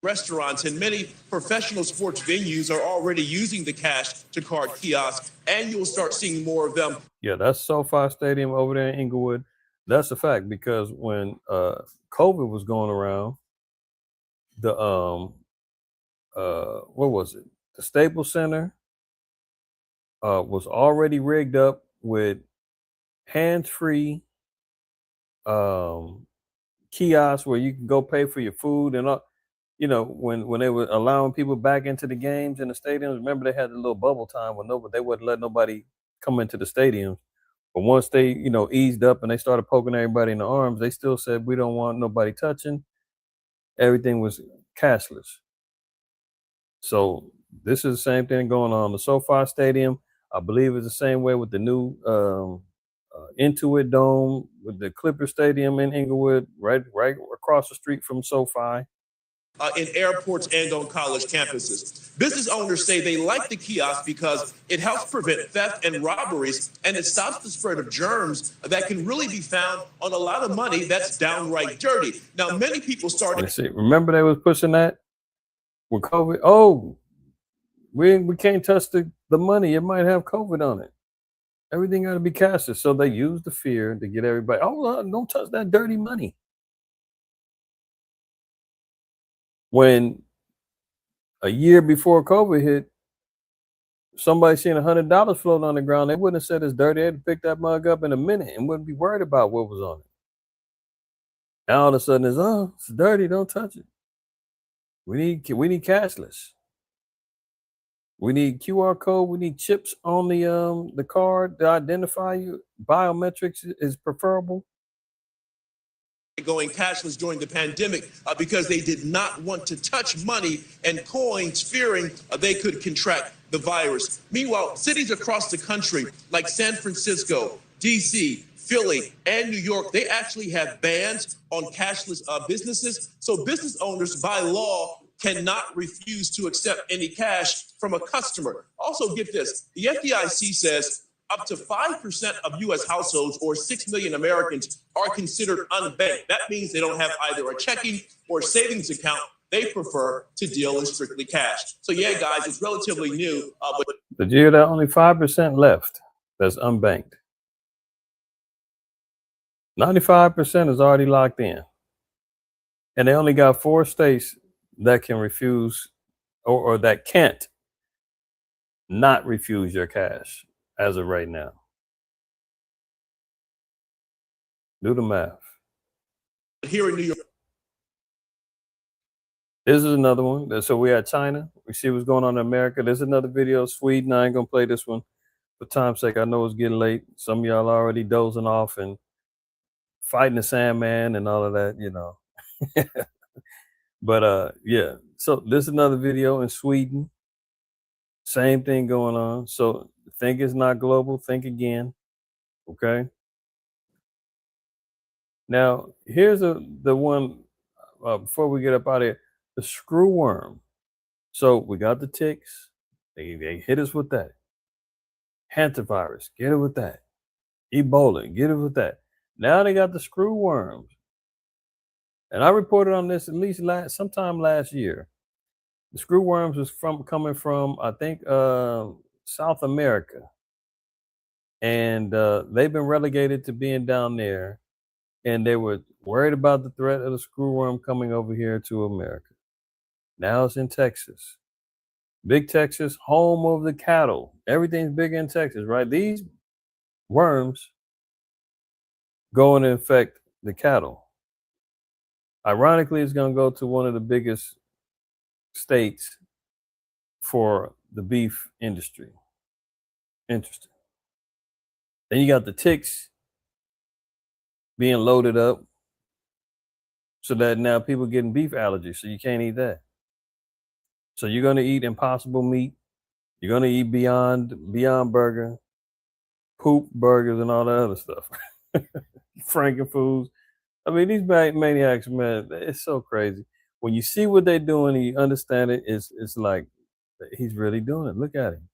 Restaurants and many professional sports venues are already using the cash to card kiosks, and you'll start seeing more of them. Yeah, that's SoFi Stadium over there in Inglewood. That's a fact because when COVID was going around, the what was it? The Staples Center was already rigged up with hands-free kiosks where you can go pay for your food and when they were allowing people back into the games in the stadiums. Remember they had a little bubble time when they wouldn't let nobody come into the stadiums. But once they, eased up and they started poking everybody in the arms, they still said, we don't want nobody touching. Everything was cashless. So this is the same thing going on. The SoFi Stadium, I believe is the same way with the new Intuit Dome, with the Clipper Stadium in Inglewood, right across the street from SoFi. In airports and on college campuses. Business owners say they like the kiosk because it helps prevent theft and robberies, and it stops the spread of germs that can really be found on a lot of money that's downright dirty. Now, many people started. Remember they was pushing that with COVID? Oh, we can't touch the money. It might have COVID on it. Everything got to be cashless. So they use the fear to get everybody, don't touch that dirty money. When a year before COVID hit, somebody seen $100 floating on the ground, they wouldn't have said it's dirty. They'd pick that mug up in a minute and wouldn't be worried about what was on it. Now all of a sudden it's dirty, don't touch it. We need cashless. We need QR code. We need chips on the card to identify you. Biometrics is preferable. Going cashless during the pandemic because they did not want to touch money and coins, fearing they could contract the virus. Meanwhile, cities across the country like San Francisco, DC, Philly, and New York, they actually have bans on cashless businesses. So business owners by law cannot refuse to accept any cash from a customer. Also, get this, the FDIC says up to 5% of U.S. households, or 6 million Americans, are considered unbanked. That means they don't have either a checking or savings account. They prefer to deal in strictly cash. So yeah, guys, it's relatively new. But Did you hear that? Only 5% left that's unbanked. 95% is already locked in. And they only got 4 states that can refuse or that can't not refuse your cash as of right now. Do the math. here in New York, This is another one. So we had China. We see what's going on in America. There's another video of Sweden. I ain't gonna play this one for time's sake. I know it's getting late. Some of y'all already dozing off and fighting the Sandman and all of that, you know. But yeah. So this is another video in Sweden. Same thing going on. So think it's not global. Think again. Okay. Now here's the one before we get up out of here. The screw worm. So we got the ticks. They hit us with that. Hantavirus, get it with that. Ebola, get it with that. Now they got the screw worms. And I reported on this at least sometime last year. The screw worms was coming from, I think, South America. And they've been relegated to being down there. And they were worried about the threat of the screw worm coming over here to America. Now it's in Texas. Big Texas, home of the cattle. Everything's bigger in Texas, right? These worms go and infect the cattle. Ironically, it's going to go to one of the biggest states for the beef industry. Interesting. Then you got the ticks being loaded up so that now people getting beef allergies, so you can't eat that. So you're going to eat Impossible meat. You're going to eat Beyond Burger, poop burgers, and all that other stuff. Frankenfoods. I mean, these maniacs, man, it's so crazy. When you see what they're doing and you understand it, it's like he's really doing it. Look at him.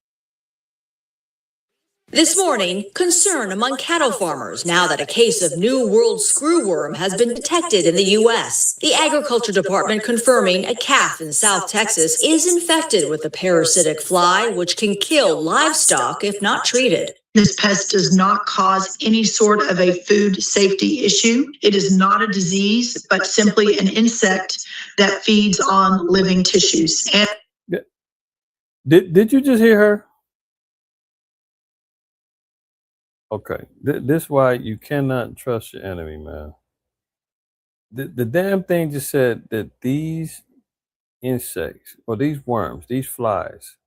This morning, concern among cattle farmers now that a case of New World screwworm has been detected in the U.S. The Agriculture Department confirming a calf in South Texas is infected with the parasitic fly, which can kill livestock if not treated. This pest does not cause any sort of a food safety issue. It is not a disease, but simply an insect that feeds on living tissues. And did you just hear her? Okay, this is why you cannot trust your enemy, man. The damn thing just said that these insects or these worms, these flies,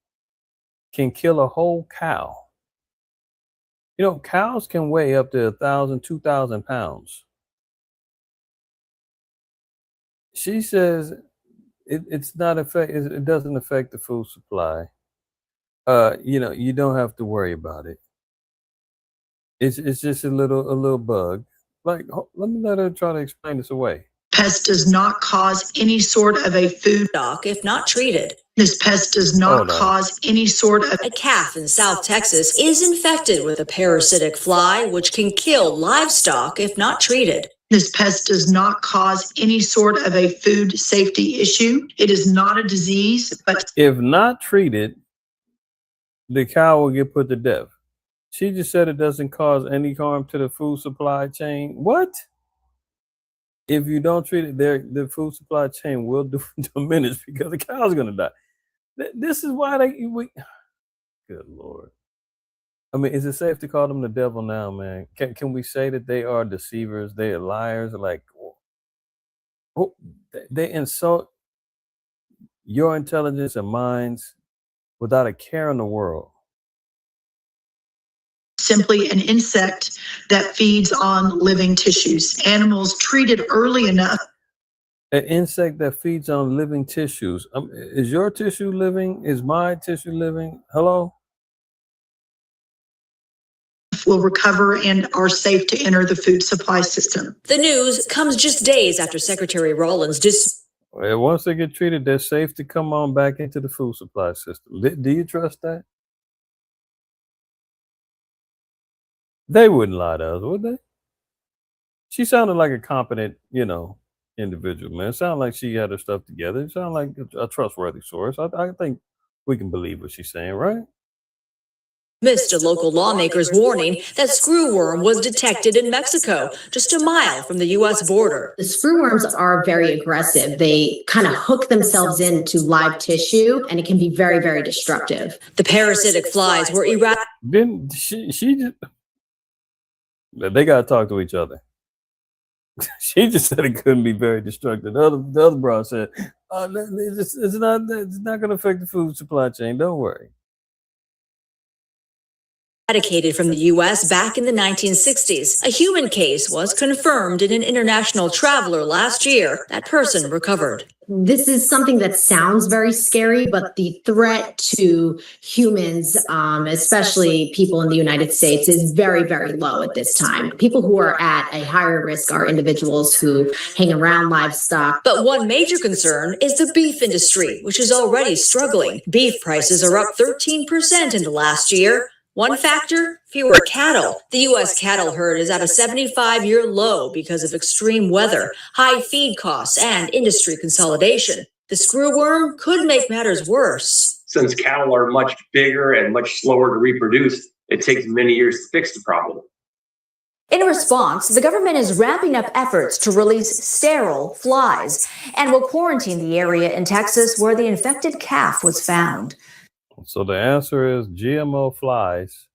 can kill a whole cow. You know, cows can weigh up to 1,000, 2,000 pounds. She says it's not it doesn't affect the food supply. You know, you don't have to worry about it. It's just a little bug. Like, let me let her try to explain this away. Pest does not cause any sort of a food Stock if not treated. This pest does not cause any sort of A calf in South Texas is infected with a parasitic fly, which can kill livestock if not treated. This pest does not cause any sort of a food safety issue. It is not a disease, but if not treated, the cow will get put to death. She just said it doesn't cause any harm to the food supply chain. What? If you don't treat it, the food supply chain will diminish because the cow's going to die. This is why good Lord. I mean, is it safe to call them the devil now, man? Can we say that they are deceivers? They are liars? Like, they insult your intelligence and minds without a care in the world. Simply an insect that feeds on living tissues. Animals treated early enough. An insect that feeds on living tissues. Is your tissue living? Is my tissue living? Hello? Will recover and are safe to enter the food supply system. The news comes just days after Secretary Rollins Once they get treated, they're safe to come on back into the food supply system. Do you trust that? They wouldn't lie to us, would they? She sounded like a competent, individual, man. It sounded like she had her stuff together. It sounded like a trustworthy source. I think we can believe what she's saying, right? missed a local lawmaker's warning that screwworm was detected in Mexico, just a mile from the U.S. border. The screwworms are very aggressive. They kind of hook themselves into live tissue, and it can be very, very destructive. The parasitic flies were Then she just, they got to talk to each other. She just said it couldn't be very destructive. The other bro said, it's not going to affect the food supply chain. Don't worry. eradicated from the U.S. back in the 1960s. A human case was confirmed in an international traveler last year. That person recovered. This is something that sounds very scary, but the threat to humans, especially people in the United States, is very, very low at this time. People who are at a higher risk are individuals who hang around livestock. But one major concern is the beef industry, which is already struggling. Beef prices are up 13% in the last year. One factor, fewer cattle. The U.S. cattle herd is at a 75-year low because of extreme weather, high feed costs, and industry consolidation. The screwworm could make matters worse. Since cattle are much bigger and much slower to reproduce, it takes many years to fix the problem. In response, the government is ramping up efforts to release sterile flies and will quarantine the area in Texas where the infected calf was found. So the answer is GMO flies,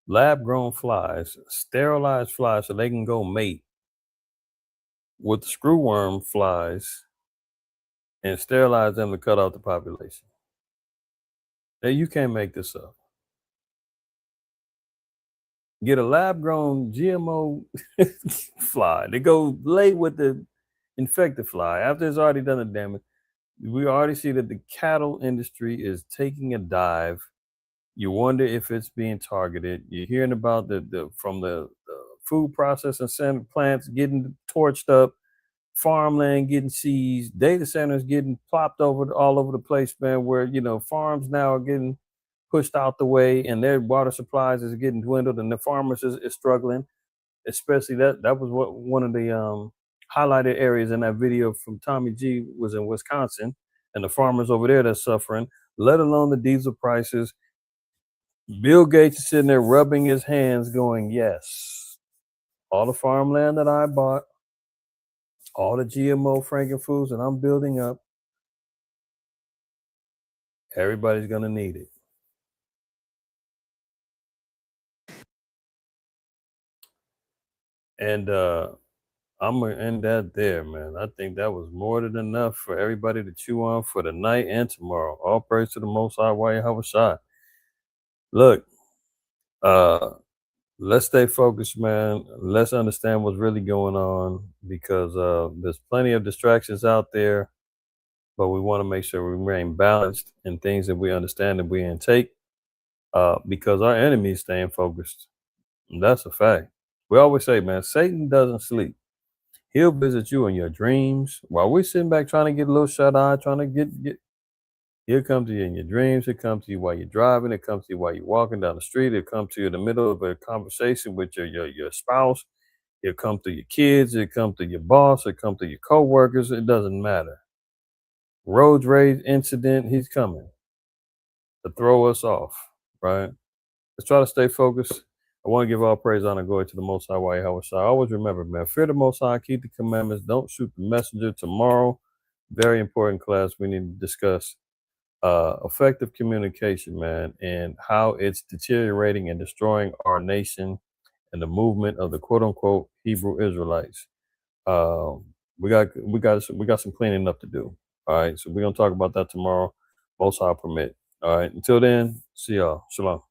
lab-grown flies, sterilized flies so they can go mate with screwworm flies and sterilize them to cut out the population. Now, you can't make this up. Get a lab-grown GMO fly. They go lay with the infected fly after it's already done the damage. We already see that the cattle industry is taking a dive. You wonder if it's being targeted. You're hearing about the food processing center plants getting torched up, farmland getting seized, data centers getting plopped all over the place, man, where, farms now are getting pushed out the way and their water supplies is getting dwindled and the farmers is struggling. Especially that was one of the highlighted areas in that video from Tommy G was in Wisconsin, and the farmers over there that's suffering, let alone the diesel prices. Bill Gates is sitting there rubbing his hands going, yes, all the farmland that I bought, all the GMO frankenfoods that I'm building up, everybody's going to need it. And I'm going to end that there, man. I think that was more than enough for everybody to chew on for tonight and tomorrow. All praise to the Most High, IQAhmath. Look, let's stay focused, man. Let's understand what's really going on because there's plenty of distractions out there, but we want to make sure we remain balanced in things that we understand that we intake because our enemy is staying focused. And that's a fact. We always say, man, Satan doesn't sleep. He'll visit you in your dreams while we're sitting back trying to get a little shut-eye, trying to get. He'll come to you in your dreams. He'll come to you while you're driving. He'll come to you while you're walking down the street. He'll come to you in the middle of a conversation with your spouse. He'll come to your kids. He'll come to your boss. He'll come to your coworkers. It doesn't matter. Road rage incident, he's coming to throw us off, right? Let's try to stay focused. I want to give all praise, honor, glory to the Most High, IQAhmath. Always remember, man, fear the Most High, keep the commandments, don't shoot the messenger. Tomorrow, very important class we need to discuss effective communication, man, and how it's deteriorating and destroying our nation and the movement of the quote unquote Hebrew Israelites. We got some cleaning up to do. All right, so we're gonna talk about that tomorrow. Most High permit. All right. Until then, see y'all. Shalom.